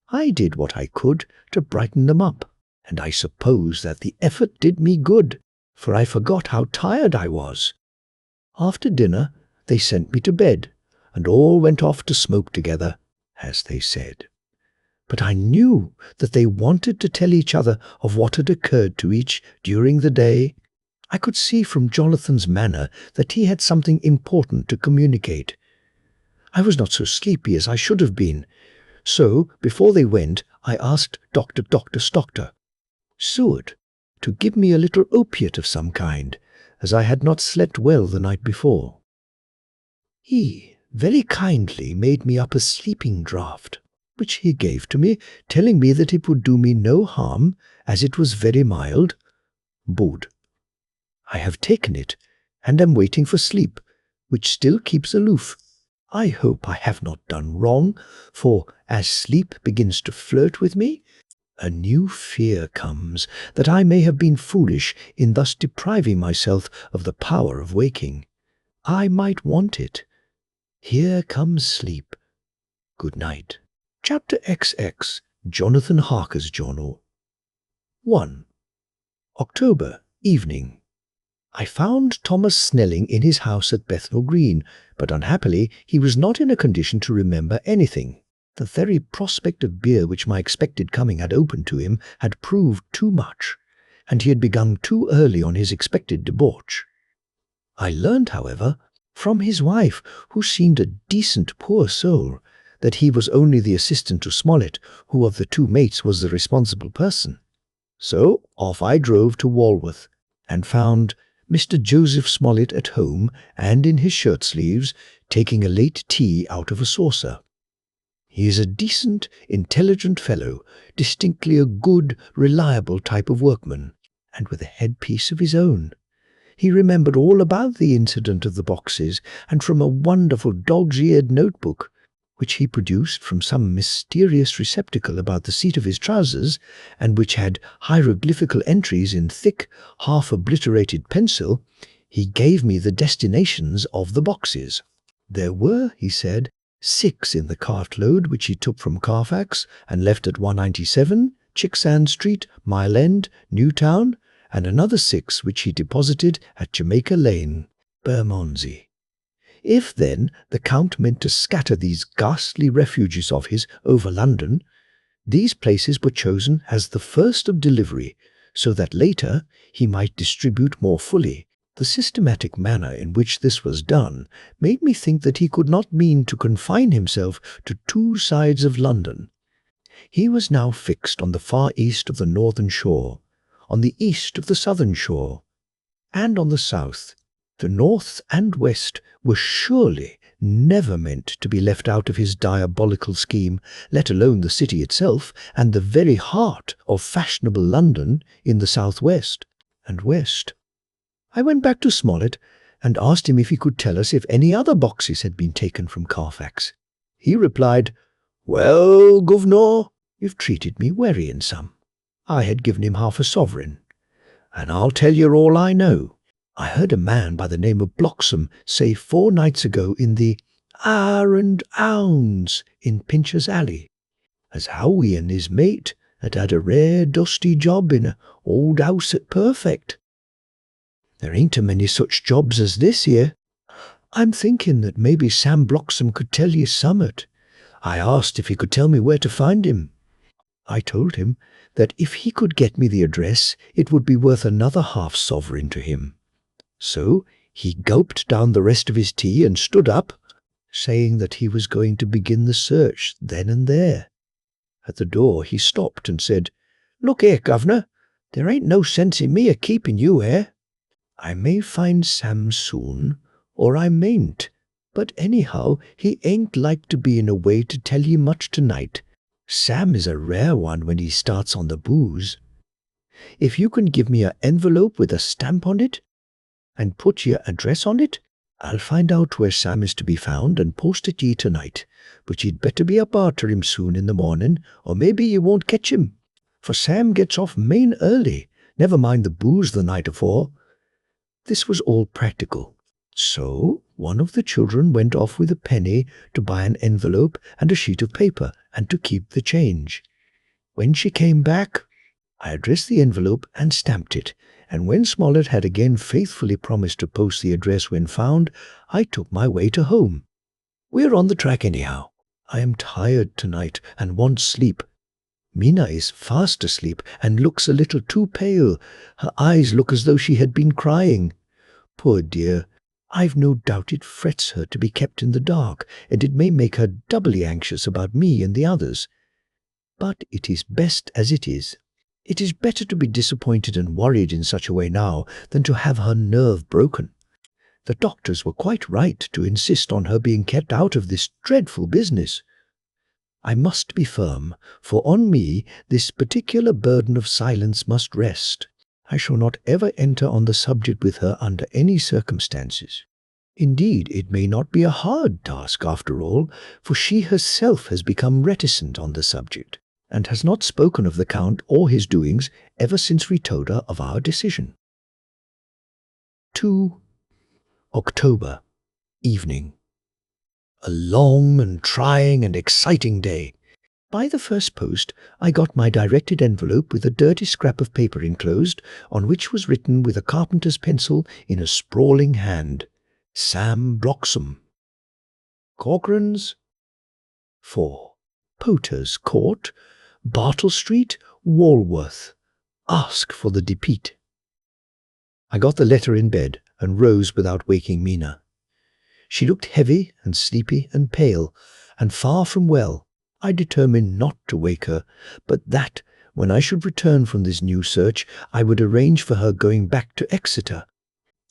I did what I could to brighten them up, and I suppose that the effort did me good, for I forgot how tired I was. After dinner they sent me to bed, and all went off to smoke together, as they said. But I knew that they wanted to tell each other of what had occurred to each during the day. I could see from Jonathan's manner that he had something important to communicate. I was not so sleepy as I should have been, so before they went I asked Dr. Stoker, Seward, to give me a little opiate of some kind, as I had not slept well the night before. He very kindly made me up a sleeping draught, which he gave to me, telling me that it would do me no harm, as it was very mild. Bod. I have taken it, and am waiting for sleep, which still keeps aloof. I hope I have not done wrong, for as sleep begins to flirt with me, a new fear comes that I may have been foolish in thus depriving myself of the power of waking. I might want it. Here comes sleep. Good night. Chapter XX. Jonathan Harker's Journal. 1. October, evening. I found Thomas Snelling in his house at Bethnal Green, but unhappily he was not in a condition to remember anything. The very prospect of beer which my expected coming had opened to him had proved too much, and he had begun too early on his expected debauch. I learned, however, from his wife, who seemed a decent poor soul, that he was only the assistant to Smollett, who of the two mates was the responsible person. So off I drove to Walworth, and found Mr. Joseph Smollett at home and in his shirt-sleeves, taking a late tea out of a saucer. He is a decent, intelligent fellow, distinctly a good, reliable type of workman, and with a headpiece of his own. He remembered all about the incident of the boxes, and from a wonderful dog's-eared notebook, which he produced from some mysterious receptacle about the seat of his trousers, and which had hieroglyphical entries in thick, half-obliterated pencil, he gave me the destinations of the boxes. There were, he said, 6 in the cartload which he took from Carfax and left at 197, Chicksand Street, Mile End, Newtown, and another 6 which he deposited at Jamaica Lane, Bermondsey. If, then, the Count meant to scatter these ghastly refuges of his over London, these places were chosen as the first of delivery, so that later he might distribute more fully. The systematic manner in which this was done made me think that he could not mean to confine himself to 2 sides of London. He was now fixed on the far east of the northern shore, on the east of the southern shore, and on the south. The north and west were surely never meant to be left out of his diabolical scheme, let alone the city itself and the very heart of fashionable London in the southwest and west. I went back to Smollett and asked him if he could tell us if any other boxes had been taken from Carfax. He replied, "Well, governor, you've treated me werry handsome." I had given him half a sovereign. and I'll tell you all I know. I heard a man by the name of Bloxham say 4 nights ago in the R and Ounds in Pincher's Alley, as how he and his mate had a rare dusty job in a old house at Perfect. There ain't a many such jobs as this here. I'm thinking that maybe Sam Bloxham could tell you summat. I asked if he could tell me where to find him. I told him that if he could get me the address, it would be worth another half-sovereign to him. So he gulped down the rest of his tea and stood up, saying that he was going to begin the search then and there. At the door he stopped and said, "Look here, governor, there ain't no sense in me a-keeping you here. I may find Sam soon, or I mayn't, but anyhow he ain't like to be in a way to tell ye much tonight. Sam is a rare one when he starts on the booze. If you can give me an envelope with a stamp on it, and put your address on it, I'll find out where Sam is to be found and post it ye tonight, but ye'd better be up arter him soon in the morning, or maybe ye won't catch him, for Sam gets off main early, never mind the booze the night afore." This was all practical. So one of the children went off with a penny to buy an envelope and a sheet of paper, and to keep the change. When she came back, I addressed the envelope and stamped it, and when Smollett had again faithfully promised to post the address when found, I took my way to home. We're on the track anyhow. I am tired tonight and want sleep. Mina is fast asleep and looks a little too pale. Her eyes look as though she had been crying. Poor dear, I've no doubt it frets her to be kept in the dark, and it may make her doubly anxious about me and the others. But it is best as it is. It is better to be disappointed and worried in such a way now than to have her nerve broken. The doctors were quite right to insist on her being kept out of this dreadful business. I must be firm, for on me this particular burden of silence must rest. I shall not ever enter on the subject with her under any circumstances. Indeed, it may not be a hard task after all, for she herself has become reticent on the subject, and has not spoken of the Count or his doings ever since we told her of our decision. 2 October, evening. A long and trying and exciting day. By the first post, I got my directed envelope with a dirty scrap of paper enclosed, on which was written with a carpenter's pencil in a sprawling hand, "Sam Bloxham. Corcoran's 4. Poter's Court, Bartle Street, Walworth. Ask for the Depeat." I got the letter in bed and rose without waking Mina. She looked heavy and sleepy and pale, and far from well. I determined not to wake her, but that, when I should return from this new search, I would arrange for her going back to Exeter.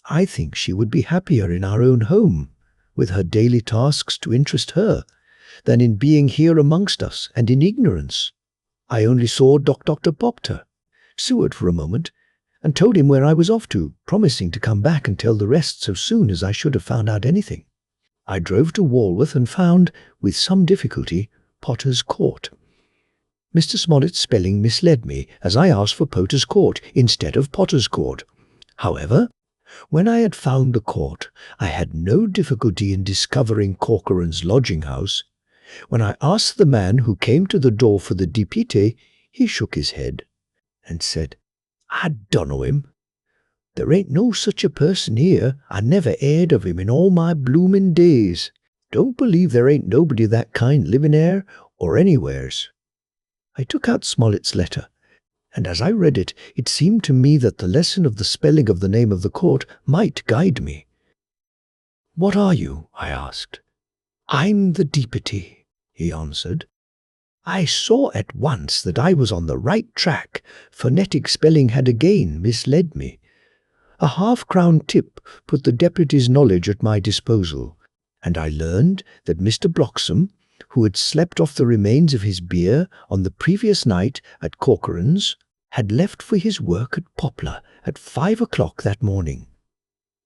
I think she would be happier in our own home, with her daily tasks to interest her, than in being here amongst us and in ignorance. I only saw Dr. Popter, Seward, for a moment, and told him where I was off to, promising to come back and tell the rest so soon as I should have found out anything. I drove to Walworth and found, with some difficulty, Potter's Court. Mr. Smollett's spelling misled me, as I asked for Potter's Court instead of Potter's Court. However, when I had found the court, I had no difficulty in discovering Corcoran's lodging-house. When I asked the man who came to the door for the Depeat, he shook his head and said, "I dunno him. There ain't no such a person here. I never heard of him in all my bloomin' days. Don't believe there ain't nobody that kind living here or anywheres." I took out Smollett's letter, and as I read it, it seemed to me that the lesson of the spelling of the name of the court might guide me. "What are you?" I asked. "I'm the Depeat," he answered. I saw at once that I was on the right track. Phonetic spelling had again misled me. A half-crown tip put the deputy's knowledge at my disposal, and I learned that Mr. Bloxham, who had slept off the remains of his beer on the previous night at Corcoran's, had left for his work at Poplar at 5 o'clock that morning.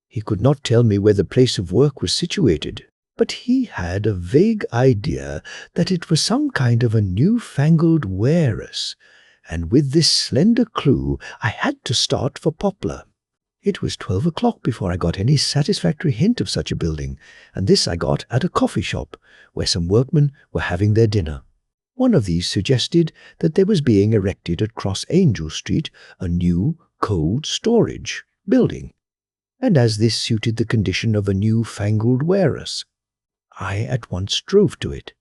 He could not tell me where the place of work was situated, but he had a vague idea that it was some kind of a new-fangled warehouse, and with this slender clue I had to start for Poplar. It was 12 o'clock before I got any satisfactory hint of such a building, and this I got at a coffee shop, where some workmen were having their dinner. One of these suggested that there was being erected at Cross Angel Street a new cold storage building, and as this suited the condition of a new-fangled warehouse, I at once drove to it.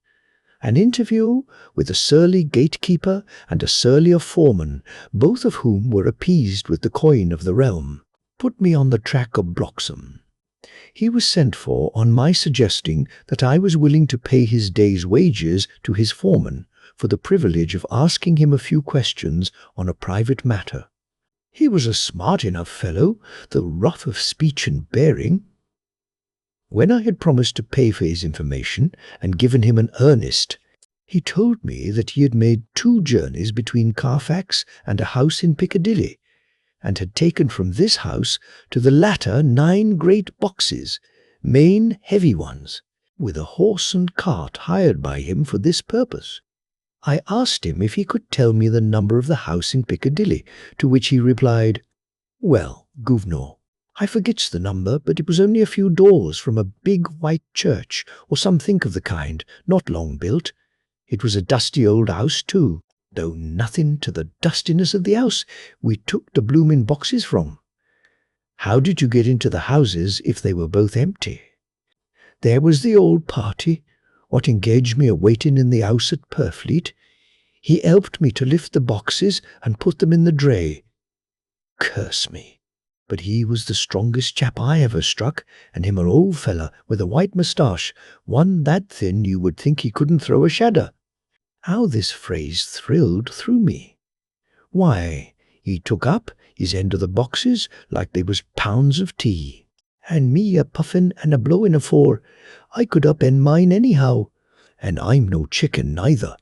An interview with a surly gatekeeper and a surlier foreman, both of whom were appeased with the coin of the realm, put me on the track of Bloxham. He was sent for on my suggesting that I was willing to pay his day's wages to his foreman for the privilege of asking him a few questions on a private matter. He was a smart enough fellow, though rough of speech and bearing. When I had promised to pay for his information and given him an earnest, he told me that he had made 2 journeys between Carfax and a house in Piccadilly, and had taken from this house to the latter 9 great boxes, main heavy ones, with a horse and cart hired by him for this purpose. I asked him if he could tell me the number of the house in Piccadilly, to which he replied, "Well, guv'nor, I forgets the number, but it was only a few doors from a big white church, or something of the kind, not long built. It was a dusty old house, too, though nothing to the dustiness of the house we took the bloomin' boxes from." "How did you get into the houses if they were both empty?" "There was the old party, what engaged me a waiting in the house at Purfleet. He helped me to lift the boxes and put them in the dray. Curse me, but he was the strongest chap I ever struck, and him an old feller with a white moustache, one that thin you would think he couldn't throw a shadder." How this phrase thrilled through me. Why, he took up his end of the boxes like they was pounds of tea, and me a puffin' and a blowin' afore. I could upend mine anyhow, and I'm no chicken neither.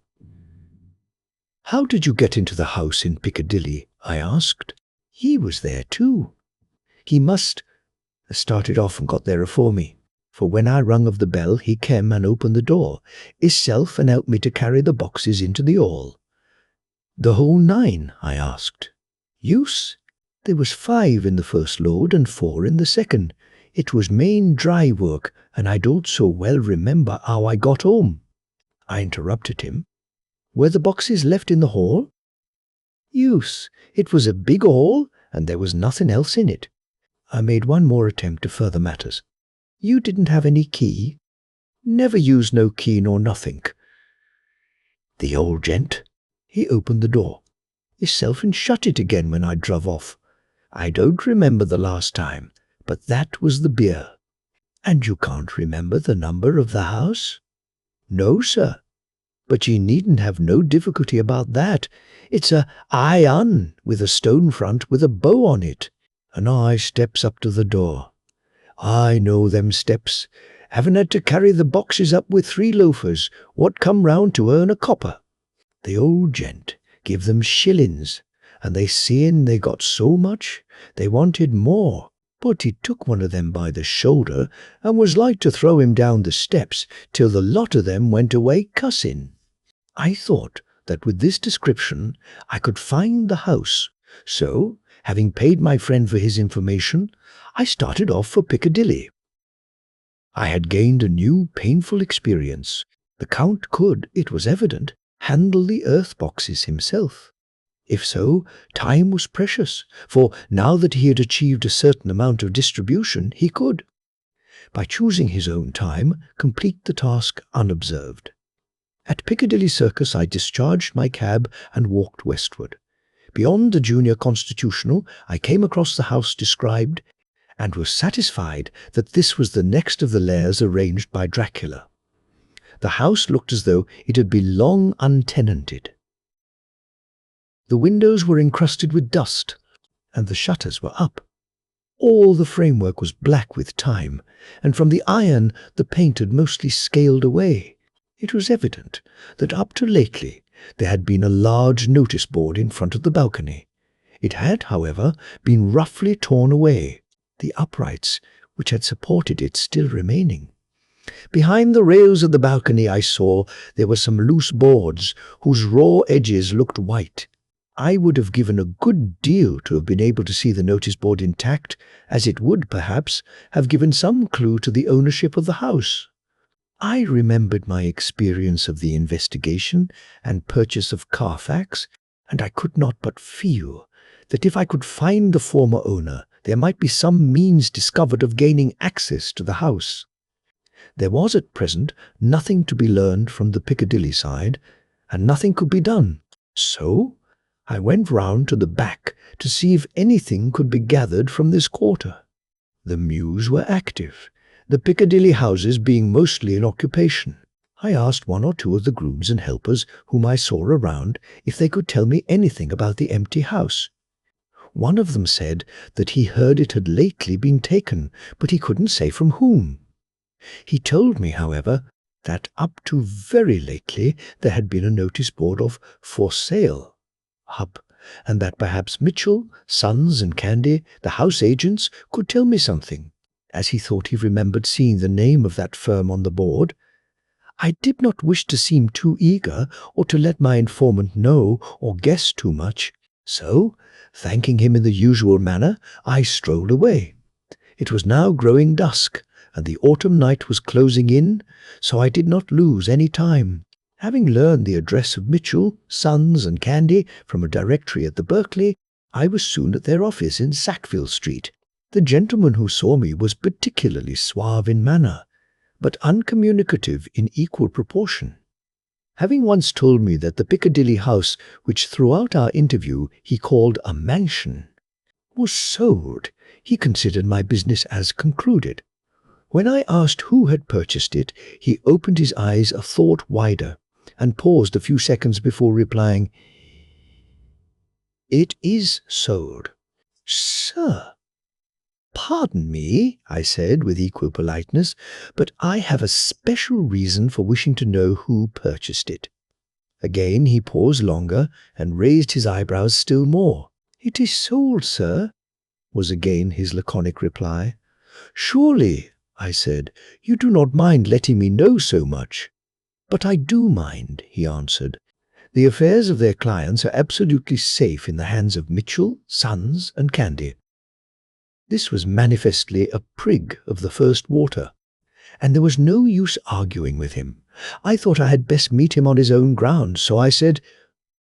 "How did you get into the house in Piccadilly?" I asked. "He was there too. He must have started off and got there afore me, for when I rung of the bell he came and opened the door, hisself, and helped me to carry the boxes into the hall." "The whole 9, I asked. "Use? There was 5 in the first load and 4 in the second. It was main dry work, and I don't so well remember how I got home." I interrupted him. "Were the boxes left in the hall?" "Use. It was a big hall, and there was nothing else in it." I made one more attempt to further matters. "You didn't have any key?" "Never used no key nor nothink." "The old gent? He opened the door hisself and shut it again when I druv off. I don't remember the last time, but that was the beer." "And you can't remember the number of the house?" "No, sir. But ye needn't have no difficulty about that. It's a high un with a stone front with a bow on it." And I steps up to the door. I know them steps. Haven't had to carry the boxes up with 3 loafers, what come round to earn a copper. The old gent give them shillings, and they seeing they got so much, they wanted more. But he took one of them by the shoulder and was like to throw him down the steps till the lot of them went away cussing. I thought that with this description I could find the house, so, having paid my friend for his information, I started off for Piccadilly. I had gained a new painful experience. The Count could, it was evident, handle the earth boxes himself. If so, time was precious, for now that he had achieved a certain amount of distribution, he could, by choosing his own time, complete the task unobserved. At Piccadilly Circus I discharged my cab and walked westward. Beyond the Junior Constitutional I came across the house described, and was satisfied that this was the next of the lairs arranged by Dracula. The house looked as though it had been long untenanted. The windows were encrusted with dust, and the shutters were up. All the framework was black with time, and from the iron the paint had mostly scaled away. It was evident that up to lately there had been a large notice board in front of the balcony. It had, however, been roughly torn away, the uprights which had supported it still remaining. Behind the rails of the balcony I saw there were some loose boards whose raw edges looked white. I would have given a good deal to have been able to see the notice board intact, as it would, perhaps, have given some clue to the ownership of the house. I remembered my experience of the investigation and purchase of Carfax, and I could not but feel that if I could find the former owner, there might be some means discovered of gaining access to the house. There was at present nothing to be learned from the Piccadilly side, and nothing could be done. So I went round to the back to see if anything could be gathered from this quarter. The mews were active, the Piccadilly houses being mostly in occupation. I asked one or two of the grooms and helpers whom I saw around if they could tell me anything about the empty house. One of them said that he heard it had lately been taken, but he couldn't say from whom. He told me, however, that up to very lately there had been a notice board of "For Sale" up, and that perhaps Mitchell, Sons and Candy, the house agents, could tell me something, as he thought he remembered seeing the name of that firm on the board. I did not wish to seem too eager or to let my informant know or guess too much, so, thanking him in the usual manner, I strolled away. It was now growing dusk, and the autumn night was closing in, so I did not lose any time. Having learned the address of Mitchell, Sons and Candy from a directory at the Berkeley, I was soon at their office in Sackville Street. The gentleman who saw me was particularly suave in manner, but uncommunicative in equal proportion. Having once told me that the Piccadilly house, which throughout our interview he called a mansion, was sold, he considered my business as concluded. When I asked who had purchased it, he opened his eyes a thought wider, and paused a few seconds before replying, "It is sold." "Sir." "Pardon me," I said with equal politeness, "but I have a special reason for wishing to know who purchased it." Again he paused longer and raised his eyebrows still more. "It is sold, sir," was again his laconic reply. "Surely," I said, "you do not mind letting me know so much." "But I do mind," he answered. "The affairs of their clients are absolutely safe in the hands of Mitchell, Sons and Candy." This was manifestly a prig of the first water, and there was no use arguing with him. I thought I had best meet him on his own ground, so I said,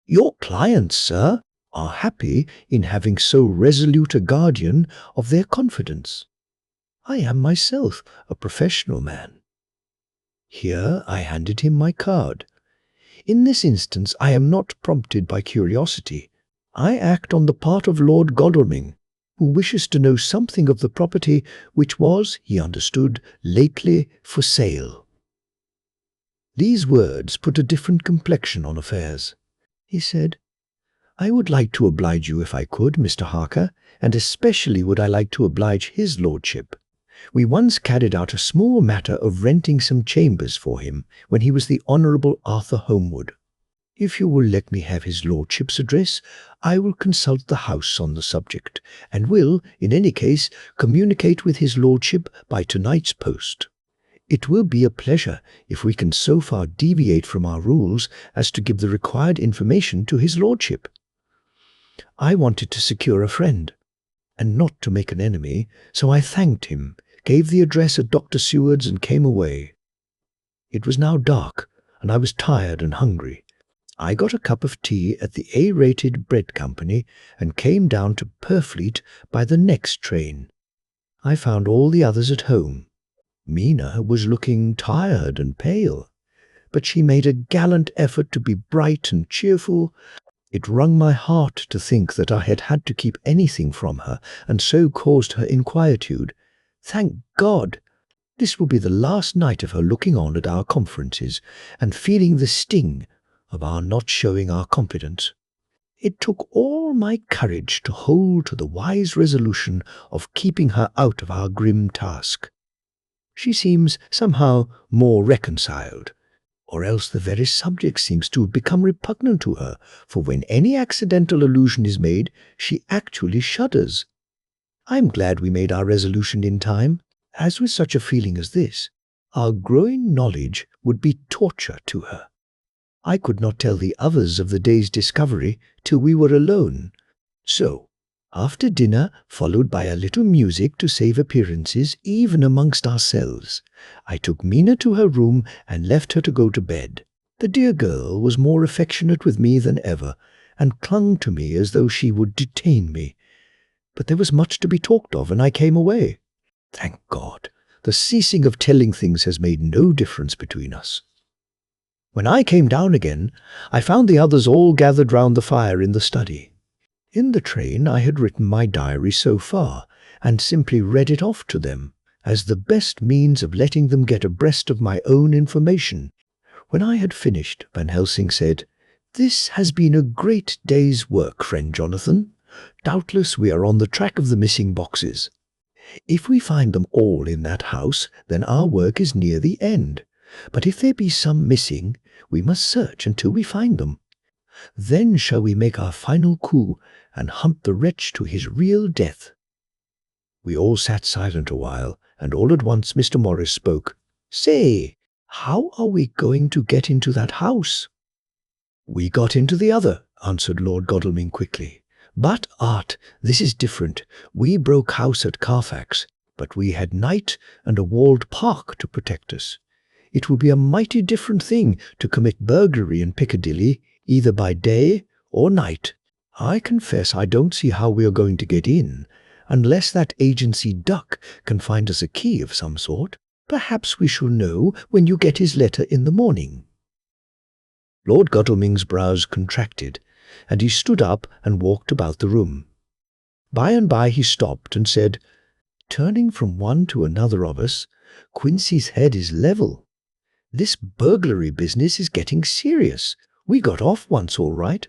"Your clients, sir, are happy in having so resolute a guardian of their confidence. I am myself a professional man." Here I handed him my card. In this instance I am not prompted by curiosity. I act on the part of Lord Godalming, who wishes to know something of the property which was, he understood, lately for sale. These words put a different complexion on affairs. He said, "I would like to oblige you if I could, Mr. Harker, and especially would I like to oblige his lordship. We once carried out a small matter of renting some chambers for him when he was the Honourable Arthur Homewood. If you will let me have his lordship's address, I will consult the house on the subject, and will, in any case, communicate with his lordship by tonight's post. It will be a pleasure if we can so far deviate from our rules as to give the required information to his lordship." I wanted to secure a friend, and not to make an enemy, so I thanked him, gave the address at Dr. Seward's, and came away. It was now dark, and I was tired and hungry. I got a cup of tea at the A-rated bread company and came down to Purfleet by the next train. I found all the others at home. Mina was looking tired and pale, but she made a gallant effort to be bright and cheerful. It wrung my heart to think that I had had to keep anything from her, and so caused her inquietude. Thank God! This will be the last night of her looking on at our conferences, and feeling the sting of our not showing our confidence. It took all my courage to hold to the wise resolution of keeping her out of our grim task. She seems somehow more reconciled, or else the very subject seems to have become repugnant to her, for when any accidental allusion is made, she actually shudders. I am glad we made our resolution in time, as with such a feeling as this, our growing knowledge would be torture to her. I could not tell the others of the day's discovery till we were alone. So, after dinner, followed by a little music to save appearances even amongst ourselves, I took Mina to her room and left her to go to bed. The dear girl was more affectionate with me than ever, and clung to me as though she would detain me. But there was much to be talked of, and I came away. Thank God, the ceasing of telling things has made no difference between us. When I came down again, I found the others all gathered round the fire in the study. In the train I had written my diary so far, and simply read it off to them, as the best means of letting them get abreast of my own information. When I had finished, Van Helsing said, "This has been a great day's work, friend Jonathan. Doubtless we are on the track of the missing boxes. If we find them all in that house, then our work is near the end. But if there be some missing, we must search until we find them. Then shall we make our final coup and hunt the wretch to his real death." We all sat silent a while, and all at once Mr. Morris spoke. "Say, how are we going to get into that house?" "We got into the other," answered Lord Godalming quickly. "But, Art, this is different. We broke house at Carfax, but we had night and a walled park to protect us. It will be a mighty different thing to commit burglary in Piccadilly, either by day or night. I confess I don't see how we are going to get in, unless that agency Duck can find us a key of some sort. Perhaps we shall know when you get his letter in the morning." Lord Godalming's brows contracted, and he stood up and walked about the room. By and by he stopped and said, "Turning from one to another of us, Quincy's head is level. This burglary business is getting serious. We got off once all right,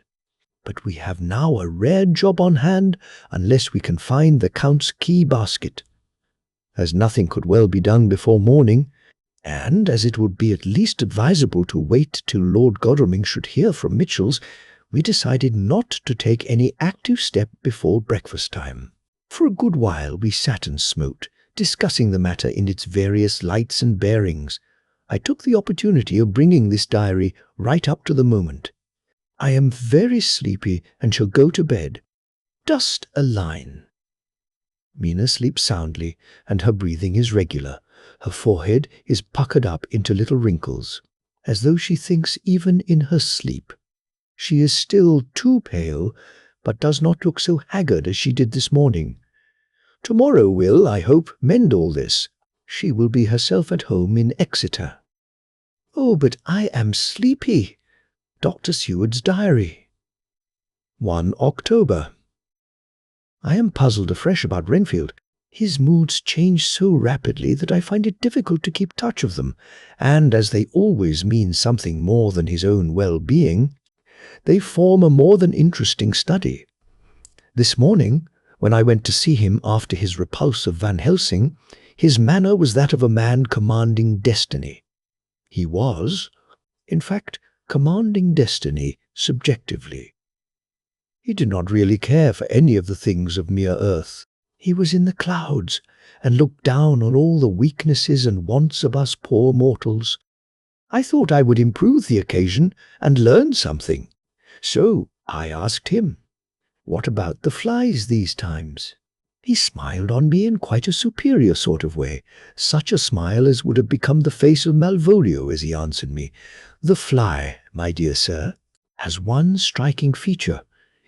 but we have now a rare job on hand unless we can find the Count's key basket. As nothing could well be done before morning, and as it would be at least advisable to wait till Lord Godalming should hear from Mitchell's, we decided not to take any active step before breakfast time. For a good while we sat and smoked, discussing the matter in its various lights and bearings. I took the opportunity of bringing this diary right up to the moment. I am very sleepy and shall go to bed. Just a line." Mina sleeps soundly, and her breathing is regular. Her forehead is puckered up into little wrinkles, as though she thinks even in her sleep. She is still too pale, but does not look so haggard as she did this morning. Tomorrow will, I hope, mend all this. She will be herself at home in Exeter. Oh, but I am sleepy. Dr. Seward's diary. 1 October. I am puzzled afresh about Renfield. His moods change so rapidly that I find it difficult to keep touch of them, and as they always mean something more than his own well-being, they form a more than interesting study. This morning, when I went to see him after his repulse of Van Helsing, his manner was that of a man commanding destiny. He was, in fact, commanding destiny subjectively. He did not really care for any of the things of mere earth. He was in the clouds, and looked down on all the weaknesses and wants of us poor mortals. I thought I would improve the occasion and learn something. So I asked him, "What about the flies these times?" He smiled on me in quite a superior sort of way, such a smile as would have become the face of Malvolio as he answered me. "The fly, my dear sir, has one striking feature.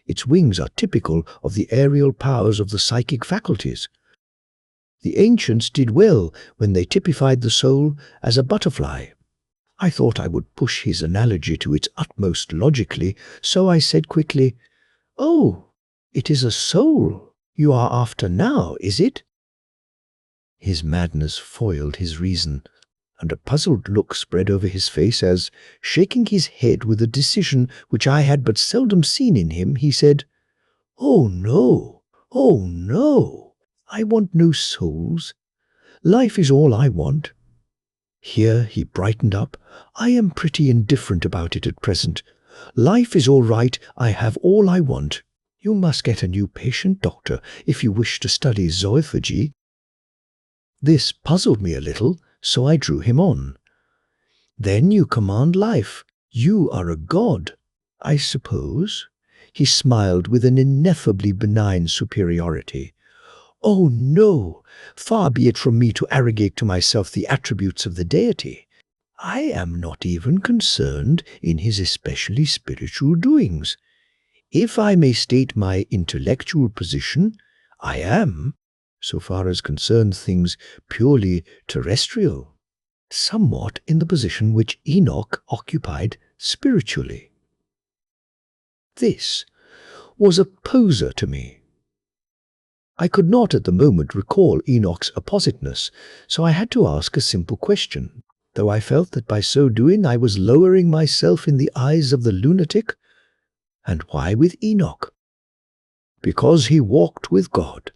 Its wings are typical of the aerial powers of the psychic faculties. The ancients did well when they typified the soul as a butterfly." I thought I would push his analogy to its utmost logically, so I said quickly, "Oh, it is a soul you are after now, is it?" His madness foiled his reason, and a puzzled look spread over his face as, shaking his head with a decision which I had but seldom seen in him, he said, "Oh no, oh no, I want no souls. Life is all I want." Here he brightened up. "I am pretty indifferent about it at present. Life is all right, I have all I want. You must get a new patient, doctor, if you wish to study zoophagy." This puzzled me a little, so I drew him on. "Then you command life. You are a god, I suppose." He smiled with an ineffably benign superiority. "Oh no! Far be it from me to arrogate to myself the attributes of the deity. I am not even concerned in his especially spiritual doings. If I may state my intellectual position, I am, so far as concerns things purely terrestrial, somewhat in the position which Enoch occupied spiritually." This was a poser to me. I could not at the moment recall Enoch's appositeness, so I had to ask a simple question, though I felt that by so doing I was lowering myself in the eyes of the lunatic. And why with Enoch? Because he walked with God.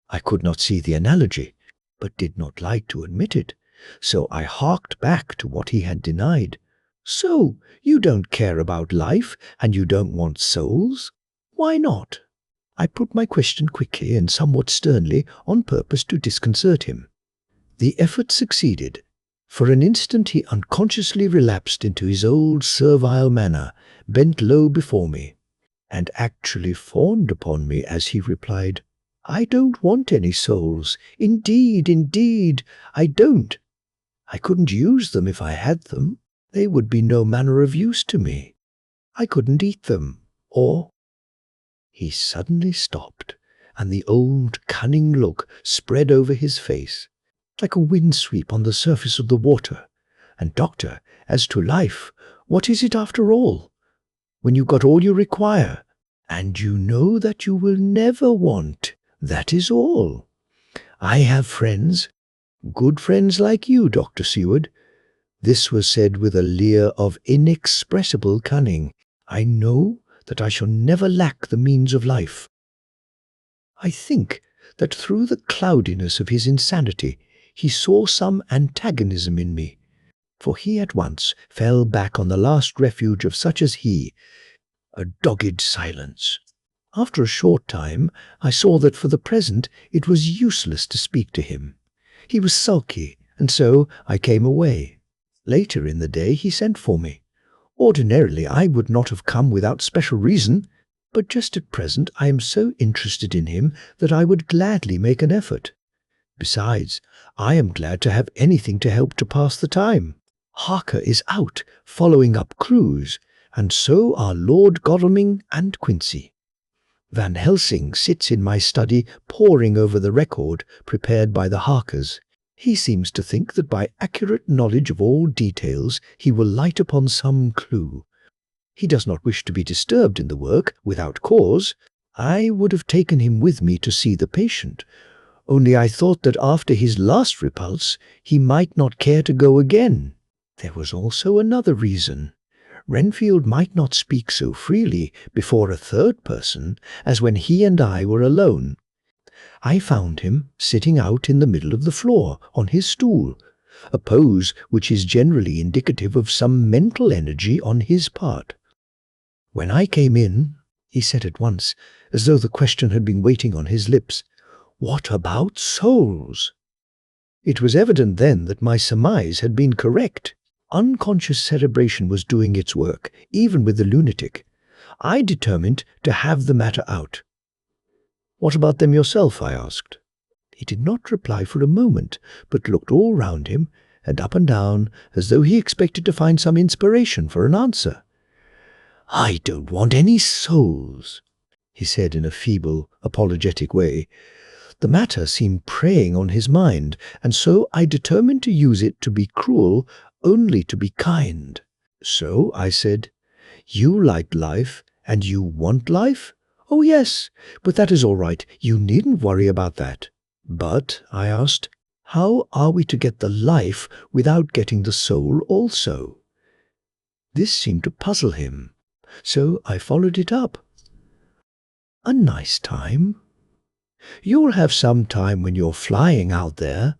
I could not see the analogy, but did not like to admit it, so I harked back to what he had denied. "So, you don't care about life, and you don't want souls? Why not?" I put my question quickly and somewhat sternly on purpose to disconcert him. The effort succeeded. For an instant he unconsciously relapsed into his old servile manner, bent low before me, and actually fawned upon me as he replied, "I don't want any souls. Indeed, I don't. I couldn't use them if I had them. They would be no manner of use to me. I couldn't eat them, or—" He suddenly stopped, and the old cunning look spread over his face, like a windsweep on the surface of the water. "And, Doctor, as to life, what is it after all? When you've got all you require, and you know that you will never want, that is all. I have friends, good friends like you, Dr. Seward." This was said with a leer of inexpressible cunning. "I know that I shall never lack the means of life." I think that through the cloudiness of his insanity he saw some antagonism in me, for he at once fell back on the last refuge of such as he, a dogged silence. After a short time I saw that for the present it was useless to speak to him. He was sulky, and so I came away. Later in the day he sent for me. Ordinarily I would not have come without special reason, but just at present I am so interested in him that I would gladly make an effort. Besides, I am glad to have anything to help to pass the time. Harker is out, following up clues, and so are Lord Godalming and Quincy. Van Helsing sits in my study poring over the record prepared by the Harkers. He seems to think that by accurate knowledge of all details he will light upon some clue. He does not wish to be disturbed in the work without cause. I would have taken him with me to see the patient, only I thought that after his last repulse he might not care to go again. There was also another reason. Renfield might not speak so freely before a third person as when he and I were alone. I found him sitting out in the middle of the floor on his stool, a pose which is generally indicative of some mental energy on his part. When I came in, he said at once, as though the question had been waiting on his lips, "What about souls?" It was evident then that my surmise had been correct. Unconscious cerebration was doing its work, even with the lunatic. I determined to have the matter out. "What about them yourself?" I asked. He did not reply for a moment, but looked all round him and up and down as though he expected to find some inspiration for an answer. "I don't want any souls," he said in a feeble, apologetic way. The matter seemed preying on his mind, and so I determined to use it to be cruel, only to be kind. So I said, "You like life, and you want life? Oh yes, but that is all right. You needn't worry about that." "But," I asked, "how are we to get the life without getting the soul also?" This seemed to puzzle him, so I followed it up. "A nice time. You'll have some time when you're flying out there,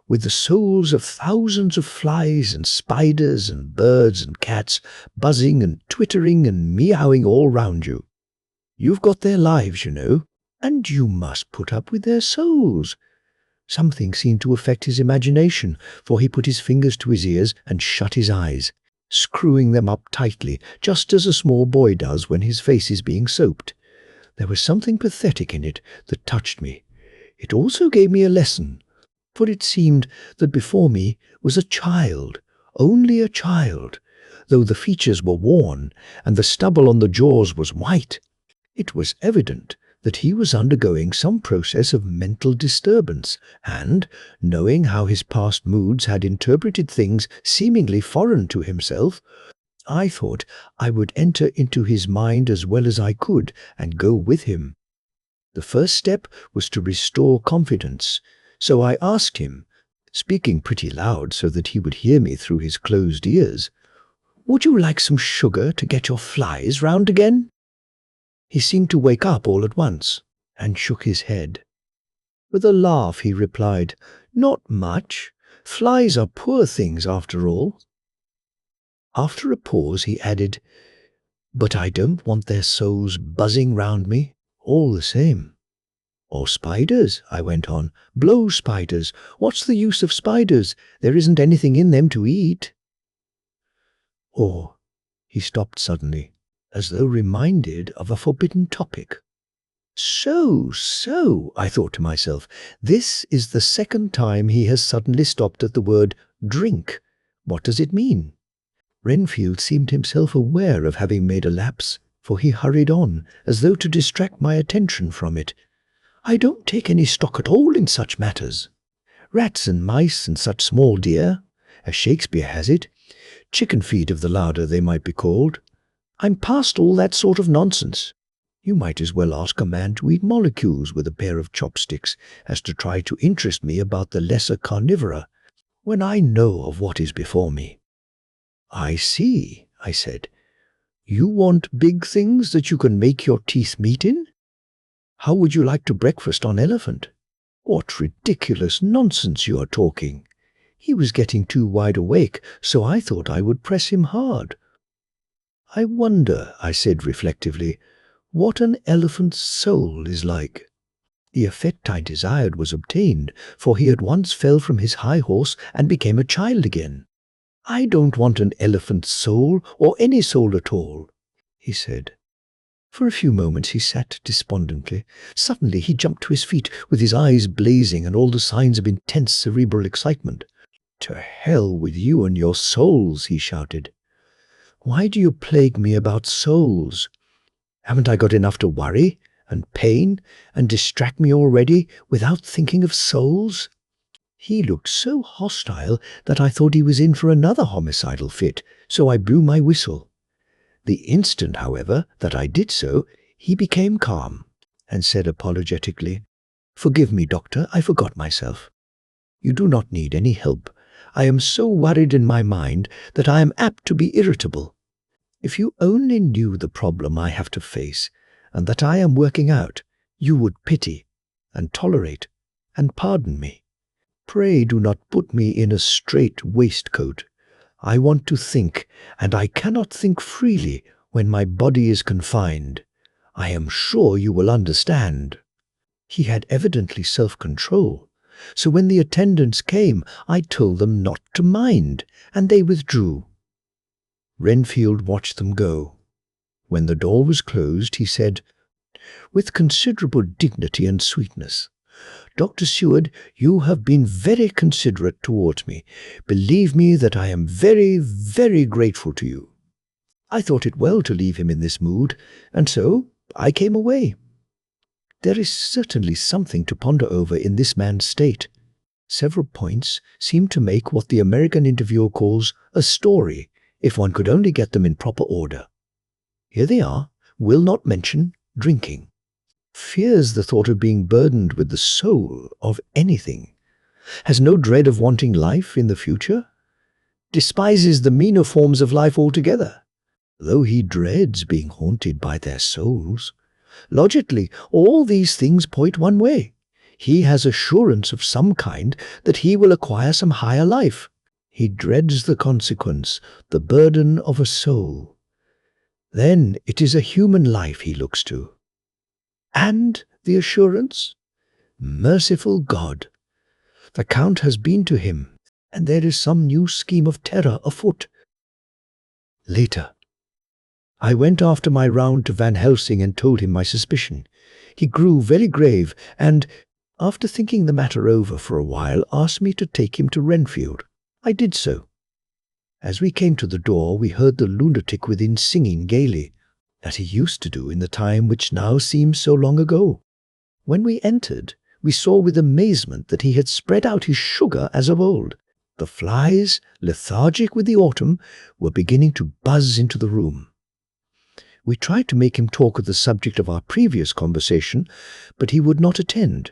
with the souls of thousands of flies and spiders and birds and cats buzzing and twittering and meowing all round you. You've got their lives, you know, and you must put up with their souls." Something seemed to affect his imagination, for he put his fingers to his ears and shut his eyes. screwing them up tightly, just as a small boy does when his face is being soaped. There was something pathetic in it that touched me. It also gave me a lesson, for it seemed that before me was a child, only a child, though the features were worn and the stubble on the jaws was white. It was evident that he was undergoing some process of mental disturbance, and, knowing how his past moods had interpreted things seemingly foreign to himself, I thought I would enter into his mind as well as I could and go with him. The first step was to restore confidence, so I asked him, speaking pretty loud so that he would hear me through his closed ears, "Would you like some sugar to get your flies round again?" He seemed to wake up all at once, and shook his head. With a laugh he replied, "Not much. Flies are poor things after all." After a pause he added, "But I don't want their souls buzzing round me, all the same." "Or spiders," I went on. "Blow spiders. What's the use of spiders? There isn't anything in them to eat." Or, he stopped suddenly, as though reminded of a forbidden topic. So, I thought to myself, this is the second time he has suddenly stopped at the word drink. What does it mean? Renfield seemed himself aware of having made a lapse, for he hurried on, as though to distract my attention from it. "I don't take any stock at all in such matters. Rats and mice and such small deer, as Shakespeare has it, chicken feed of the larder they might be called. I'm past all that sort of nonsense. You might as well ask a man to eat molecules with a pair of chopsticks as to try to interest me about the lesser carnivora, when I know of what is before me." "I see," I said. "You want big things that you can make your teeth meet in? How would you like to breakfast on elephant? What ridiculous nonsense you are talking." He was getting too wide awake, so I thought I would press him hard. "I wonder," I said reflectively, "what an elephant's soul is like." The effect I desired was obtained, for he at once fell from his high horse and became a child again. "I don't want an elephant's soul, or any soul at all," he said. For a few moments he sat despondently. Suddenly he jumped to his feet, with his eyes blazing and all the signs of intense cerebral excitement. "To hell with you and your souls," he shouted. "Why do you plague me about souls? Haven't I got enough to worry and pain and distract me already without thinking of souls?" He looked so hostile that I thought he was in for another homicidal fit, so I blew my whistle. The instant, however, that I did so, he became calm and said apologetically, "Forgive me, doctor, I forgot myself. You do not need any help. I am so worried in my mind that I am apt to be irritable. If you only knew the problem I have to face, and that I am working out, you would pity, and tolerate, and pardon me. Pray do not put me in a strait waistcoat. I want to think, and I cannot think freely when my body is confined. I am sure you will understand." He had evidently self-control, so when the attendants came, I told them not to mind, and they withdrew. Renfield watched them go. When the door was closed, he said, with considerable dignity and sweetness, "Dr. Seward, you have been very considerate towards me. Believe me that I am very, very grateful to you." I thought it well to leave him in this mood, and so I came away. There is certainly something to ponder over in this man's state. Several points seem to make what the American interviewer calls a story, if one could only get them in proper order. Here they are: will not mention drinking. Fears the thought of being burdened with the soul of anything. Has no dread of wanting life in the future. Despises the meaner forms of life altogether, though he dreads being haunted by their souls. Logically, all these things point one way. He has assurance of some kind that he will acquire some higher life. He dreads the consequence, the burden of a soul. Then it is a human life he looks to. And the assurance? Merciful God! The Count has been to him, and there is some new scheme of terror afoot. Later. I went after my round to Van Helsing and told him my suspicion. He grew very grave and, after thinking the matter over for a while, asked me to take him to Renfield. I did so. As we came to the door, we heard the lunatic within singing gaily, as he used to do in the time which now seems so long ago. When we entered, we saw with amazement that he had spread out his sugar as of old. The flies, lethargic with the autumn, were beginning to buzz into the room. We tried to make him talk of the subject of our previous conversation, but he would not attend.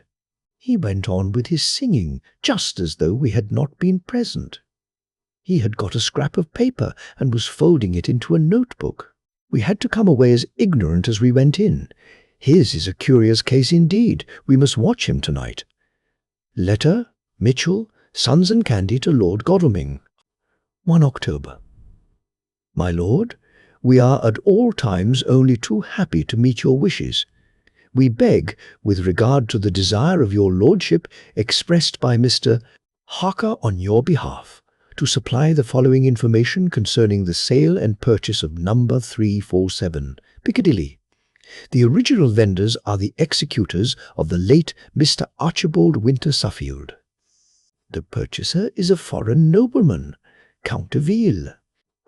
He went on with his singing, just as though we had not been present. He had got a scrap of paper and was folding it into a notebook. We had to come away as ignorant as we went in. His is a curious case indeed. We must watch him tonight. Letter, Mitchell, Sons and Candy to Lord Godalming. 1 October. My lord, we are at all times only too happy to meet your wishes. We beg, with regard to the desire of your lordship expressed by Mr. Harker on your behalf, to supply the following information concerning the sale and purchase of number 347, Piccadilly. The original vendors are the executors of the late Mr. Archibald Winter Suffield. The purchaser is a foreign nobleman, Count de Ville,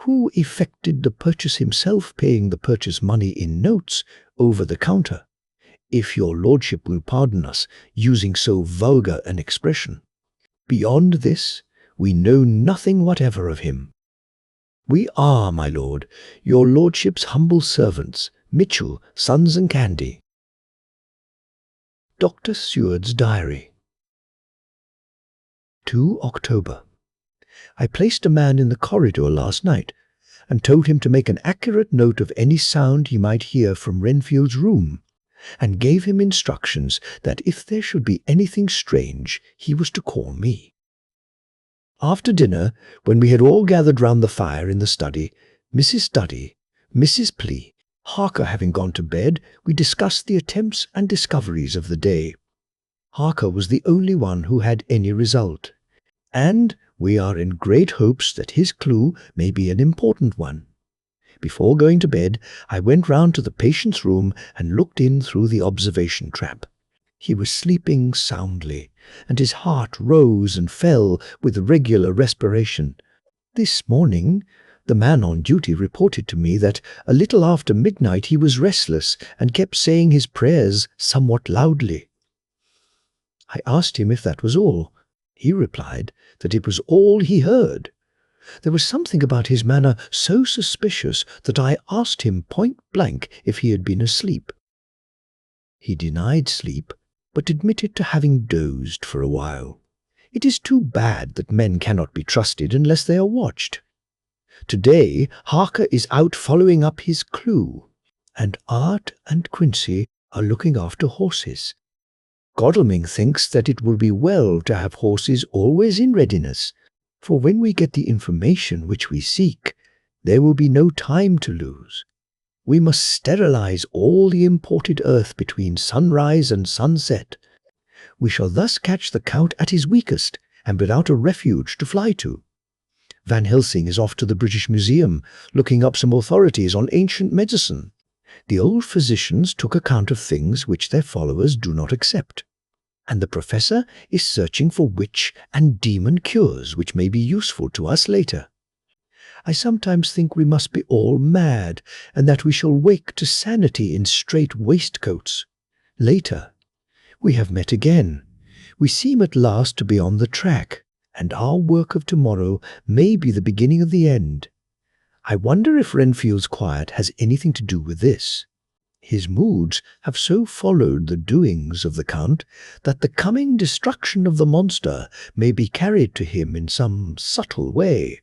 who effected the purchase himself, paying the purchase money in notes over the counter, if your lordship will pardon us using so vulgar an expression. Beyond this, we know nothing whatever of him. We are, my lord, your lordship's humble servants, Mitchell, Sons and Candy. Dr. Seward's Diary. 2 October. I placed a man in the corridor last night, and told him to make an accurate note of any sound he might hear from Renfield's room, and gave him instructions that if there should be anything strange, he was to call me. After dinner, when we had all gathered round the fire in the study, Mrs. Studdy, Mrs. Plea, Harker having gone to bed, we discussed the attempts and discoveries of the day. Harker was the only one who had any result, and we are in great hopes that his clue may be an important one. Before going to bed, I went round to the patient's room and looked in through the observation trap. He was sleeping soundly, and his heart rose and fell with regular respiration. This morning, the man on duty reported to me that a little after midnight he was restless and kept saying his prayers somewhat loudly. I asked him if that was all. He replied that it was all he heard. There was something about his manner so suspicious that I asked him point blank if he had been asleep. He denied sleep, but admitted to having dozed for a while. It is too bad that men cannot be trusted unless they are watched. Today, Harker is out following up his clue, and Art and Quincy are looking after horses. Godalming thinks that it will be well to have horses always in readiness, for when we get the information which we seek, there will be no time to lose. We must sterilize all the imported earth between sunrise and sunset. We shall thus catch the Count at his weakest and without a refuge to fly to. Van Helsing is off to the British Museum, looking up some authorities on ancient medicine. The old physicians took account of things which their followers do not accept, and the professor is searching for witch and demon cures which may be useful to us later. I sometimes think we must be all mad, and that we shall wake to sanity in strait waistcoats. Later, we have met again. We seem at last to be on the track, and our work of tomorrow may be the beginning of the end. I wonder if Renfield's quiet has anything to do with this. His moods have so followed the doings of the Count that the coming destruction of the monster may be carried to him in some subtle way.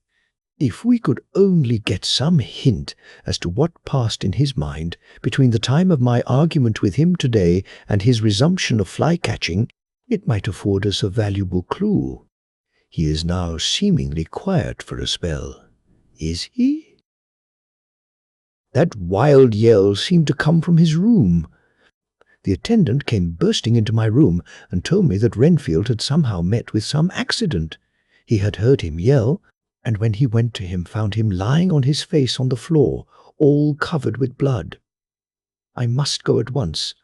If we could only get some hint as to what passed in his mind between the time of my argument with him today and his resumption of fly-catching, it might afford us a valuable clue. He is now seemingly quiet for a spell. Is he? That wild yell seemed to come from his room. The attendant came bursting into my room and told me that Renfield had somehow met with some accident. He had heard him yell, and when he went to him found him lying on his face on the floor, all covered with blood. "I must go at once.